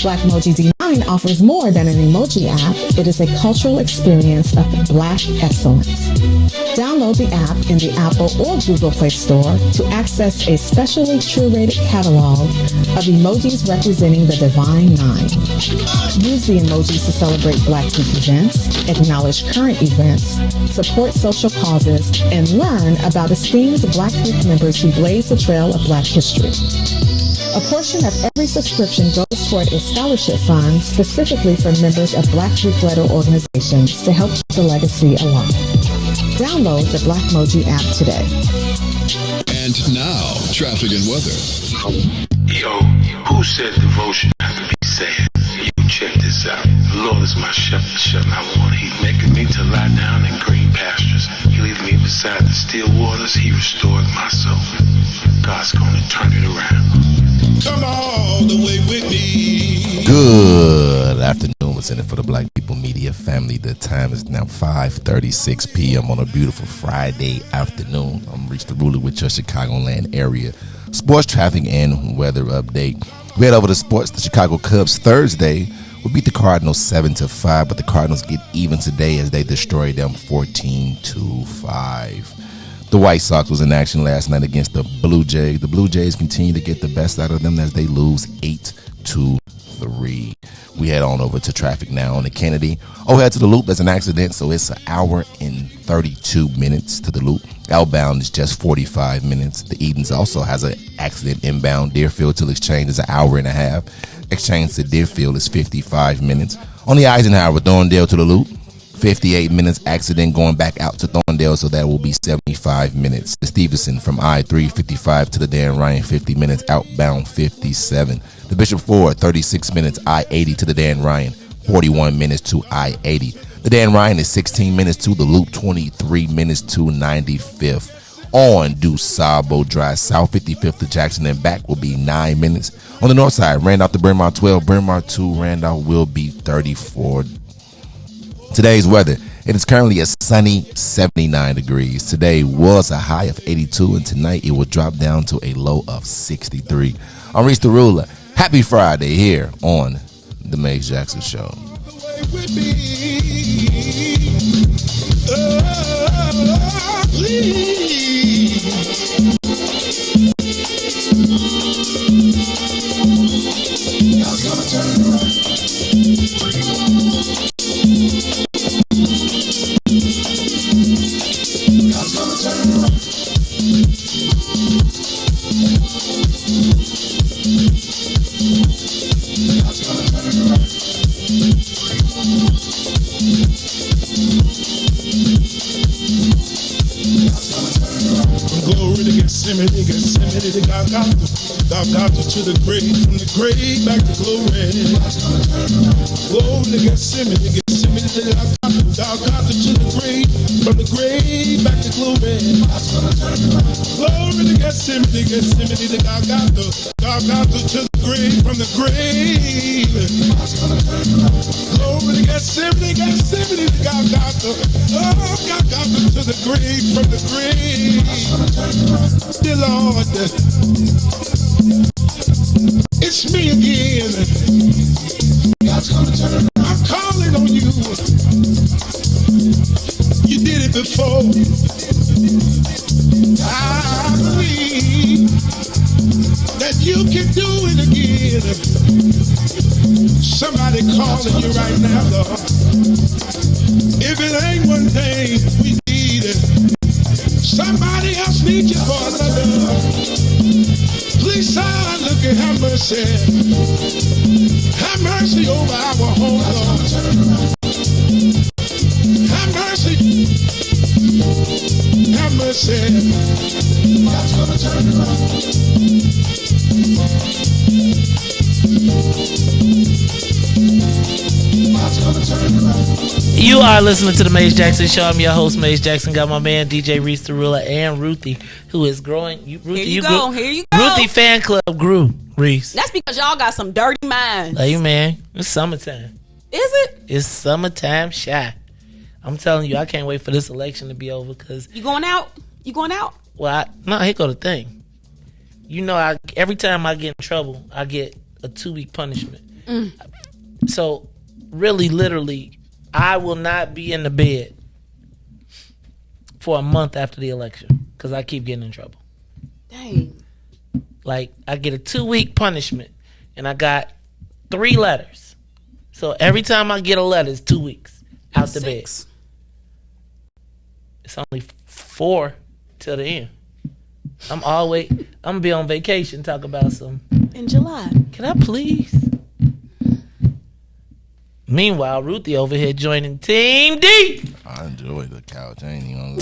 Blackmoji Vine offers more than an emoji app. It is a cultural experience of Black excellence. Download the app in the Apple or Google Play Store to access a specially curated catalog of emojis representing the Divine Nine. Use the emojis to celebrate Black youth events, acknowledge current events, support social causes, and learn about esteemed Black youth members who blaze the trail of Black history. A portion of every subscription goes toward a scholarship fund specifically for members of Black youth-led organizations to help keep the legacy alive. Download the Blackmoji app today. And now, traffic and weather. Yo, who said devotion has to be sad? You check this out. The Lord is my shepherd, I want. He's making me to lie down in green pastures. He leads me beside the still waters. He restored my soul. God's gonna turn it around. Come all the way with me. Good afternoon. What's in it for the Black People Media family? The time is now 5:36 p.m. on a beautiful Friday afternoon. I'm Riis the Ruler with your Chicagoland area sports traffic and weather update. We head over to sports. The Chicago Cubs Thursday will beat the Cardinals 7-5, but the Cardinals get even today as they destroy them 14-5. The White Sox was in action last night against the Blue Jays. The Blue Jays continue to get the best out of them as they lose 8-3. We head on over to traffic now on the Kennedy. Head to the Loop. There's an accident, so it's an hour and 32 minutes to the Loop. Outbound is just 45 minutes. The Edens also has an accident inbound. Deerfield to Exchange is an hour and a half. Exchange to Deerfield is 55 minutes. On the Eisenhower, Thorndale to the Loop, 58 minutes. Accident going back out to Thorndale, so that will be 75 minutes. The Stevenson from I-355 to the Dan Ryan, 50 minutes. Outbound, 57. The Bishop Ford, 36 minutes. I-80 to the Dan Ryan, 41 minutes to I-80. The Dan Ryan is 16 minutes to the Loop, 23 minutes to 95th. On DuSable Drive South, 55th to Jackson and back will be 9 minutes. On the north side, Randolph to Bryn Mawr 12, Bryn Mawr 2, Randolph will be 34. Today's weather, it is currently a sunny 79 degrees. Today was a high of 82, and tonight it will drop down to a low of 63. I'm Riis the Ruler. Happy Friday here on The Maze Jackson Show. Got to the grave, from the grave back to glory. Glory to Gethsemane, to the grave, from the grave back to glory. Glory to Gethsemane, to the grave, from the grave. Glory to Gethsemane, to the grave, from the grave. Dear Lord, it's me again. God's gonna turn around. I'm calling on you. You did it before. I believe that you can do it again. Somebody calling you right now, Lord. If it ain't one thing we need, somebody else needs you for another. Please, son, look and have mercy. Have mercy over our home, Lord. Have mercy. Have mercy. God's gonna turn around. God's gonna turn around. You are listening to the Maze Jackson Show. I'm your host, Maze Jackson. Got my man DJ Riis the Ruler and Ruthie, who is growing. Ruthie, Here you go. Ruthie fan club grew. Riis. That's because y'all got some dirty minds. Hey man, it's summertime. Is it? It's summertime shy. I'm telling you, I can't wait for this election to be over because you going out. You going out? Well, here go the thing. You know, every time I get in trouble, I get a 2-week punishment. So really, literally, I will not be in the bed for a month after the election because I keep getting in trouble. Dang. Like, I get a 2-week punishment, and I got 3 letters. So every time I get a letter, it's 2 weeks out the bed. It's only 4 till the end. I'm gonna be on vacation, talk about some. In July. Can I please? Meanwhile, Ruthie over here joining Team D. I enjoy the couch. I ain't even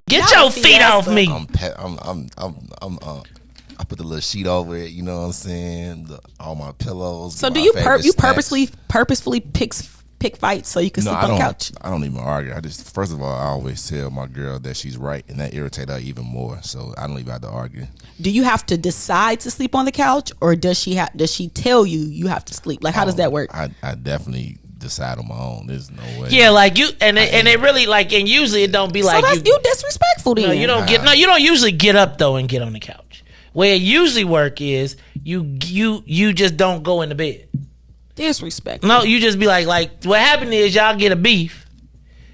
Get your feet off me. I put the little sheet over it. You know what I'm saying? All my pillows. So do you purposefully pick fights so you can sleep on the couch? I don't even argue. First of all, I always tell my girl that she's right, and that irritates her even more. So I don't even have to argue. Do you have to decide to sleep on the couch, or does she tell you have to sleep? Like, how does that work? I definitely decide on my own. There's no way. Yeah, like you and they really like, and usually it don't be like you disrespectful then. No, you don't usually get up though and get on the couch. Where it usually work is you just don't go in the bed. Disrespectful. No, you just be like what happened is y'all get a beef,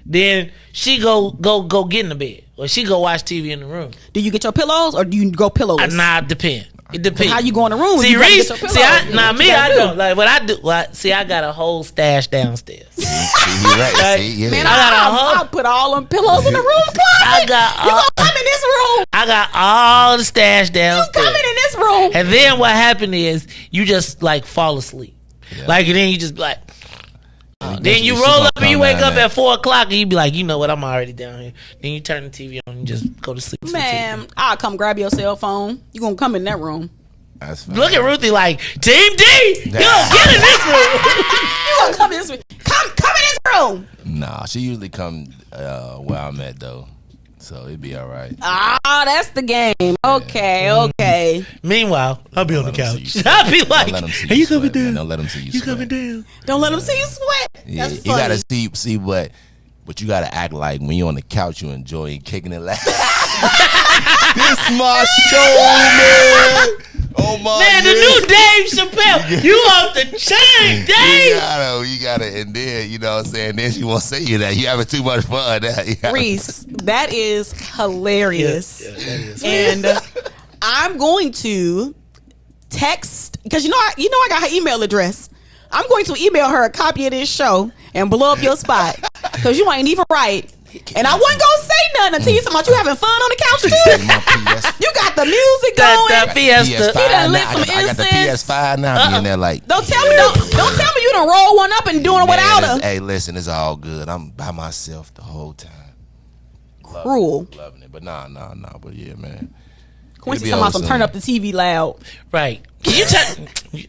then she go get in the bed, or she go watch TV in the room. Do you get your pillows, or do you go pillowless? Nah, it depends. It depends. How you go in the room? See, Riis, I don't. Like what I do. I got a whole stash downstairs. Man, I'll put all them pillows in the room closet. You gonna come in this room? I got all the stash downstairs. You coming in this room? And then what happened is you just like fall asleep. Yeah. Like, and then you just be like, then you roll up and you wake up at 4:00 and you be like, you know what, I'm already down here. Then you turn the TV on and just go to sleep. Man, I'll come grab your cell phone. You gonna come in that room? That's fine. Look at Ruthie like, Team D, you gonna get in this room. You gonna come in this room? Come in this room. Nah, she usually come where I'm at though. So it'd be all right. Ah, that's the game. Okay. Meanwhile, I'll be on the couch. I'll be like, "Hey, you coming down? Don't let them see you. You coming down? Don't let them see you sweat." Yeah, that's you gotta see what, but you gotta act like when you're on the couch, you enjoy kicking it. This my show, man. Oh my man, the new Dave Chappelle. You off the chain, Dave. You gotta, and then you know what I'm saying. Then she won't say you that you having too much fun. Riis, that is hilarious. Yeah, that is. And I'm going to text because you know I got her email address. I'm going to email her a copy of this show and blow up your spot because you ain't even right. And I wasn't gonna say nothing until you talking about you having fun on the couch too. You got the music going. That Fiesta. He done lit some incense. I got the PS5 now. Being there like. Don't tell me you done roll one up and doing it without her. Hey, listen, it's all good. I'm by myself the whole time. Cruel. Loving it, but nah. But yeah, man. Quincy talking about some turn up the TV loud. Right. Can you touch?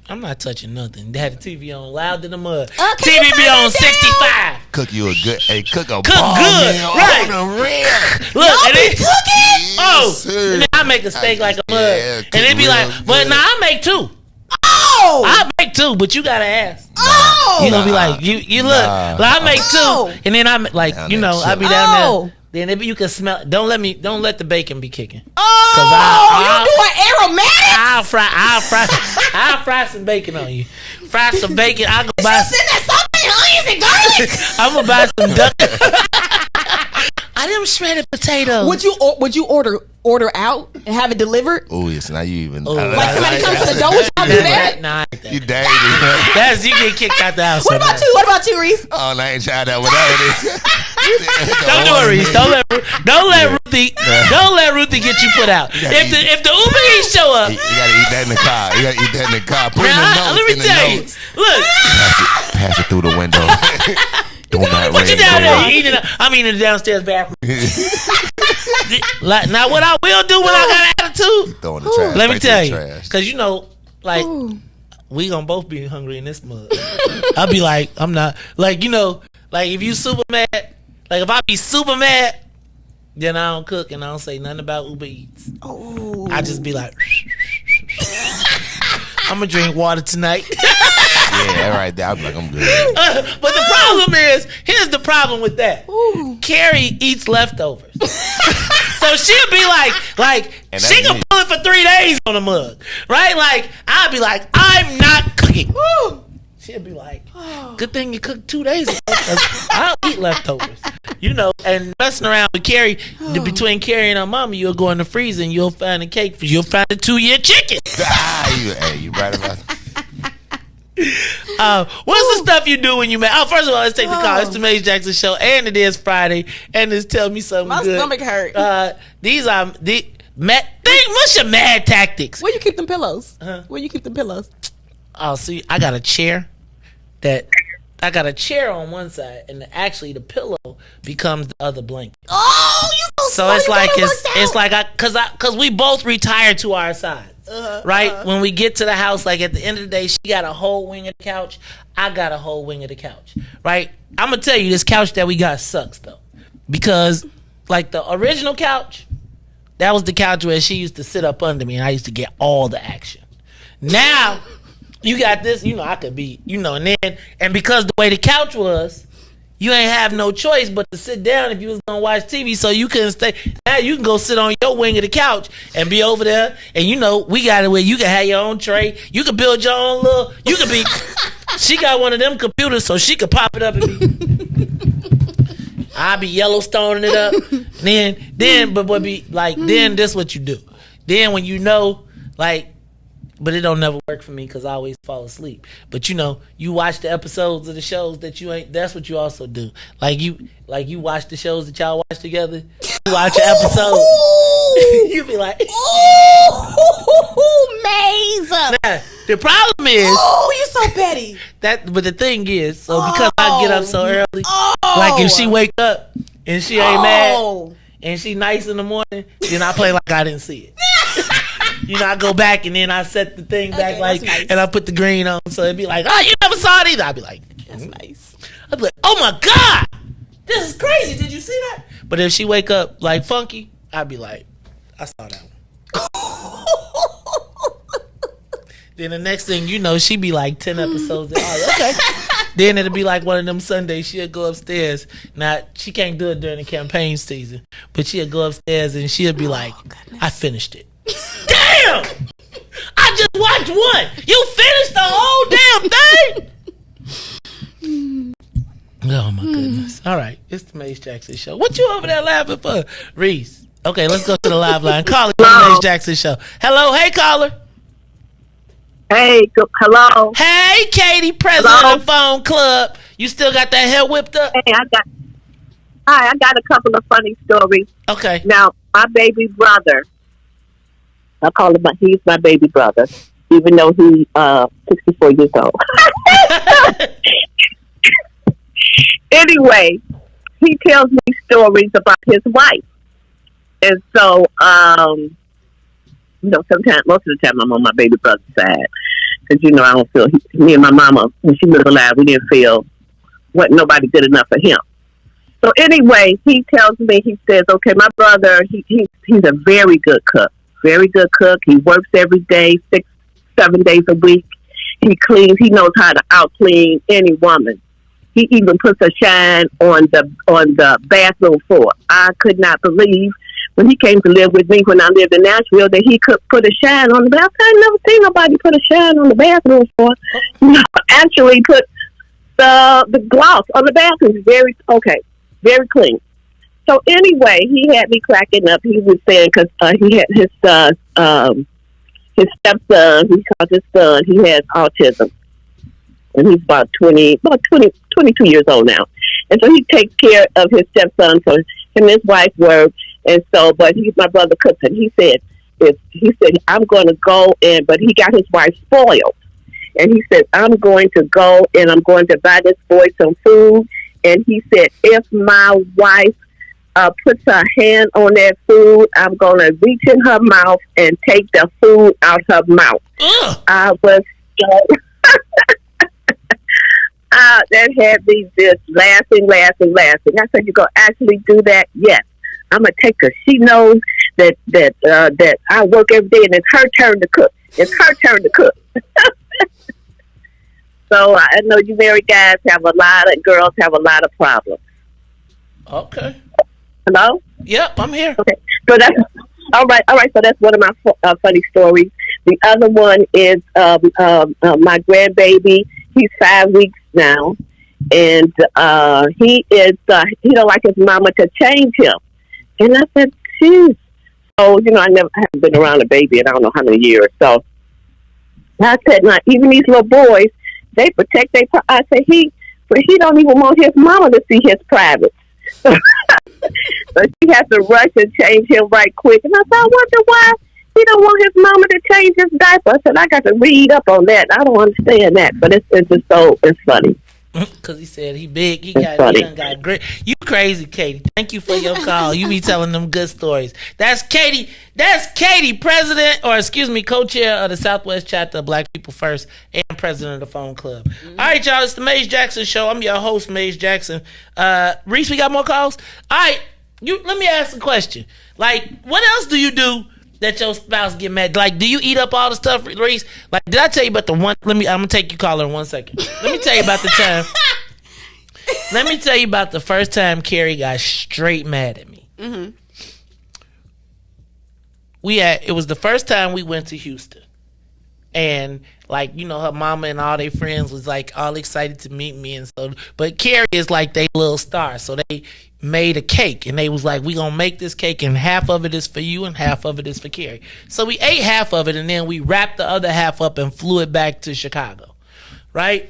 I'm not touching nothing. They had the TV on loud in the mud. TV be on 65. Cook you a good. Hey, cook good. Right. On the real. Look, and then cooking. Oh, and then I make a steak like a mud, and it be like, but nah, I make 2. Oh, I make 2, but you gotta ask. Oh, you gonna be like, you look. Like, I make 2, and then I like, I be down there. Then if you can smell, don't let the bacon be kicking. Oh, you doing aromatics? I'll fry some bacon on you. Fry some bacon. I'll go buy. Send that something, onions and garlic. I'm gonna buy some duck. I them shredded potatoes. Would you order out and have it delivered? Oh yes, now you even like somebody comes to the door. Would y'all do that? Nah, you dangerous. That's you get kicked out the house. What about you, Riis? Oh, I ain't tried that without it. Don't do it, Riis. Don't let Ruthie get you put out. If the Uber Eats show up, you gotta eat that in the car. Put in the notes. Let me tell you. Look, pass it through the window. Put you down there. You eating? I'm eating the downstairs bathroom. Now, what I will do when I got attitude? Throw in the trash. Let me tell you, because we gonna both be hungry in this mug. I'll be like, I'm not like if you super mad. Like if I be super mad, then I don't cook and I don't say nothing about Uber Eats. Oh, I just be like, I'm gonna drink water tonight. Yeah, right there. I'll be like, I'm good. But the problem is, here's the problem with that. Carrie eats leftovers. So she'll be like she can pull it for 3 days on a mug, right? Like I'll be like, I'm not cooking fucking. She'll be like, good thing you cooked 2 days ago, 'cause I don't eat leftovers. You know, and messing around with Carrie, between Carrie and her mama, you'll go in the freezer and you'll find a cake. You'll find a 2-year chicken. You right about it. What's the stuff you do when you met? Oh, first of all, let's take the call. It's the Maze Jackson Show, and it is Friday, and it's Tell Me Something My Good. stomach hurt. What's your mad tactics? Where you keep them pillows? Where you keep them pillows? Oh, see, I got a chair on one side, and actually the pillow becomes the other blanket. Oh, you so it's like because we both retire to our sides, right? When we get to the house, like at the end of the day, she got a whole wing of the couch, I got a whole wing of the couch, right? I'm gonna tell you, this couch that we got sucks though, because like the original couch, that was the couch where she used to sit up under me, and I used to get all the action. Now. You got this, you know, I could be, you know, and because the way the couch was, you ain't have no choice but to sit down if you was gonna watch TV, so you couldn't stay. Now you can go sit on your wing of the couch and be over there, and you know, we got it where you can have your own tray, you can build your own you could be, she got one of them computers so she could pop it up and be, I be Yellowstoning it up, then this what you do. Then when you know, like, but it don't never work for me because I always fall asleep. But you know, you watch the episodes of the shows that you ain't. That's what you also do. Like you watch the shows that y'all watch together. You watch an episode. You be like, Maze. Now, the problem is, you so petty. But the thing is, so because I get up so early, like if she wake up and she ain't mad and she nice in the morning, then I play like I didn't see it. You know, I go back and then I set the thing back nice. And I put the green on, so it'd be like, oh, you never saw it either. I'd be like, that's nice. I'd be like, oh my God, this is crazy. Did you see that? But if she wake up like funky, I'd be like, I saw that one. Then the next thing you know, she'd be like 10 episodes in. Oh, okay. Then it'll be like one of them Sundays. She'll go upstairs. Now, she can't do it during the campaign season, but she'll go upstairs and she'll be like, I finished it. Damn! I just watched one. You finished the whole damn thing? Oh my goodness. All right. It's the Maze Jackson Show. What you over there laughing for? Riis. Okay, let's go to the live line. Caller, the Maze Jackson Show. Hello. Hey, caller. Hey, hello. Hey, Katie, president of the phone club. You still got that hair whipped up? Hey, I got a couple of funny stories. Okay. Now, my baby brother, I call him, he's my baby brother, even though he's 64 years old. Anyway, he tells me stories about his wife. And so, you know, sometimes, most of the time, I'm on my baby brother's side. Because, you know, I don't feel, me and my mama, when she was alive, we didn't feel wasn't nobody good enough for him. So anyway, he tells me, he says, okay, my brother, he's a very good cook. Very good cook. He works every day, 6-7 days a week. He cleans. He knows how to out clean any woman. He even puts a shine on the bathroom floor. I could not believe when he came to live with me when I lived in Nashville that he could put a shine on the bathroom. I never seen nobody put a shine on the bathroom floor. No, actually put the gloss on the bathroom. Very clean. So anyway, he had me cracking up. He was saying because he had his stepson. He called his son. He has autism, and he's about 22 years old now. And so he takes care of his stepson. So him and his wife work, and so but my brother cooks. And he said I'm going to go in, but he got his wife spoiled. And he said, I'm going to go and I'm going to buy this boy some food. And he said, if my wife puts her hand on that food, I'm going to reach in her mouth and take the food out her mouth. I was so... that had me just laughing. I said, you going to actually do that? Yes. I'm going to take her. She knows that I work every day and it's her turn to cook. So I know you married guys girls have a lot of problems. Okay. Hello? Yep, I'm here. Okay. So that's all right. So that's one of my funny stories. The other one is my grandbaby. He's 5 weeks now, and he don't like his mama to change him. And I said, geez. So, I haven't been around a baby in I don't know how many years. So I said, now, even these little boys, they protect their. I said, he don't even want his mama to see his privates. So she has to rush and change him right quick. And I said, I wonder why he don't want his mama to change his diaper. I said, I got to read up on that. I don't understand that, but it's funny. Because he said he big, he got great. You crazy, Katie. Thank you for your call. You be telling them good stories. That's Katie, president, or excuse me, co-chair of the Southwest chapter of Black People First and president of the Phone Club. All right, y'all, it's the Maze Jackson Show. I'm your host, Maze Jackson. Riis, we got more calls? All right, let me ask a question. Like, what else do you do that your spouse get mad? Like, do you eat up all the stuff, Riis? Like, did I tell you about the one? I'm gonna take you caller in 1 second. Let me tell you about the time. Let me tell you about the first time Carrie got straight mad at me. Mm-hmm. It was the first time we went to Houston, and like, her mama and all their friends was like all excited to meet me, and so. But Carrie is like they little star, so they made a cake, and they was like, we gonna make this cake, and half of it is for you and half of it is for Carrie. So we ate half of it, and then we wrapped the other half up and flew it back to Chicago, right?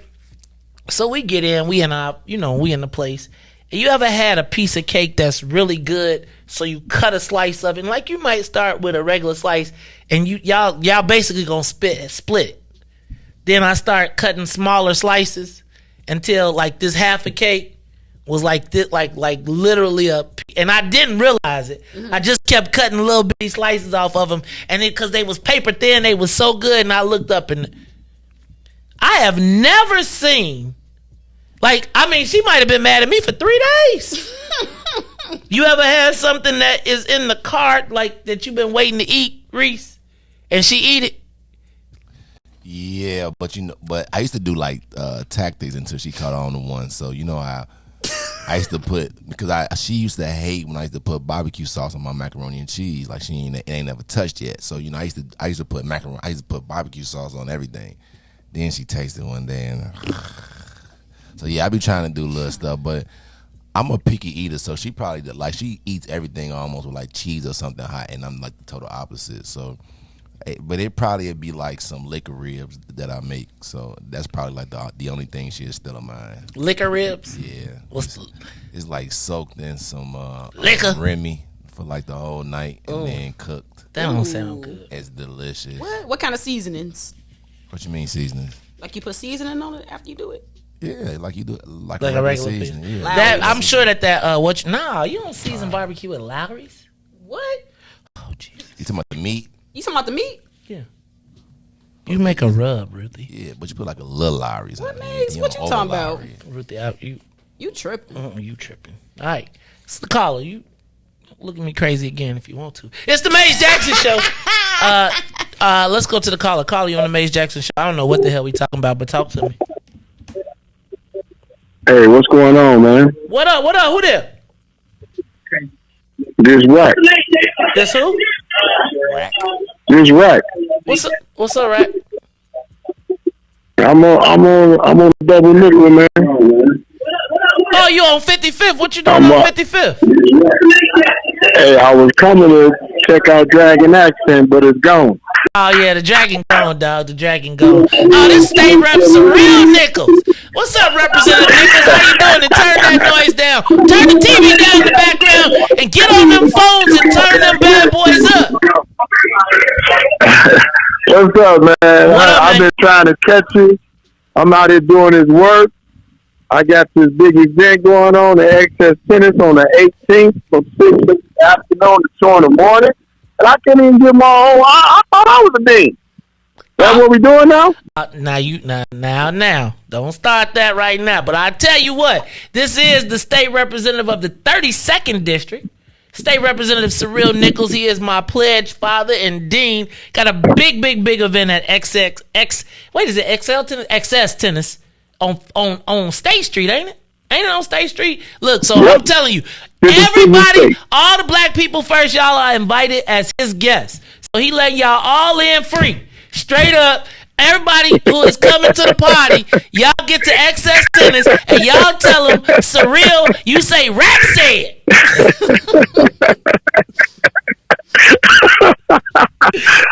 So we get in, we in the place. And you ever had a piece of cake that's really good, so you cut a slice of it, and like you might start with a regular slice, and y'all basically gonna split it. Then I start cutting smaller slices until like this half a cake was like this, like literally and I didn't realize it. Mm-hmm. I just kept cutting little bitty slices off of them, and because they was paper thin, they was so good. And I looked up, and I have never seen, she might have been mad at me for 3 days. You ever had something that is in the cart like that you've been waiting to eat, Riis, and she eat it? Yeah, but I used to do tactics until she caught on to one. So I used to put, because she used to hate when I used to put barbecue sauce on my macaroni and cheese. Like, it ain't never touched yet. So I used to put barbecue sauce on everything. Then she tasted one day, and so yeah, I be trying to do little stuff, but I'm a picky eater. So she probably she eats everything almost with cheese or something hot, and I'm the total opposite. So. But it probably would be some liquor ribs that I make. So that's probably the only thing she is still of mine. Liquor ribs? Yeah. It's soaked in some liquor Remy for the whole night and then cooked. That don't sound good. It's delicious. What kind of seasonings? What you mean seasonings? Like you put seasoning on it after you do it? Yeah, like you do it like a regular seasoning. Yeah. That I'm sure that you don't season barbecue with Lowry's. What? Oh jeez. You talking about the meat? You talking about the meat? Yeah. You make a rub, Ruthie. Yeah, but you put a little Lowry's on it. What you talking about? Ruthie, you tripping. You tripping. All right. It's the caller. You look at me crazy again if you want to. It's the Maze Jackson Show. Let's go to the caller. Caller, you on the Maze Jackson Show. I don't know what the hell we talking about, but talk to me. Hey, what's going on, man? What up? Who there? This Rack. This who? This Rack. What's up, Rack? I'm on double nickel, man. Oh, you on 55th? What you doing on 55th? Hey, I was coming to check out Dragon Accent, but it's gone. Oh yeah, the Dragon gone, dog. The Dragon gone. Oh, this state rep some real Nichols. What's up, Representative Nichols? How you doing? And turn that noise down. Turn the TV down in the background and get on them phones and turn them bad boys up. What's up, man? I've been trying to catch you. I'm out here doing this work. I got this big event going on, the Access Tennis on the 18th from 6 in the afternoon to 2 in the morning. And I can't even get my own. I thought I was a dean. That's what we doing now? Now. Don't start that right now. But I tell you what, this is the state representative of the 32nd District. State Representative Cyril Nichols. He is my pledge father and dean. Got a big event at XS Tennis on State Street, ain't it? Ain't it on State Street? Look, so I'm telling you, everybody, all the black people first, y'all are invited as his guests. So he letting y'all all in free. straight up. Everybody who is coming to the party, y'all get to excess tennis, and y'all tell them, Surreal, you say rap said.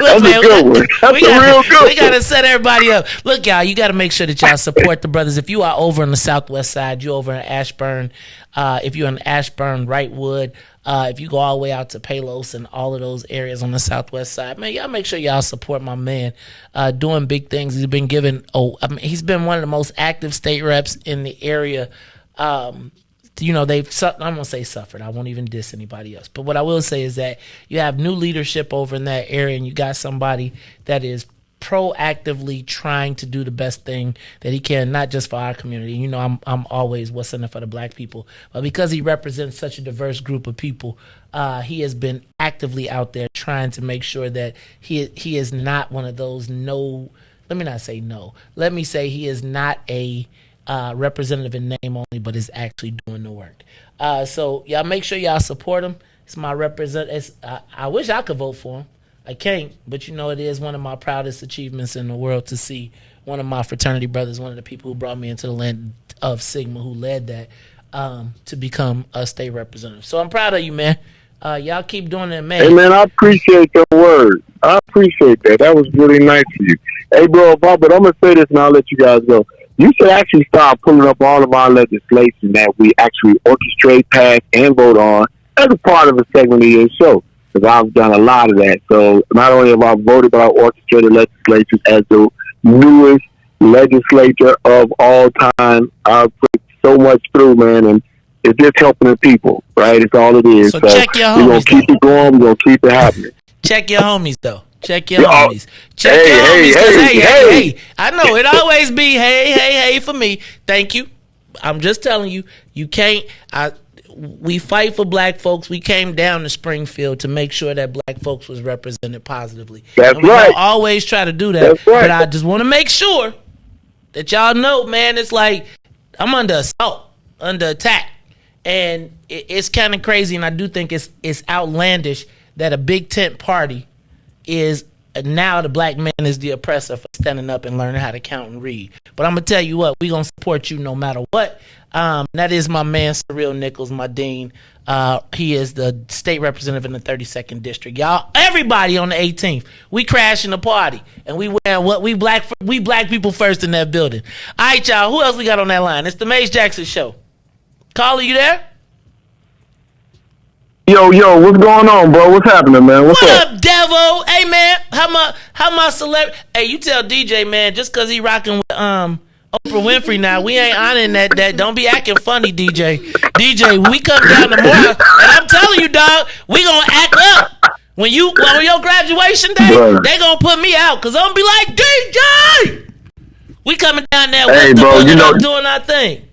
Look, man, we gotta set everybody up. Look, y'all, you gotta make sure that y'all support the brothers. If you are over on the southwest side, you over in Ashburn. If you're in Ashburn, Wrightwood, if you go all the way out to Palos and all of those areas on the southwest side, man, y'all make sure y'all support my man, doing big things. He's been given. He's been one of the most active state reps in the area. You know, I'm gonna say suffered. I won't even diss anybody else. But what I will say is that you have new leadership over in that area, and you got somebody that is proactively trying to do the best thing that he can, not just for our community. You know, I'm always what's in it for the black people, but because he represents such a diverse group of people, he has been actively out there trying to make sure that he is not one of those let me not say no. Let me say he is not a representative in name only, but is actually doing the work. So y'all make sure y'all support him. It's my representative. I wish I could vote for him. I can't, but you know, it is one of my proudest achievements in the world to see one of my fraternity brothers, one of the people who brought me into the land of Sigma, who led that, to become a state representative. So I'm proud of you, man. Y'all keep doing that, man. Hey, man, I appreciate your words. I appreciate that. That was really nice of you. Hey, bro, but I'm going to say this and I'll let you guys go. You should actually start pulling up all of our legislation that we actually orchestrate, pass, and vote on as a part of a segment of your show. Because I've done a lot of that. So not only have I voted, but I orchestrated legislation as the newest legislature of all time. I've put so much through, man, and it's just helping the people, right? It's all it is. So check your homies. We're going to keep it going. We're going to keep it happening. Check your homies, though. Check your homies. Check your homies. Hey. I know it always be hey for me. Thank you. I'm just telling you, you can't. We fight for black folks. We came down to Springfield to make sure that black folks was represented positively. That's right. Always try to do that. That's right. But I just want to make sure that y'all know, man, it's like I'm under assault, under attack. And it's kind of crazy, and I do think it's outlandish that a big tent party is now the black man is the oppressor for standing up and learning how to count and read. But I'm going to tell you what, we're going to support you no matter what. That is my man, Surreal Nichols, my dean. He is the state representative in the 32nd district. Y'all, everybody on the 18th, we crashing the party. And we wearing what? We black people first in that building. All right, y'all, who else we got on that line? It's the Maze Jackson Show. Caller, you there? Yo, what's going on, bro? What's happening, man? What's up? What up, Devo? Hey, man, how my celebrity? Hey, you tell DJ, man, just because he rocking with Oprah Winfrey now, we ain't honoring that. Don't be acting funny, DJ. DJ, we come down tomorrow, and I'm telling you, dog, we gonna act up. When your graduation day, they gonna put me out, because I'm gonna be like, DJ! We coming down there with doing our thing.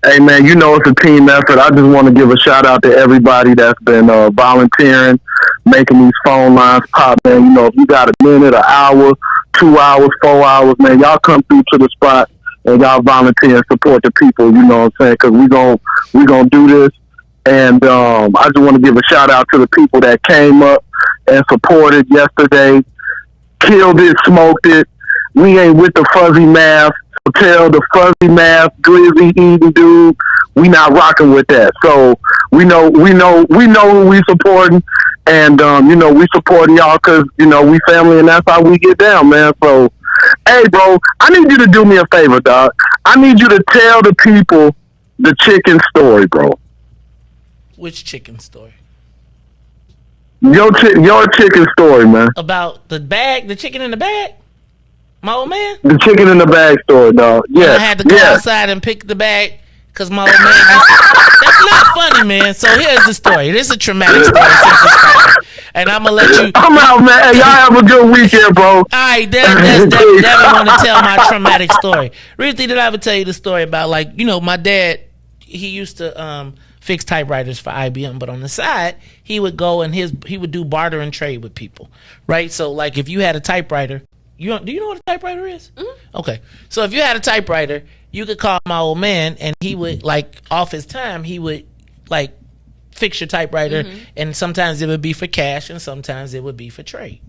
Hey, man, you know it's a team effort. I just want to give a shout-out to everybody that's been volunteering, making these phone lines pop, man. You know, if you got a minute, an hour, 2 hours, 4 hours, man, y'all come through to the spot and y'all volunteer and support the people, you know what I'm saying, because we gonna do this. And I just want to give a shout-out to the people that came up and supported yesterday, killed it, smoked it. We ain't with the fuzzy math. Tell the fuzzy mask, glizzy eating dude, we not rocking with that. So we know who we supporting, and we supporting y'all because we family, and that's how we get down, man. So, hey, bro, I need you to do me a favor, dog. I need you to tell the people the chicken story, bro. Which chicken story? Your chicken story, man. About the chicken in the bag. My old man? The chicken in the bag story, dog. Yeah. I had to go outside and pick the bag because my old man. That's not funny, man. So here's the story. This is a traumatic story. And I'm going to let you. I'm out, man. Hey, y'all have a good weekend, bro. All right. Devin want to tell my traumatic story. Ruthie, did I ever tell you the story about, my dad, he used to fix typewriters for IBM, but on the side, he would go and he would do barter and trade with people, right? So, if you had a typewriter, do you know what a typewriter is? Mm-hmm. Okay. So if you had a typewriter, you could call my old man, and he would, off his time, he would, fix your typewriter, and sometimes it would be for cash, and sometimes it would be for trade.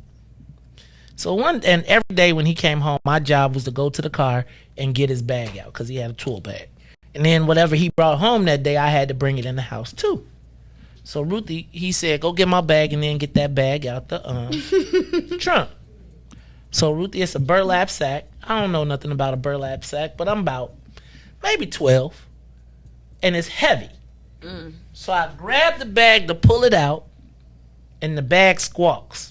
So every day when he came home, my job was to go to the car and get his bag out because he had a tool bag. And then whatever he brought home that day, I had to bring it in the house too. So Ruthie, he said, go get my bag and then get that bag out the trunk. So Ruthie, it's a burlap sack. I don't know nothing about a burlap sack, but I'm about maybe 12. And it's heavy. So I grab the bag to pull it out, and the bag squawks.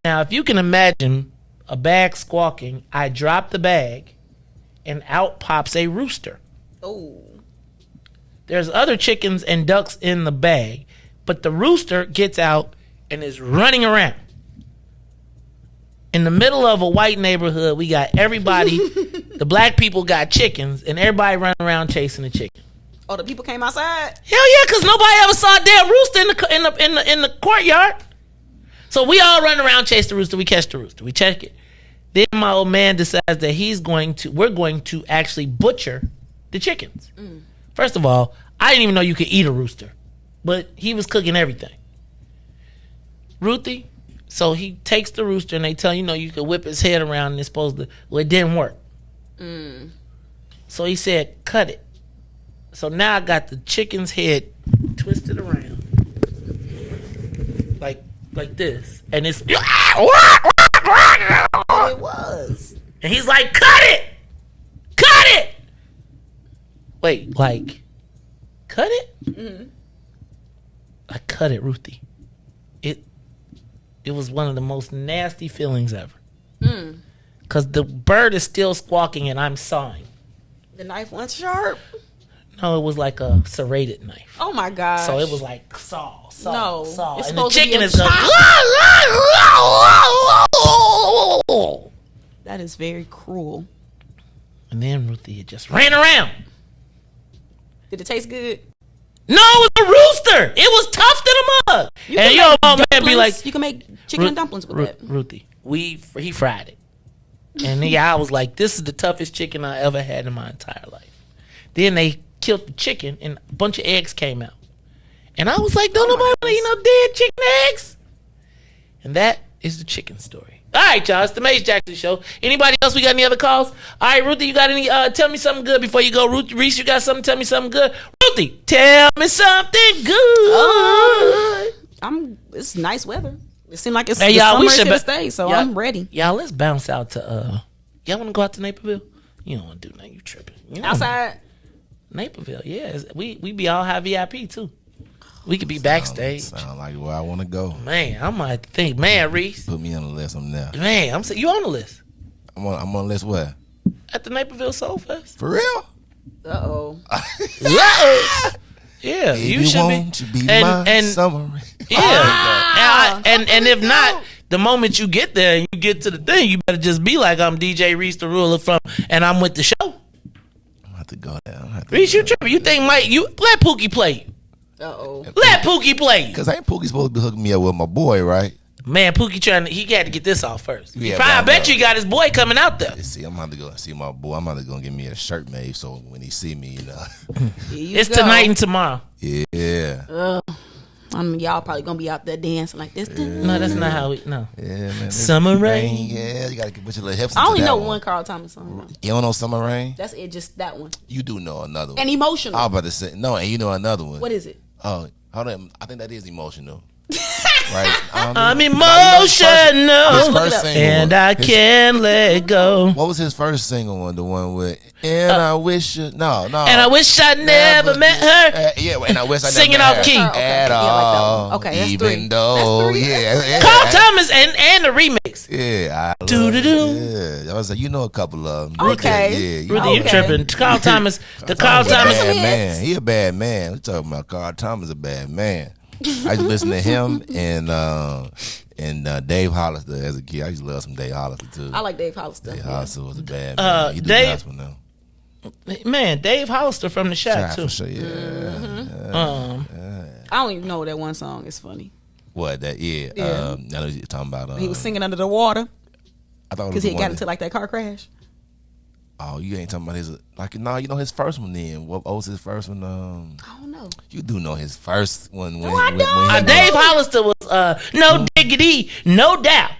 Now, if you can imagine a bag squawking, I drop the bag, and out pops a rooster. Oh. There's other chickens and ducks in the bag, but the rooster gets out and is running around. In the middle of a white neighborhood, we got everybody, the black people got chickens, and everybody running around chasing the chicken. Oh, the people came outside? Hell yeah, because nobody ever saw a damn rooster in the courtyard. So we all run around, chase the rooster. We catch the rooster. We check it. Then my old man decides that we're going to actually butcher the chickens. First of all, I didn't even know you could eat a rooster, but he was cooking everything. Ruthie, so he takes the rooster and they tell you could whip his head around and it's supposed to, well, it didn't work. So he said, cut it. So now I got the chicken's head twisted around like this, and it's It was. And he's like, cut it. Wait, like, cut it? I cut it, Ruthie. It was one of the most nasty feelings ever. Because the bird is still squawking and I'm sawing. The knife went sharp? No, it was like a serrated knife. Oh my gosh. So it was like saw. No, and it's the chicken is that is very cruel. And then Ruthie just ran around. Did it taste good? No, it was a rooster. It was tough to the mug. And your mom man be like, you can make chicken and dumplings with that. Ruthie, he fried it. And then I was like, this is the toughest chicken I ever had in my entire life. Then they killed the chicken and a bunch of eggs came out. And I was like, don't nobody want to eat no dead chicken eggs. And that is the chicken story. All right, y'all, it's the Mace Jackson Show. Anybody else? We got any other calls? All right, Ruthie, you got any? Tell me something good before you go. Riis, you got something? Tell me something good. Ruthie, tell me something good. It's nice weather. It seems like it's hey, y'all, summer is here to stay, so I'm ready. Y'all, let's bounce out to y'all want to go out to Naperville? You don't want to do nothing. You tripping? Outside? Naperville, yeah. We be all high VIP too. We could be backstage. Sound like where I want to go. Man, I might think, man, Riis. Put me on the list. I'm there. Man, I'm saying you on the list. I'm on the list where? At the Naperville Soulfest. For real? Uh-oh. Yeah, you should be. To be my summer. Yeah. And if not, the moment you get there and you get to the thing, you better just be like, I'm DJ Riis, the ruler from, and I'm with the show. I'm gonna have to go there. Riis, you tripping? You think let Pookie play you? Uh-oh. Let Pookie play you. Because ain't Pookie supposed to be hooking me up with my boy, right? Man, Pookie he had to get this off first. Yeah, I bet you got his boy coming out there. See, I'm going to go see my boy. I'm going to go get me a shirt made so when he see me, It's tonight and tomorrow. Yeah. Y'all probably going to be out there dancing like this. Yeah. No, that's not how we, no. Yeah, man. Summer Rain. Yeah, you got to put your little hips I only know one. one Carl Thomas song. You don't know Summer Rain? That's it, just that one. You do know another one. And Emotional. I was about to say, no, and you know another one. What is it? Oh, hold on. I think that is Emotional. Right? I'm emotional, his first single and I can't let go. What was his first single one? The one with "And I wish you no." And I wish I never met her. Yeah, and I wish I singing never off key at all. Okay, that's even three. though, That's Carl Thomas and the remix. Yeah, I was like, you know, a couple of them. Okay, yeah, Ruthie, you tripping? Carl Thomas, Carl Thomas, man. He a bad man. We talking about Carl Thomas, a bad man. I used to listen to him and Dave Hollister as a kid. I used to love some Dave Hollister too. I like Dave Hollister. Dave Hollister was a bad man. He did gospel now. Man, Dave Hollister from the Shot too. For sure, yeah. I don't even know that one song. It's funny. What that? Yeah. I know you're talking about. He was singing under the water. I thought because he got into like that car crash. Oh, you ain't talking about his no, you know his first one then. What was his first one? I don't know. You do know his first one when, Dave Hollister was No Diggity, No Doubt.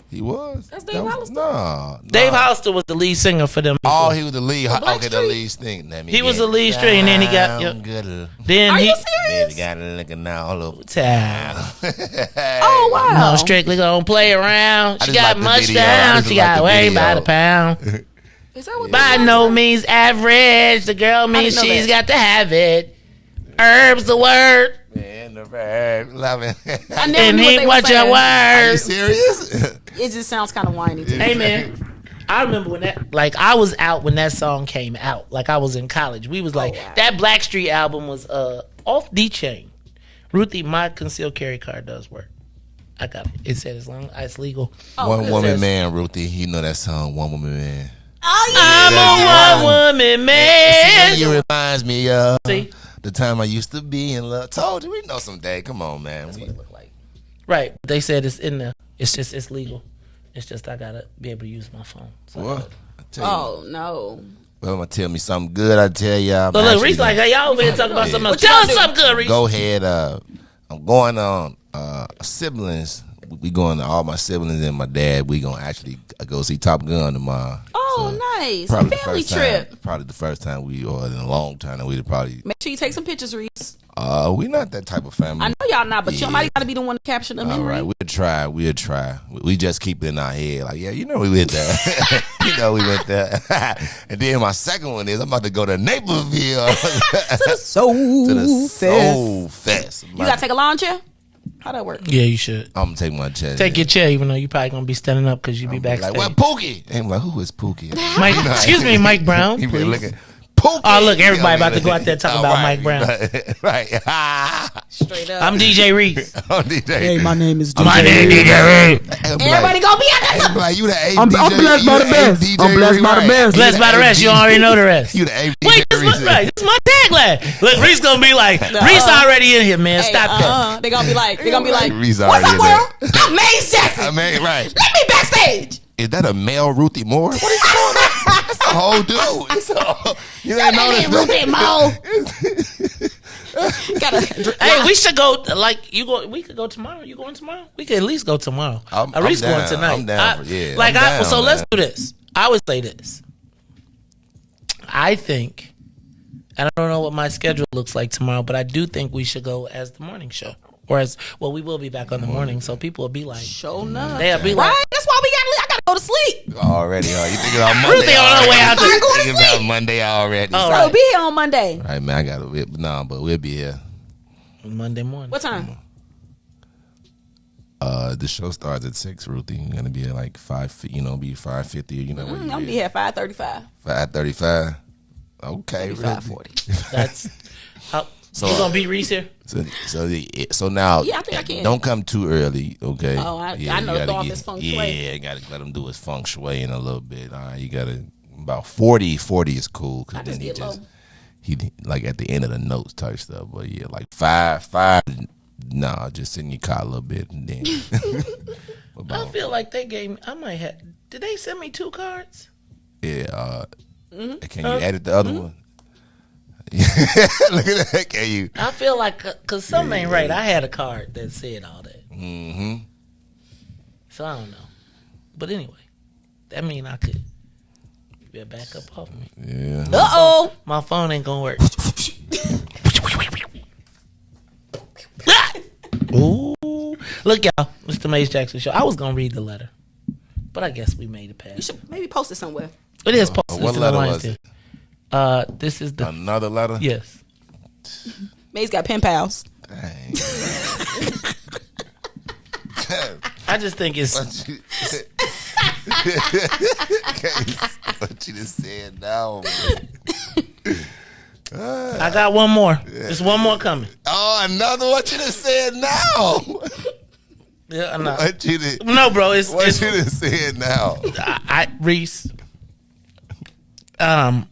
He was. That's Dave Hollister. No. Dave Hollister was the lead singer for them. Oh, he was the lead. Okay, the lead singer. He was the lead string, and then he got. Then Are he you serious? Got looking all over town. Oh wow. No, strictly gonna play around. She got like the much video. down. She got way video. by the pound. Is that what By no means average. The girl means didn't know she's that. got to have it. Herbs the word. Man, the verb. Love it. I never And knew he what what they were your saying. Are you words. serious? It just sounds kind of whiny to me. Hey man, I remember when that, like, I was out when that song came out. Like, I was in college. We was like, that Blackstreet album was off the chain. Ruthie, my concealed carry card does work. I got it. It said as long as it's legal. One woman man, Ruthie. You know that song, One Woman Man. Oh, yeah. I'm a one woman man. It reminds me of See? the time I used to be in love. Told you we know someday. Come on, man. Right. They said it's in there. It's legal. It's just I gotta be able to use my phone. So What? Oh no. Well, I'm gonna tell me something good. I tell y'all. But look, Riis like, hey, y'all over here talking about something else. What Tell y'all us something good, Riis. Go ahead. I'm going on siblings. We going to all my siblings and my dad. We gonna actually go see Top Gun tomorrow. Oh, nice. A Probably the family first trip. time. Probably the first time or in a long time that we'd probably. Make sure you take some pictures, Riis. We not that type of family. I know y'all not, but somebody got to be the one to capture them. All right, we'll try. We just keep it in our head. Like, yeah, you know we went there. You know we went there. And then my second one is I'm about to go to Naperville. To the Soul Fest. Fest. You got to take a lawn chair? How that work? Yeah, you should. I'm gonna take my chair. Take your chair, even though you probably gonna be standing up because you be backstage. Like, what, Pookie? And I'm like, who is Pookie? Mike, excuse me, Mike Brown. He be please. looking. Pookie. Oh, look, everybody about to go out there talking about Mike Brown. Right. Straight up. I'm DJ Riis. I'm DJ. Hey, my name is DJ. My name is DJ Riis. Everybody gonna be out there. Like, you the A I'm DJ. blessed by the best. I'm blessed by the best. Blessed by the rest. You already know the rest. You the A DJ. Wait, this is my tagline. Look, Riis gonna be like, Riis already in here, man. Stop that. They gonna be like, Reese what's already up, world? I'm Maze Jackson. I mean, right. Let me backstage. Is that a male Ruthie Moore? What is going on? That's a whole dude. You ain't noticed Ruthie Moore. Hey, we should go. Like, we could go tomorrow. You going tomorrow? We could at least go tomorrow. Riis down. going tonight. I'm down. So let's do this. I would say this. I think, and I don't know what my schedule looks like tomorrow, but I do think we should go as the morning show. Or as, well, we will be back on the morning, so people will be like, show enough. They'll be like, Right? That's why I gotta go to sleep. Already, huh? You thinking about Monday? Ruthie on her way out there. Thinking about Monday already. Oh, So right. be here on Monday. All right, man. I got to. But we'll be here. Monday morning. What time? The show starts at 6. Ruthie, you're gonna be at like 5. Be 5:50. You know, I'm gonna be here at 5:35. 5:35. Okay, 5:40. That's so. You gonna beat Riis here? So now, Yeah, I think I can. Don't come too early, okay? Oh, I Yeah, know you to gotta throw off his feng shui. Yeah, you gotta let him do his feng shui in a little bit. All right, you gotta about 40 is cool I because just then get low. he like at the end of the notes type stuff. But yeah, like 5. Nah, just sit in your car a little bit and then. I feel like they gave me. I might have. Did they send me 2 cards? Yeah. Can you edit the other one? Look at that. Can you? I feel like because something ain't right. I had a card that said all that. Mm-hmm. So I don't know. But anyway, that mean I could be a backup off me. Yeah. Uh-oh. My phone ain't gonna work. Ooh. Look, y'all. It's the Maze Jackson Show. I was gonna read the letter, but I guess we made it past. You should maybe post it somewhere. It is posted. What letter was it? This is the Another letter? Yes. Maze got pen pals. Dang. I just think it's. What you just said now. I got one more. There's one more coming. Oh, another what you just said now. Yeah, I know. What you just, No, bro. It's what you just said now. Riis. I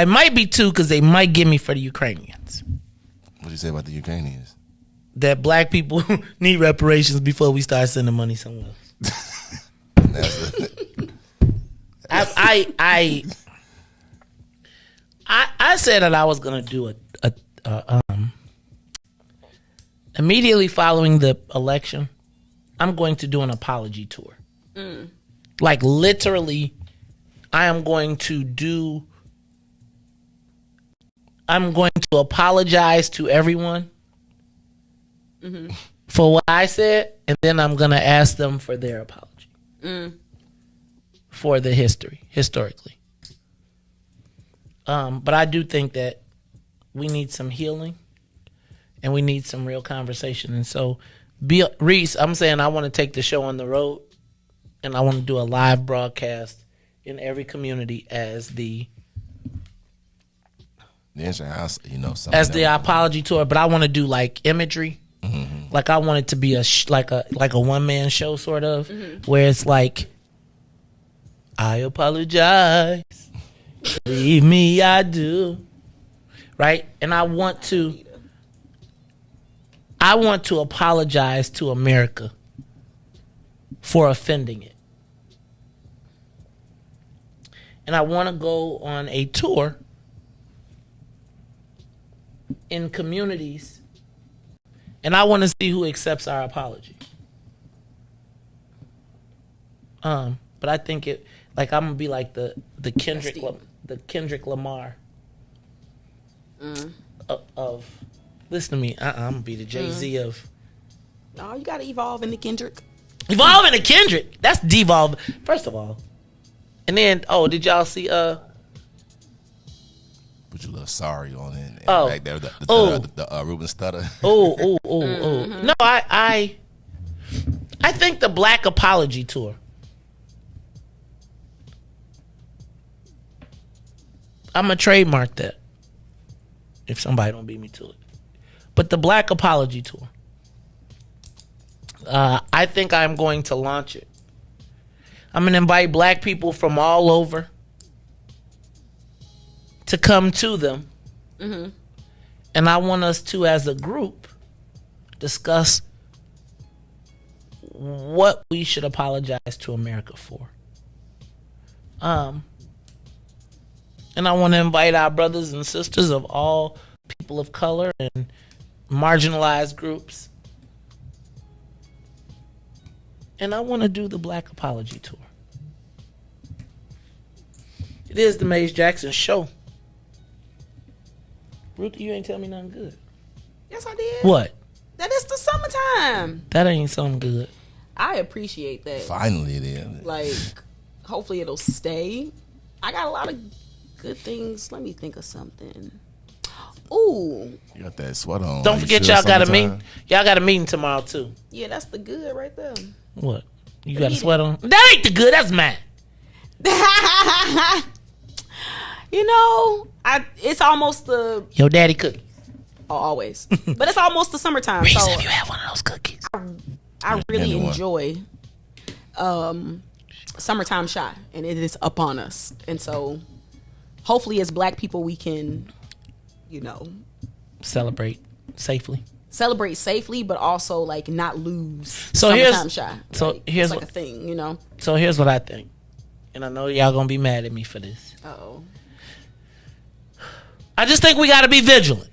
might be 2 because they might give me for the Ukrainians. What you say about the Ukrainians? That black people need reparations before we start sending money somewhere else. I said that I was gonna do a immediately following the election, I'm going to do an apology tour. Like literally, I'm going to apologize to everyone for what I said, and then I'm gonna ask them for their apology for the historically. But I do think that we need some healing and we need some real conversation. And so, Riis, I'm saying I want to take the show on the road and I want to do a live broadcast in every community as the apology tour. But I want to do like imagery. Like I want it to be like a one man show sort of, where it's like, I apologize. Believe me, I do. Right? And I want to apologize to America for offending it. And I want to go on a tour in communities, and I want to see who accepts our apology. But I think I'm gonna be like the Kendrick Lamar of listen to me. I'm gonna be the Jay-Z of. No, you gotta evolve into Kendrick. Evolve into Kendrick. That's devolve. First of all, and then did y'all see Put your little sorry on it. And back there, the Ruben Stutter. No, I think the Black Apology Tour. I'm gonna trademark that if somebody don't beat me to it. But the Black Apology Tour, I think I'm going to launch it. I'm gonna invite black people from all over to come to them, and I want us to, as a group, discuss what we should apologize to America for. And I want to invite our brothers and sisters of all people of color and marginalized groups. And I want to do the Black Apology Tour. It is the Maze Jackson Show. Ruthie, you ain't tell me nothing good. Yes, I did. What? That is the summertime. That ain't something good. I appreciate that. Finally it is. Like, hopefully it'll stay. I got a lot of good things. Let me think of something. Ooh. You got that sweat on. Don't forget y'all got a meeting. Y'all got a meeting tomorrow too. Yeah, that's the good right there. What? You got a sweat on? That ain't the good. That's mine. You know, it's almost the your daddy cookie. Oh, always. But it's almost the summertime. Riis, so have you had one of those cookies? I really enjoy summertime shy, and it is upon us. And so hopefully as black people we can, celebrate safely, but also like not lose so summertime shy. Here's like a thing, So here's what I think. And I know y'all gonna be mad at me for this. Uh-oh. I just think we gotta be vigilant.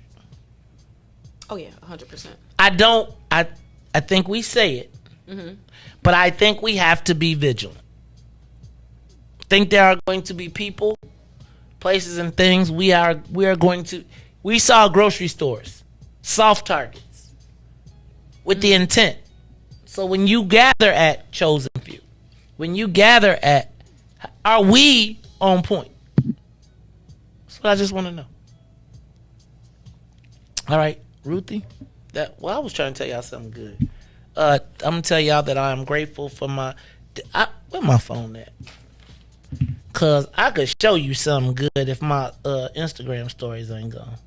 Oh yeah, 100%. I think we say it, but I think we have to be vigilant. I think there are going to be people, places, and things we are going to. We saw grocery stores, soft targets, with the intent. So when you gather at Chosen Few, are we on point? That's what I just want to know. All right, Ruthie. I was trying to tell y'all something good. I'm gonna tell y'all that I am grateful for where my phone at? Cause I could show you something good if my Instagram stories ain't gone.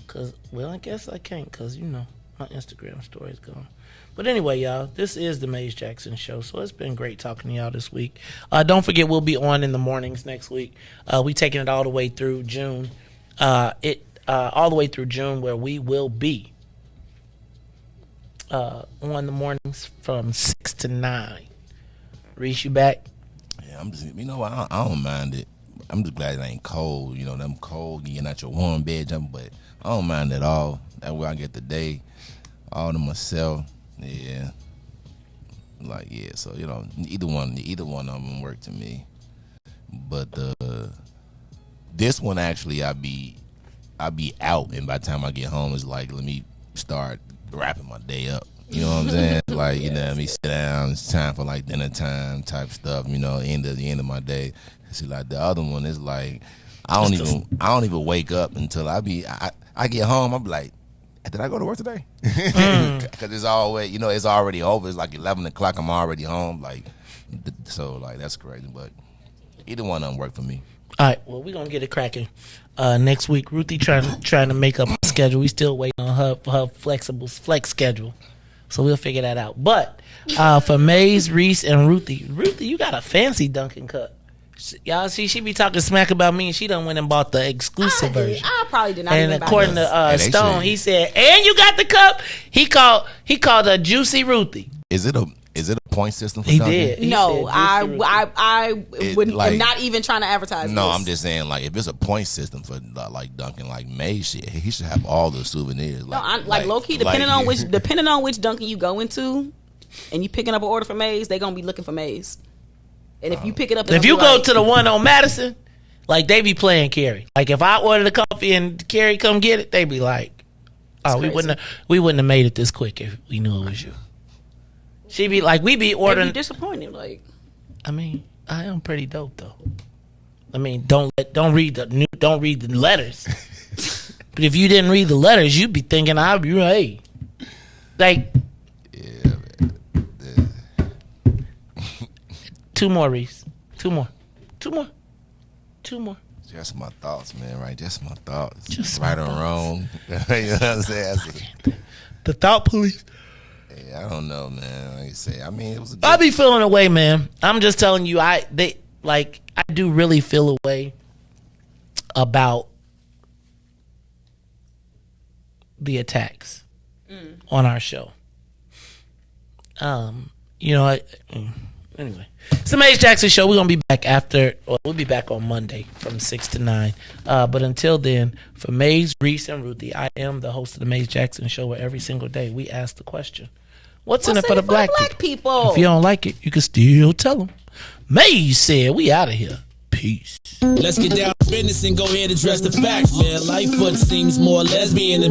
Cause I guess I can't. Cause my Instagram story's gone. But anyway, y'all, this is the Maze Jackson Show, so it's been great talking to y'all this week. Don't forget, we'll be on in the mornings next week. We taking it all the way through June. All the way through June, where we will be on the mornings from 6 to 9. Riis, you back? Yeah, I'm just, you know what, I don't mind it. I'm just glad it ain't cold. You know, them cold, getting out your warm bed jumping, but I don't mind at all. That way I get the day all to myself. Yeah. Like, yeah, so, you know, either one of them work to me. But this one actually I be out, and by the time I get home it's like, let me start wrapping my day up. You know what I'm saying? Like, you know, let me sit down, it's time for like dinner time type stuff, you know, the end of my day. See, like the other one is like I don't even wake up until I get home. I'm like, did I go to work today? Because it's always, you know, it's already over. It's like 11 o'clock. I'm already home. Like, so like that's crazy. But either one of them work for me. All right, well, we're gonna get it cracking next week. Ruthie trying to make up a schedule. We still waiting on her flex schedule, so we'll figure that out. But for Maze, Riis, and Ruthie, you got a fancy Dunkin' cup. Y'all see, she be talking smack about me, and she done went and bought the exclusive version. I probably did not. And according to Stone, he said, "And you got the cup." He called her Juicy Ruthie. Is it a point system for He Dunkin'? did. No, I wouldn't. Like, I'm not even trying to advertise. No, this. I'm just saying, like, if it's a point system for like Dunkin', like May shit, he should have all the souvenirs. No, like low key, depending on which Dunkin' you go into, and you picking up an order for Maze, they gonna be looking for Maze. And if you pick it up, if you go to the one on Madison, like they be playing Carrie. Like if I order the coffee and Carrie come get it, they be like, "Oh, we wouldn't have made it this quick if we knew it was you." She be like, "We be ordering." They be disappointed. Like, I mean, I am pretty dope though. I mean, don't read the letters. But if you didn't read the letters, you'd be thinking I'd be right. Like, yeah, man. Two more, Riis. Two more. Just my thoughts, man. Right, just my thoughts. Just right or wrong. You know what I'm saying? The thought police. Yeah, I don't know, man. Like you say, I mean, it was. I be feeling away, man. I'm just telling you, I do really feel a way about the attacks on our show. You know, anyway, it's the Maze Jackson Show. We're gonna be back we'll be back on Monday from 6 to 9. But until then, for Maze, Riis, and Ruthie, I am the host of the Maze Jackson Show, where every single day we ask the question, What's in it for the black people? If you don't like it, you can still tell them. Maze said, we out of here. Peace. Let's get down to business and go ahead and address the facts, man. Lightfoot seems more lesbian than